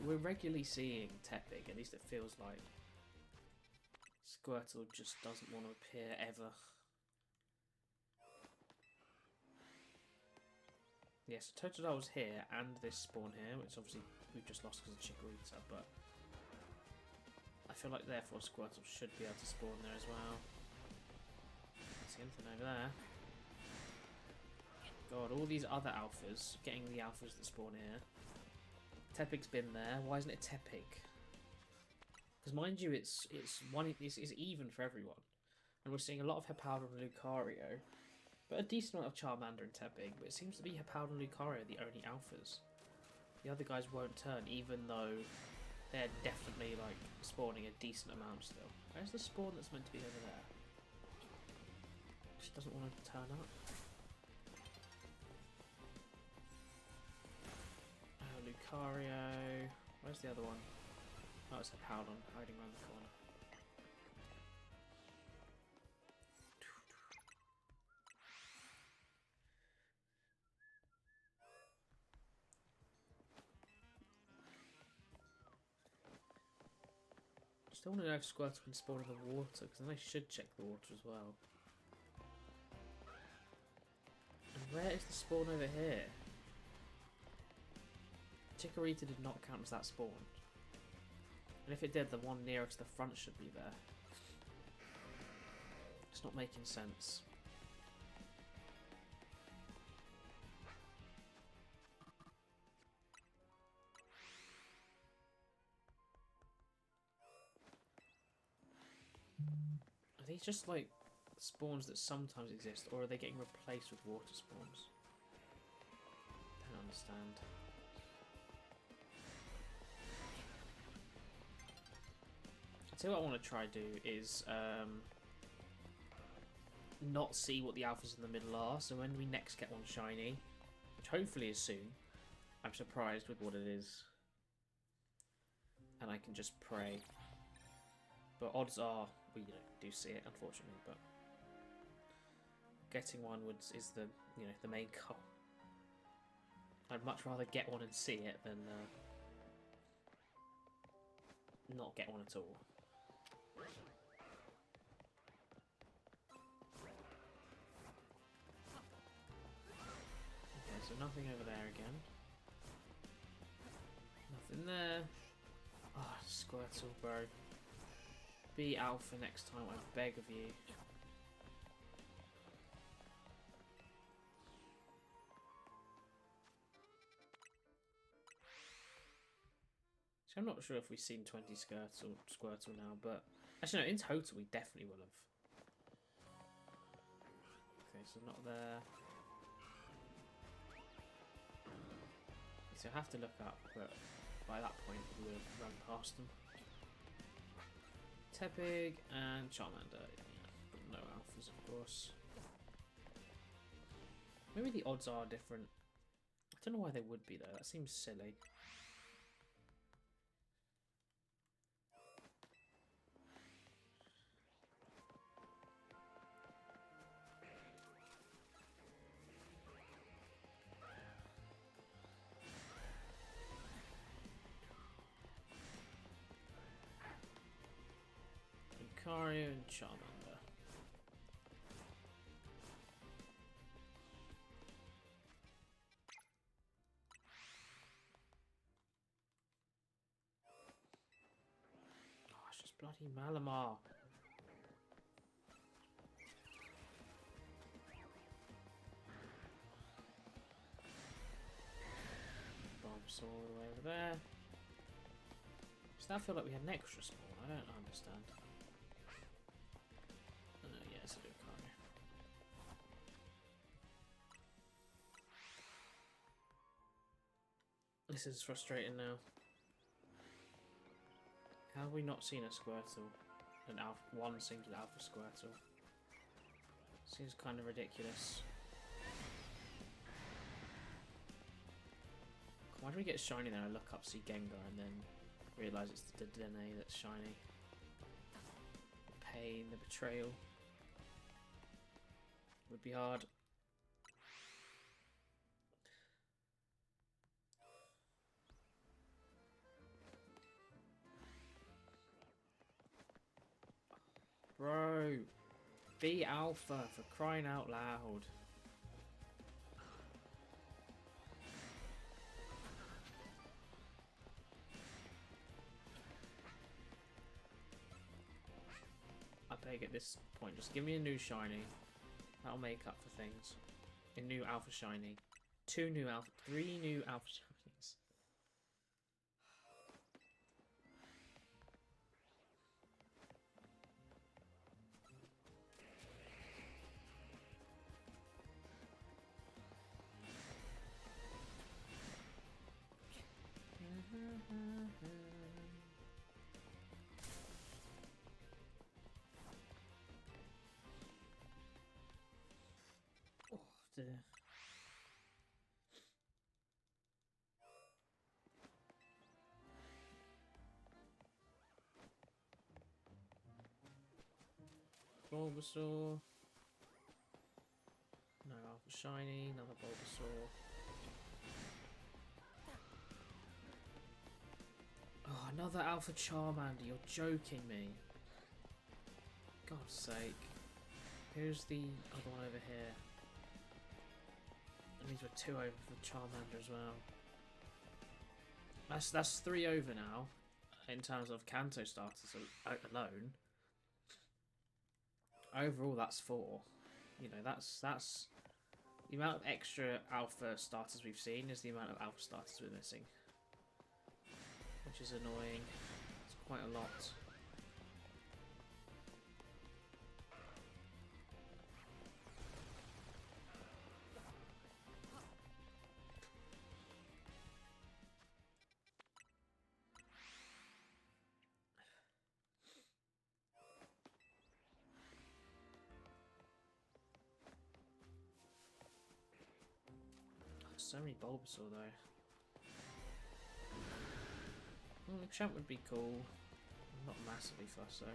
we're regularly seeing Tepig. At least it feels like Squirtle just doesn't want to appear ever. Yes, yeah, so Totodile was here and this spawn here, which obviously we've just lost because of Chikorita, but I feel like therefore Squirtle should be able to spawn there as well. Can't see anything over there. God, all these other alphas, getting the alphas that spawn here. Tepig's been there. Why isn't it Tepig? Because mind you, it's even for everyone, and we're seeing a lot of Hippowdon and Lucario, but a decent amount of Charmander and Tepig. But it seems to be Hippowdon and Lucario the only alphas. The other guys won't turn, even though they're definitely like spawning a decent amount still. Where's the spawn that's meant to be over there? She doesn't want to turn up. Lucario. Where's the other one? Oh, it's Hippowdon hiding around the corner. Still want to know if Squirtle can spawn in the water, because then they should check the water as well. And where is the spawn over here? Chikorita did not count as that spawn. And if it did, the one nearest the front should be there. It's not making sense. Are these just like spawns that sometimes exist, or are they getting replaced with water spawns? I don't understand. So what I want to try to do is not see what the alphas in the middle are. So when we next get one shiny, which hopefully is soon, I'm surprised with what it is. And I can just pray. But odds are we do see it, unfortunately. But getting one is the the main goal. I'd much rather get one and see it than not get one at all. Okay, so nothing over there again. Nothing there. Ah, oh, Squirtle, bro. Be alpha next time, I beg of you. So I'm not sure if we've seen 20 Squirtle now, but actually no, in total we definitely will have. Okay, so not there. So I have to look up, but by that point we will have run past them. Tepig and Charmander, yeah, but no alphas of course. Maybe the odds are different. I don't know why they would be though, that seems silly. Lucario and Charmander. Oh, it's just bloody Malamar. Bulbasaur all the way over there. Does that feel like we had an extra spawn? I don't understand. Yeah, it's a Lucario. This is frustrating now. How have we not seen a Squirtle? One singular Alpha Squirtle. Seems kind of ridiculous. Why do we get shiny then? I look up, see Gengar, and then realise it's the Dene that's shiny. The pain, the betrayal. Would be hard. Bro, be alpha for crying out loud. I beg at this point, just give me a new shiny. That'll make up for things. A new alpha shiny. 3 new alpha shinies. Oh dear. Bulbasaur. No alpha shiny, another Bulbasaur. Oh, another alpha Charmander, you're joking me. God's sake. Here's the other one over here. That means we're 2 over for Charmander as well. That's 3 over now, in terms of Kanto starters alone. Overall, that's 4. You know, that's the amount of extra alpha starters we've seen is the amount of alpha starters we're missing, which is annoying. It's quite a lot. So many Bulbasaur though. Champ would be cool. I'm not massively fussed though.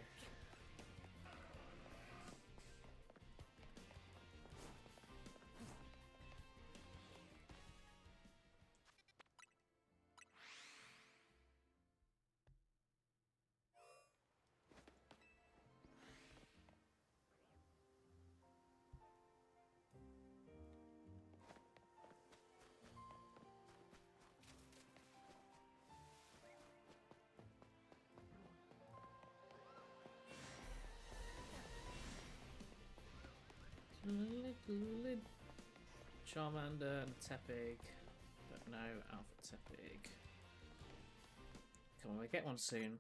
Charmander and Tepig, but no Alpha Tepig. Come on, we get one soon.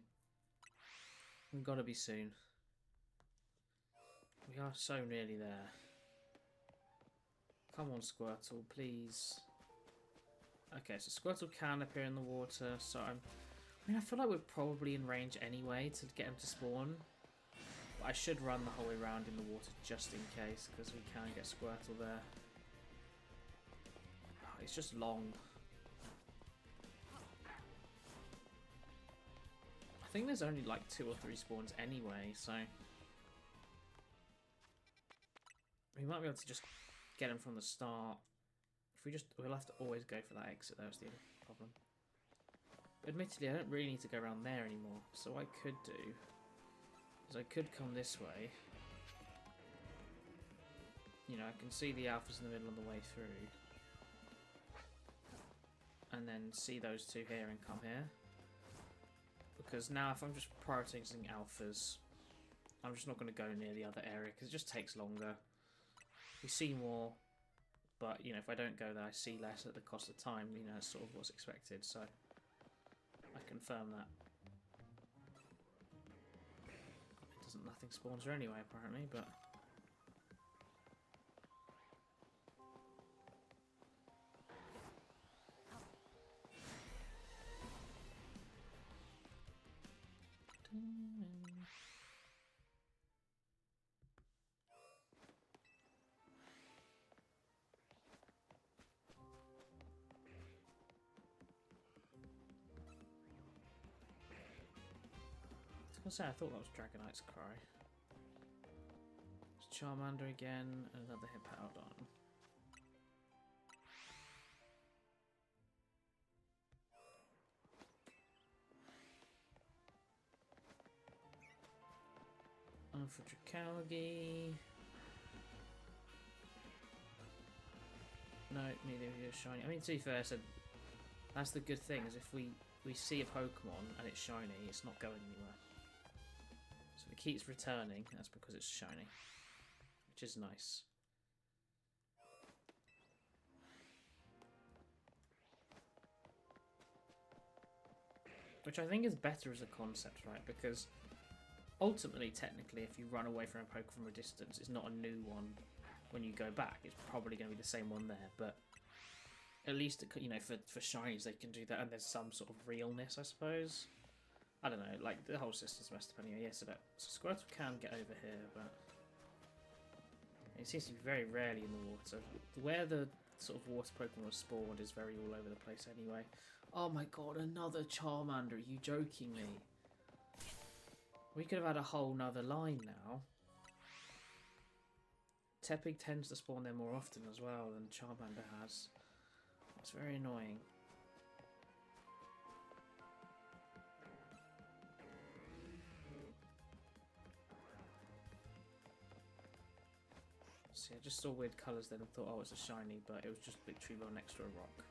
We've got to be soon. We are so nearly there. Come on, Squirtle, please. Okay, so Squirtle can appear in the water, so I mean, I feel like we're probably in range anyway to get him to spawn. But I should run the whole way around in the water just in case, because we can get Squirtle there. Oh, it's just long. I think there's only like 2 or 3 spawns anyway, so we might be able to just get him from the start. If we'll have to always go for that exit. That's the problem. Admittedly, I don't really need to go around there anymore. So what I could do is I could come this way. You know, I can see the alphas in the middle on the way through. And then see those 2 here and come here. Because now if I'm just prioritizing alphas, I'm just not going to go near the other area because it just takes longer. We see more, but you know, if I don't go there, I see less at the cost of time. You know, that's sort of what's expected. So I confirm that. Nothing spawns her anyway, apparently, but I was gonna say, I thought that was Dragonite's cry. It's Charmander again, and another Hippowdon. And for Dracalgi. No, neither of you are shiny. I mean, to be fair, so that's the good thing, is if we see a Pokemon and it's shiny, it's not going anywhere. So if it keeps returning, that's because it's shiny. Which is nice. Which I think is better as a concept, right? Because ultimately, technically, if you run away from a Pokemon from a distance, it's not a new one when you go back. It's probably going to be the same one there, but at least, you know, for shinies they can do that, and there's some sort of realness, I suppose. I don't know, like, the whole system's messed up anyway. Yes, so Squirtle can get over here, but it seems to be very rarely in the water. Where the sort of water Pokemon was spawned is very all over the place anyway. Oh my god, another Charmander, are you joking me? We could have had a whole nother line now. Tepig tends to spawn there more often as well than Charmander has. That's very annoying. See, I just saw weird colours then and thought, oh, it's a shiny, but it was just a big tree bell next to a rock.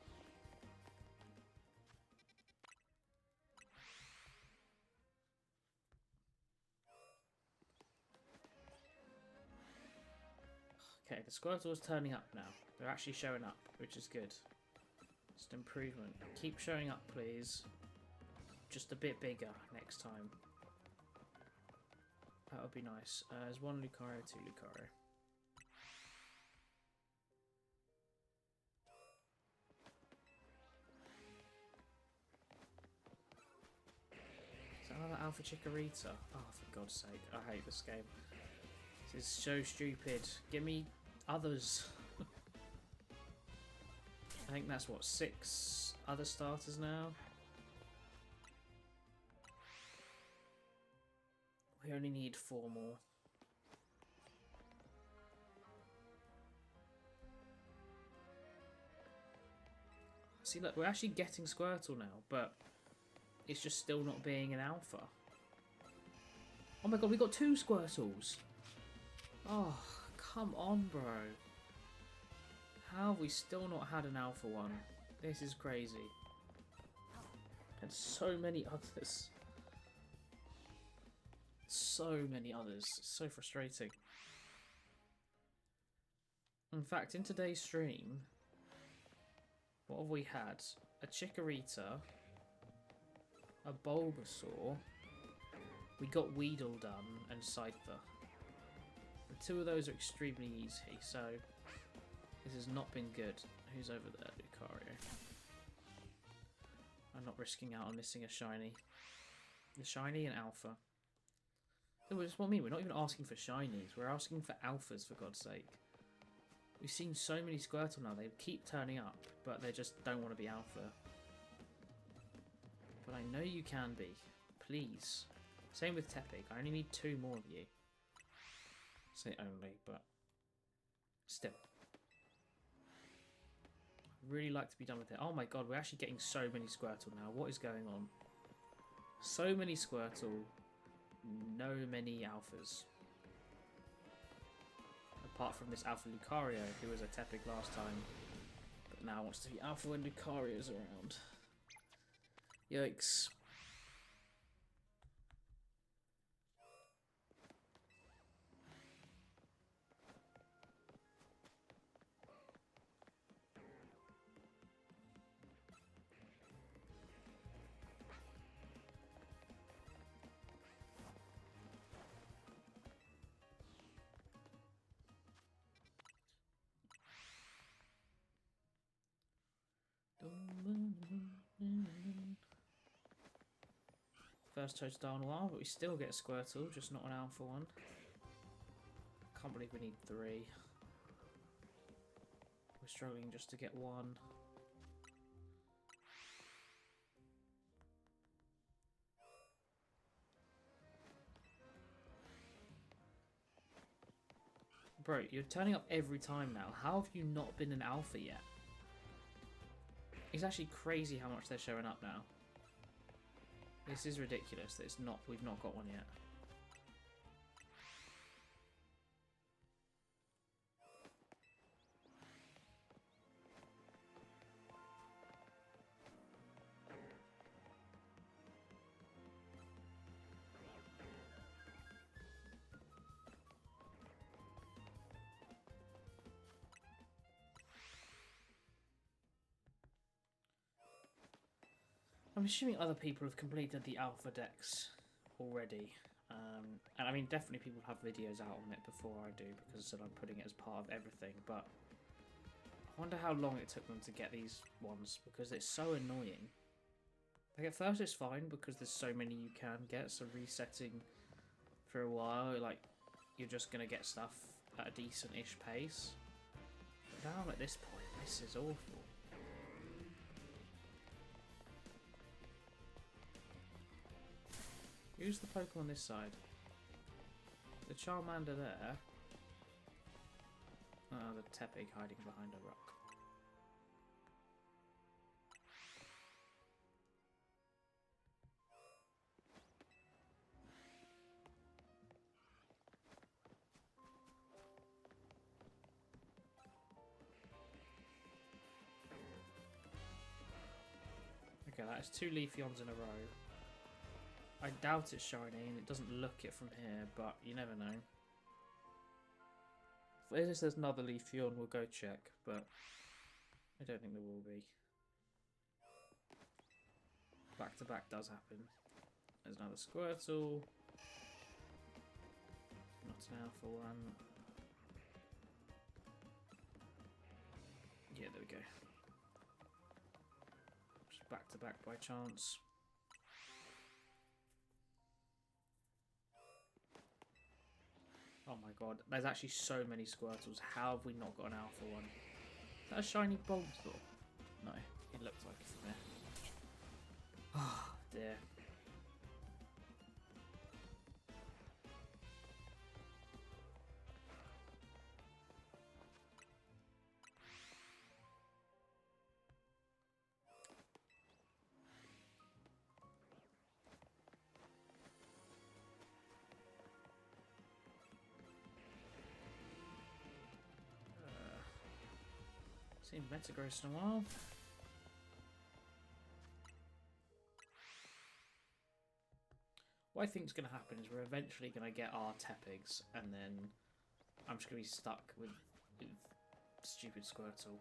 Okay, the Squirtle is turning up now. They're actually showing up, which is good. Just improvement. Keep showing up, please. Just a bit bigger next time. That would be nice. There's 1 Lucario, 2 Lucario. Is that another Alpha Chikorita? Oh, for God's sake. I hate this game. This is so stupid. Give me others. I think that's what, 6 other starters now? We only need 4 more. See, look, we're actually getting Squirtle now, but it's just still not being an alpha. Oh my god, we got 2 Squirtles! Oh, come on, bro. How have we still not had an alpha one? This is crazy. And so many others. So many others. It's so frustrating. In fact, in today's stream, what have we had? A Chikorita, a Bulbasaur, we got Weedle done, and Scyther. The 2 of those are extremely easy, so this has not been good. Who's over there? Lucario. I'm not risking out on missing a shiny. The shiny and alpha. That's what I mean, we're not even asking for shinies, we're asking for alphas, for God's sake. We've seen so many Squirtle now, they keep turning up, but they just don't want to be alpha. But I know you can be. Please. Same with Tepig, I only need 2 more of you. Say only, but still. I'd really like to be done with it. Oh my god, we're actually getting so many Squirtle now. What is going on? So many Squirtle. No many alphas. Apart from this Alpha Lucario, who was a Tepig last time, but now wants to be Alpha when Lucario's around. Yikes. First touchdown in a while, but we still get a Squirtle, just not an alpha one. Can't believe we need 3. We're struggling just to get 1. Bro, you're turning up every time now. How have you not been an alpha yet? It's actually crazy how much they're showing up now. This is ridiculous that we've not got one yet. I'm assuming other people have completed the alpha decks already. And I mean, definitely people have videos out on it before I do, because I'm putting it as part of everything, but I wonder how long it took them to get these ones, because it's so annoying. Like, at first it's fine, because there's so many you can get, so resetting for a while, like, you're just going to get stuff at a decent-ish pace. But now at this point, this is awful. Who's the Pokemon this side? The Charmander there. Oh, the Tepig hiding behind a rock. Okay, that's 2 Leafeons in a row. I doubt it's shiny, and it doesn't look it from here, but you never know. If there's another Leafeon, we'll go check, but I don't think there will be. Back to back does happen. There's another Squirtle. Not an alpha one. Yeah, there we go. Just back to back by chance. Oh my god, there's actually so many Squirtles. How have we not got an alpha one? Is that a shiny Bulbasaur? No, it looked like it from there. Oh dear. Seen Metagross in a while. What I think is going to happen is we're eventually going to get our Tepigs, and then I'm just going to be stuck with stupid Squirtle.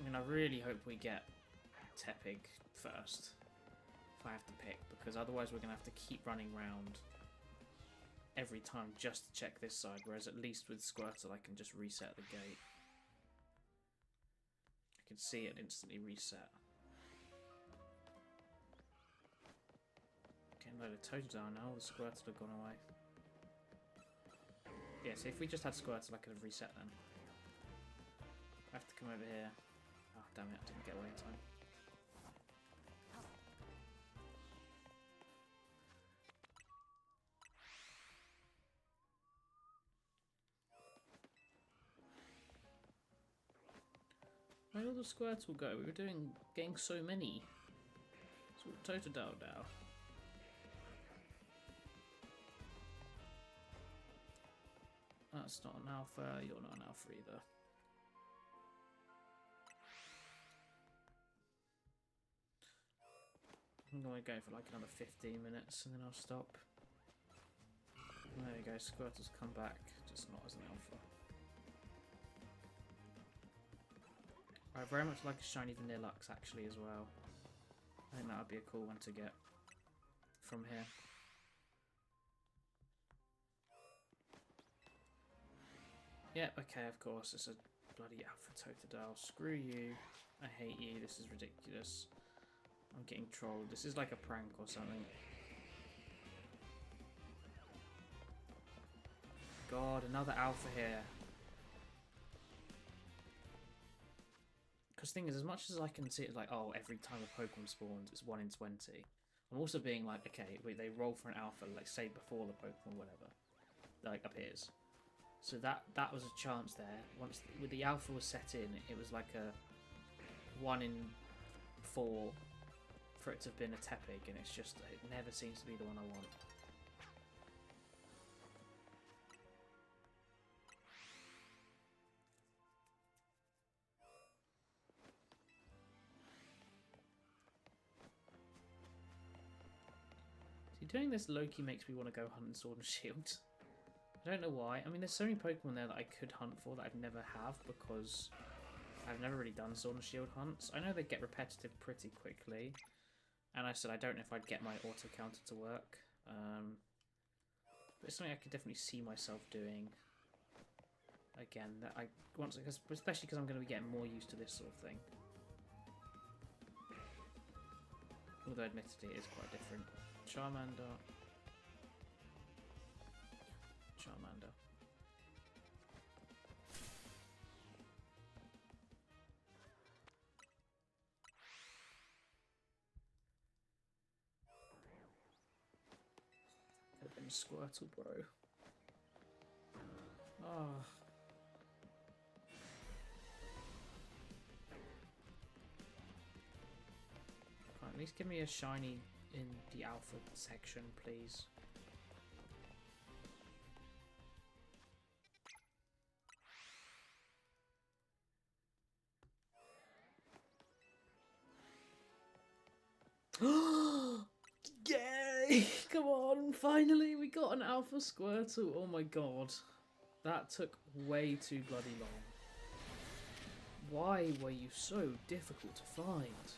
I mean, I really hope we get Tepig first, if I have to pick, because otherwise we're going to have to keep running around every time just to check this side, whereas at least with Squirtle I can just reset the gate. I can see it instantly reset. Getting a load of Totodile now, the Squirtle have gone away. Yeah, so if we just had Squirtle I could have reset them. I have to come over here. Oh damn it, I didn't get away in time. Where did all the Squirtle go? We were getting so many. So Totodile now. That's not an alpha, you're not an alpha either. I'm going to go for like another 15 minutes and then I'll stop. And there you go, Squirtle's come back, just not as an alpha. I very much like a shiny Vanillux actually as well. I think that would be a cool one to get from here. Yeah, okay, of course, it's a bloody alpha Totodile. Screw you. I hate you, this is ridiculous. I'm getting trolled. This is like a prank or something. God, another alpha here. Because the thing is, as much as I can see it like, oh, every time a Pokemon spawns, it's 1 in 20. I'm also being like, okay, wait, they roll for an alpha, like say before the Pokemon, whatever, like appears. So that was a chance there. Once with the alpha was set in, it was like a 1 in 4 for it to have been a Tepig, and it's just it never seems to be the one I want. See, doing this low-key makes me want to go hunt Sword and Shield. I don't know why. I mean, there's so many Pokemon there that I could hunt for that I've never have because I've never really done Sword and Shield hunts. I know they get repetitive pretty quickly, and I said I don't know if I'd get my auto counter to work. But it's something I could definitely see myself doing. Again, that especially because I'm going to be getting more used to this sort of thing. Although admittedly it is quite different. Charmander. Charmander. Could have been Squirtle, bro. Oh. Can't at least give me a shiny in the alpha section, please. Yay! Come on, finally we got an alpha Squirtle. Oh my god. That took way too bloody long. Why were you so difficult to find?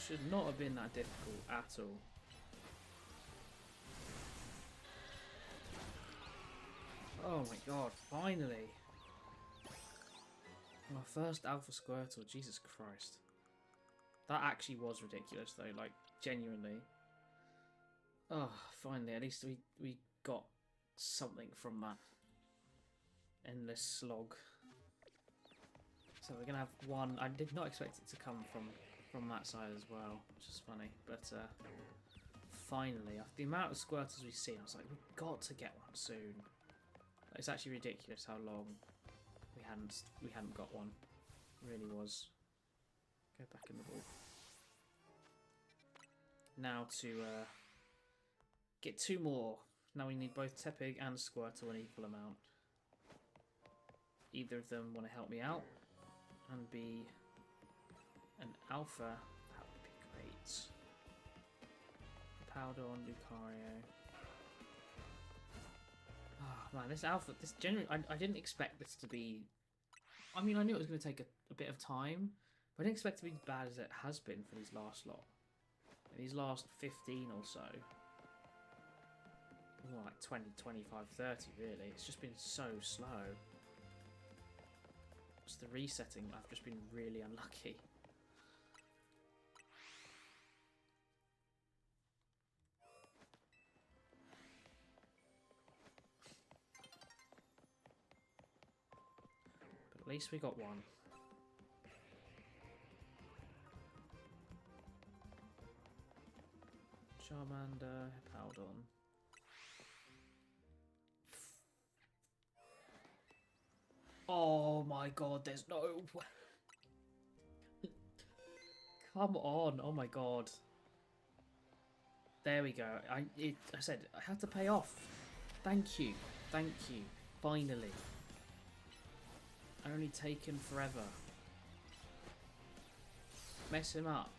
Should not have been that difficult at all. Oh my god, finally. My first alpha Squirtle, Jesus Christ. That actually was ridiculous though, like, genuinely. Oh, finally, at least we got something from that endless slog. So we're gonna have one. I did not expect it to come from that side as well, which is funny. But finally, after the amount of Squirtles we've seen, I was like, we've got to get one soon. It's actually ridiculous how long we hadn't got one. It really was. Go back in the ball. Now to get 2 more. Now we need both Tepig and Squirtle an equal amount. Either of them want to help me out and be an alpha. That would be great. Powdon, Lucario. Oh man, this alpha, this generally, I didn't expect this to be. I mean, I knew it was going to take a bit of time, but I didn't expect it to be as bad as it has been for these last lot. These last 15 or so. More like 20, 25, 30 really. It's just been so slow. It's the resetting. I've just been really unlucky. But at least we got one. Charmander, Powdon. Oh my god, there's no way. Come on, oh my god. There we go. I said I had to pay off. Thank you. Thank you. Finally. Only taken forever. Mess him up.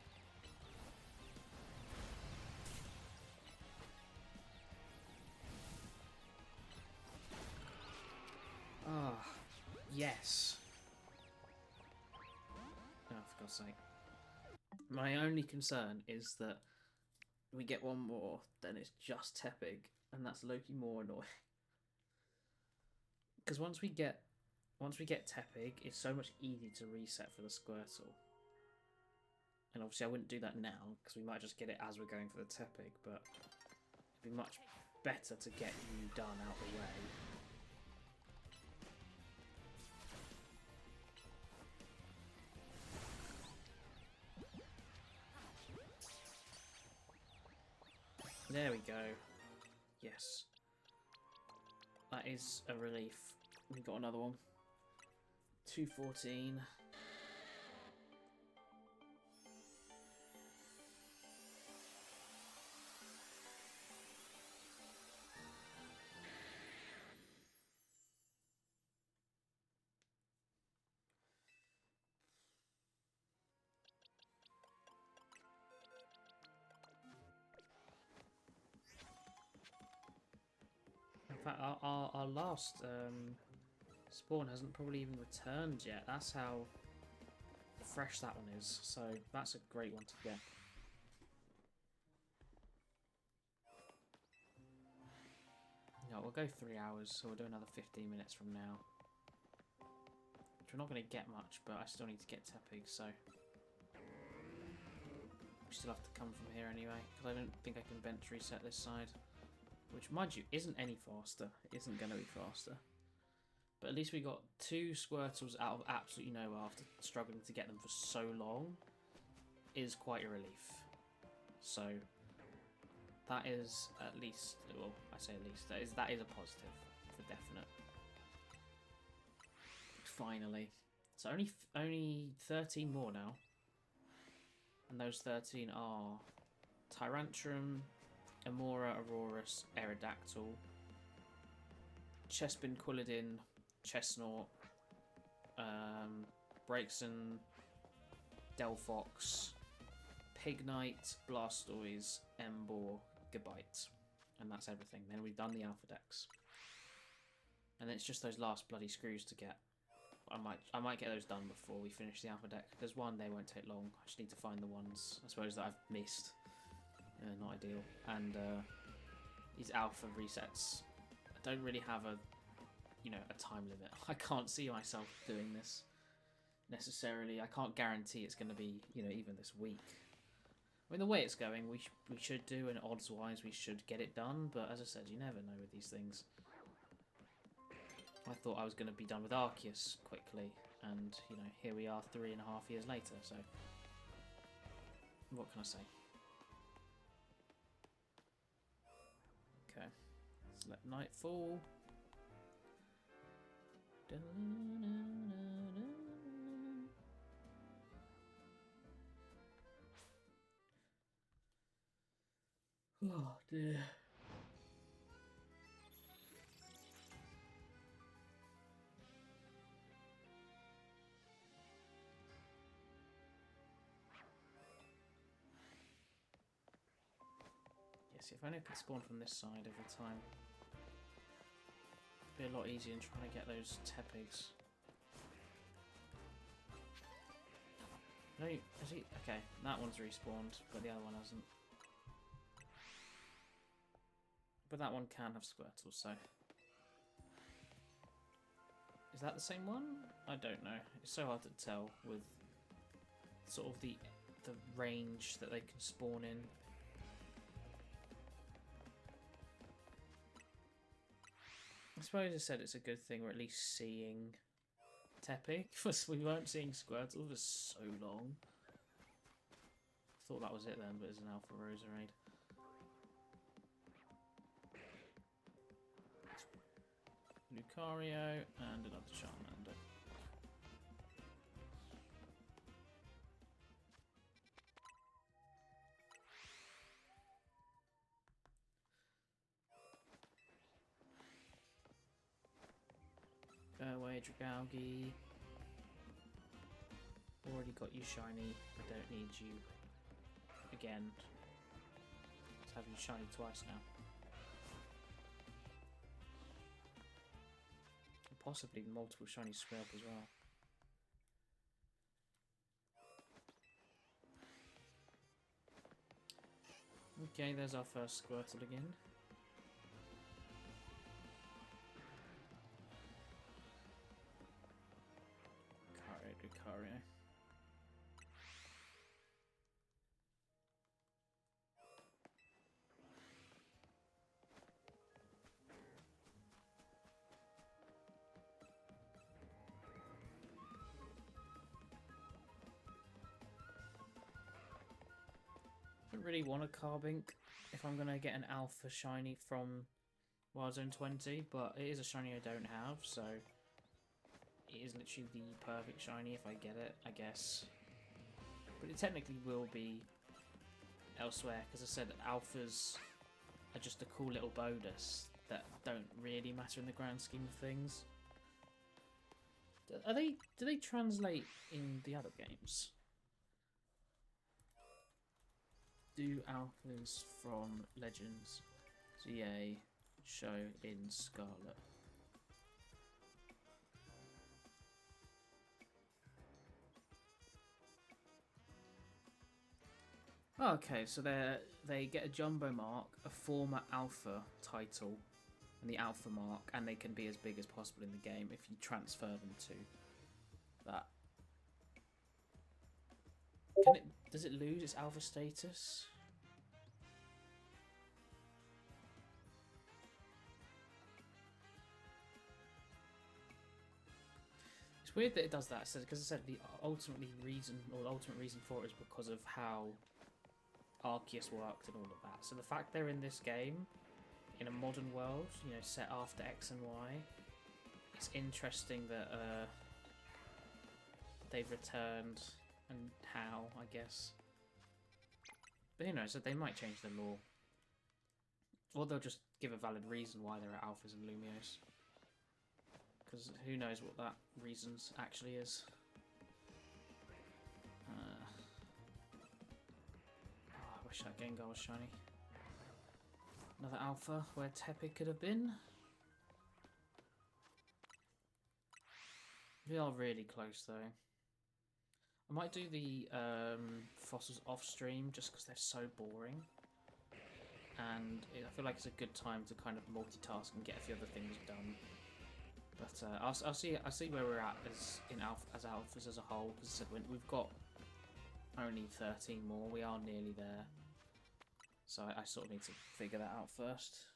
Ah. Yes. Oh, for God's sake. My only concern is that we get one more, then it's just Tepig, and that's Loki more annoying. Because once we get Tepig, it's so much easier to reset for the Squirtle. And obviously I wouldn't do that now, because we might just get it as we're going for the Tepig, but it'd be much better to get you done out the way. There we go. Yes. That is a relief. We got another one. 214. In fact, our last spawn hasn't probably even returned yet. That's how fresh that one is. So that's a great one to get. No, we'll go 3 hours, so we'll do another 15 minutes from now. Which we're not going to get much, but I still need to get Tepig, so... We still have to come from here anyway, because I don't think I can bench reset this side. Which, mind you, isn't any faster. It isn't going to be faster. But at least we got 2 Squirtles out of absolutely nowhere after struggling to get them for so long. Is quite a relief. So, that is at least, well, I say at least, that is a positive, for definite. Finally. So only 13 more now. And those 13 are Tyrantrum, Amora, Aurorus, Aerodactyl, Chespin, Quilladin, Chestnut, Braixen, Delphox, Pignite, Blastoise, Emboar, Gabite. And that's everything. Then we've done the Alpha Dex. And then it's just those last bloody screws to get. I might get those done before we finish the Alpha Deck. Because one, they won't take long. I just need to find the ones, I suppose, that I've missed. Not ideal. And these alpha resets, I don't really have a time limit. I can't see myself doing this necessarily. I can't guarantee it's going to be, even this week. I mean, the way it's going, we should do, and odds-wise, we should get it done. But as I said, you never know with these things. I thought I was going to be done with Arceus quickly, And, you know, here we are 3.5 years later, so what can I say? Okay, let's let night fall. Oh dear. Yes, if only I could spawn from this side every time. It'd be a lot easier in trying to get those tepigs. No, is he? Okay, that one's respawned, but the other one hasn't. But that one can have Squirtles, so... Is that the same one? I don't know. It's so hard to tell with sort of the range that they can spawn in. I suppose I said it's a good thing we're at least seeing Tepig, because we weren't seeing Squirtle for so long. Thought that was it then, but it's an Alpha Roserade. Lucario and another Charmander. Go away, Dragalge. Already got you shiny. I don't need you again. Let's have you shiny twice now. Possibly multiple shiny Squirtle as well. Okay, there's our first Squirtle again. Lucario. I don't really want a Carbink if I'm going to get an Alpha Shiny from Wild Zone 20, but it is a Shiny I don't have, so it is literally the perfect Shiny if I get it, I guess. But it technically will be elsewhere, because I said Alphas are just a cool little bonus that don't really matter in the grand scheme of things. Do they translate in the other games? Do Alphas from Legends ZA show in Scarlet? Okay, so they get a jumbo mark, a former alpha title, and the alpha mark, and they can be as big as possible in the game if you transfer them to that. Does it lose its alpha status? It's weird that it does that, because I said the ultimate reason for it is because of how Arceus worked and all of that. So the fact they're in this game, in a modern world, you know, set after X and Y, it's interesting that they've returned, and how, I guess. But who knows, they might change the law. Or they'll just give a valid reason why there are Alphas and Lumios. Because who knows what that reason actually is. I wish that Gengar was shiny. Another Alpha where Tepig could have been. We are really close though. I might do the fossils off stream just because they're so boring. And I feel like it's a good time to kind of multitask and get a few other things done. But I'll see where we're at as alphas as a whole. Because I said we've got only 13 more. We are nearly there. So I sort of need to figure that out first.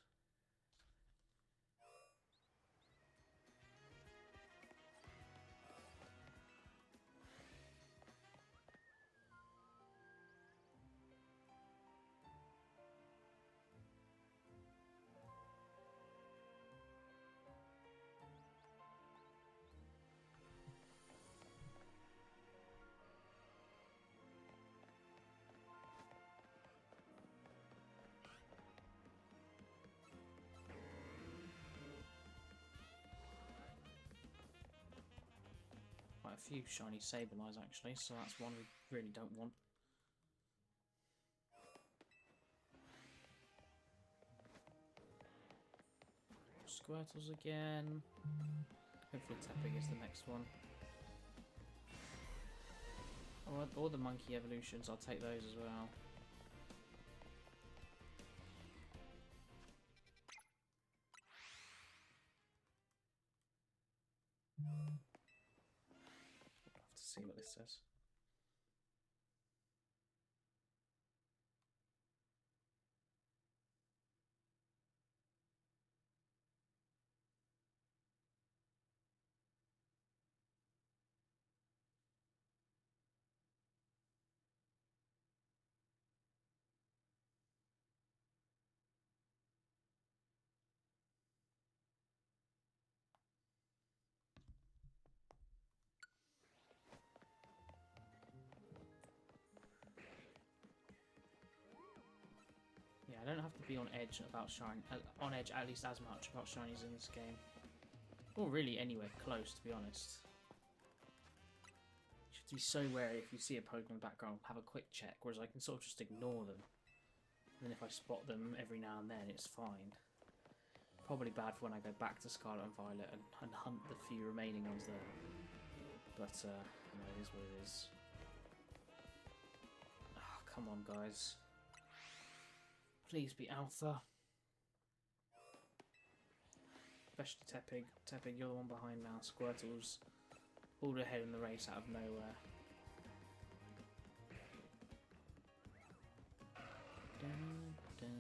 quite a few shiny Sableyes actually, so that's one we really don't want. Squirtles again. Hopefully Tepig is the next one. Or the monkey evolutions, I'll take those as well. I'll have to see what this says. Yeah, I don't have to be on edge about on edge at least as much about shinies in this game. Or really anywhere close, to be honest. You should be so wary if you see a Pokemon background, have a quick check, whereas I can sort of just ignore them. And then if I spot them every now and then, it's fine. Probably bad for when I go back to Scarlet and Violet and hunt the few remaining ones there. But, you know, it is what it is. Oh, come on, guys. Please be Alpha. Especially Tepig. Tepig, you're the one behind now. Squirtle's all ahead in the race out of nowhere. Dun, dun, dun.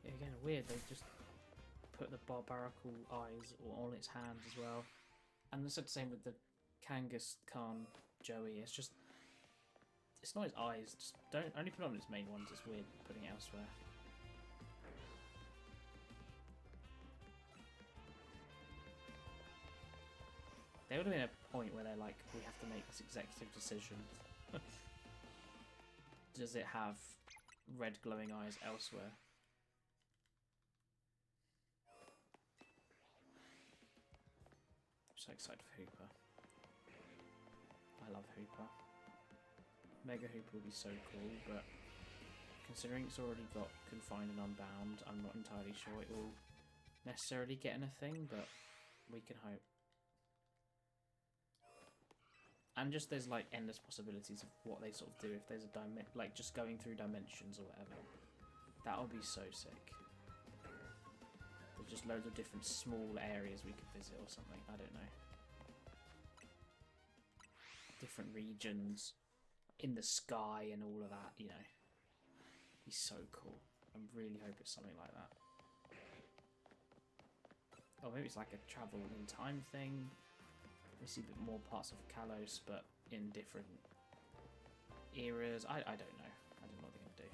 Yeah, again, weird. They just put the barbarical eyes on its hands as well. And it's the same with the Kangaskhan Joey. It's just, it's not his eyes. Just don't only put it on its main ones. It's weird putting it elsewhere. There would have been a point where they're like, we have to make this executive decision. Does it have red glowing eyes elsewhere? I'm so excited for Hooper. I love Hooper. Mega Hooper would be so cool, but considering it's already got Confined and Unbound, I'm not entirely sure it will necessarily get anything, but we can hope. And just there's like endless possibilities of what they sort of do if there's a like just going through dimensions or whatever. That would be so sick. There's just loads of different small areas we could visit or something. I don't know. Different regions in the sky and all of that, you know. Be so cool. I really hope it's something like that. Or maybe it's like a travel in time thing. We see a bit more parts of Kalos, but in different eras. I don't know. I don't know what they're going to do.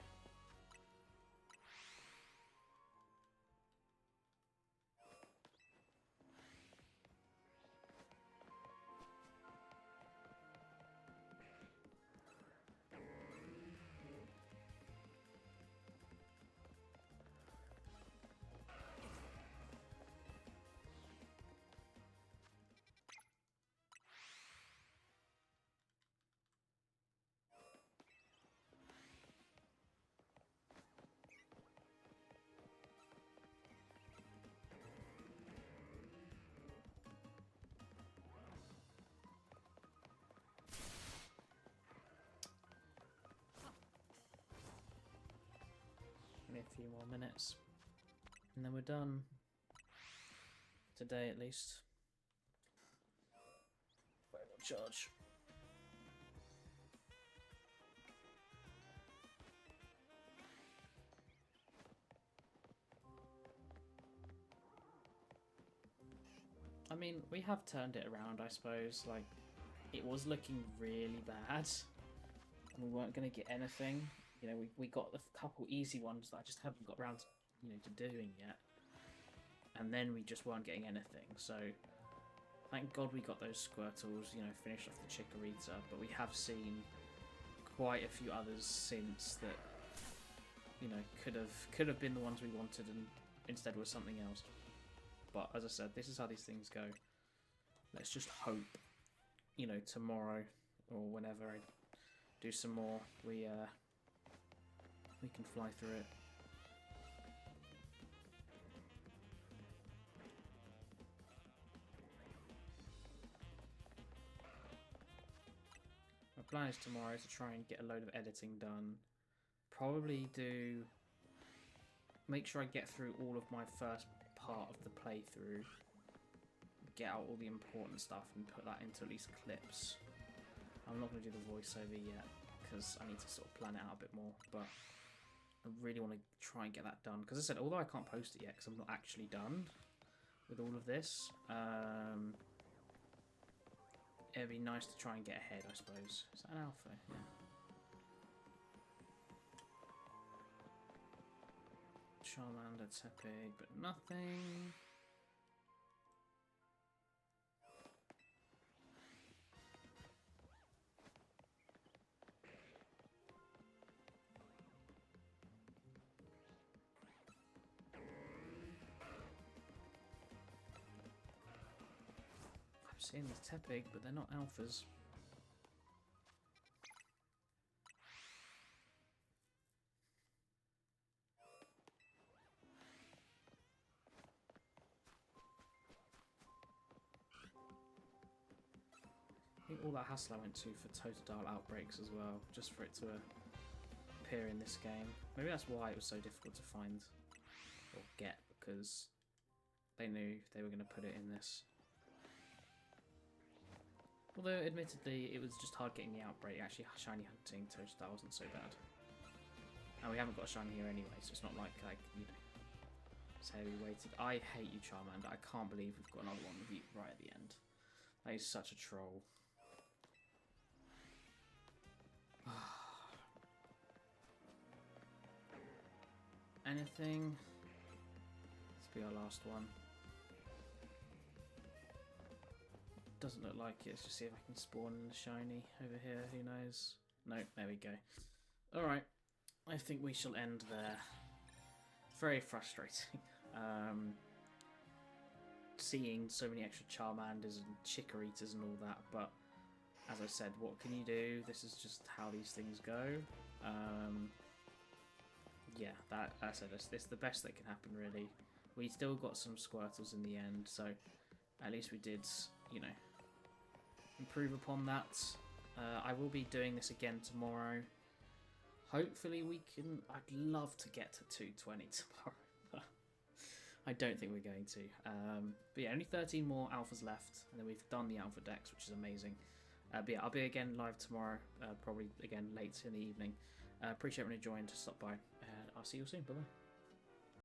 Only a few more minutes. And then we're done. Today, at least. Final charge. I mean, we have turned it around, I suppose. Like, it was looking really bad. And we weren't going to get anything. You know, we got a couple easy ones that I just haven't got around to, you know, to doing yet. and then we just weren't getting anything. So thank God we got those Squirtles, you know, finished off the Chikorita, but we have seen quite a few others since that, you know, could have been the ones we wanted and instead was something else. But as I said, this is how these things go. Let's just hope, you know, tomorrow or whenever I do some more, we can fly through it. My plan is tomorrow to try and get a load of editing done. Probably make sure I get through all of my first part of the playthrough. Get out all the important stuff and put that into at least clips. I'm not going to do the voiceover yet because I need to sort of plan it out a bit more, but I really want to try and get that done. Because as I said, although I can't post it yet because I'm not actually done with all of this, it'd be nice to try and get ahead, I suppose. Is that an alpha? Yeah. Charmander, Tepig, but nothing. I'm seeing the Tepig, but they're not alphas. I think all that hassle I went to for Totodile outbreaks as well, just for it to appear in this game. Maybe that's why it was so difficult to find or get, because they knew they were going to put it in this. Although, admittedly, it was just hard getting the outbreak. Actually, shiny hunting Totodile wasn't so bad. And we haven't got a shiny here anyway, so it's not like, you know, say we waited. I hate you, Charmander. I can't believe we've got another one with you right at the end. That is such a troll. Anything? This will be our last one. Doesn't look like it. Let's just see if I can spawn in the shiny over here. Who knows? No, there we go. Alright. I think we shall end there. Very frustrating. Seeing so many extra Charmanders and Chikoritas and all that, but as I said, what can you do? This is just how these things go. Yeah, that's it. It's the best that can happen, really. We still got some Squirtles in the end, so at least we did, you know, improve upon that. I will be doing this again tomorrow. Hopefully we can... I'd love to get to 220 tomorrow. I don't think we're going to. But yeah, only 13 more alphas left, and then we've done the alpha decks, which is amazing. But yeah, I'll be again live tomorrow, probably again late in the evening. Appreciate everyone who joined to stop by. I'll see you soon. Bye-bye.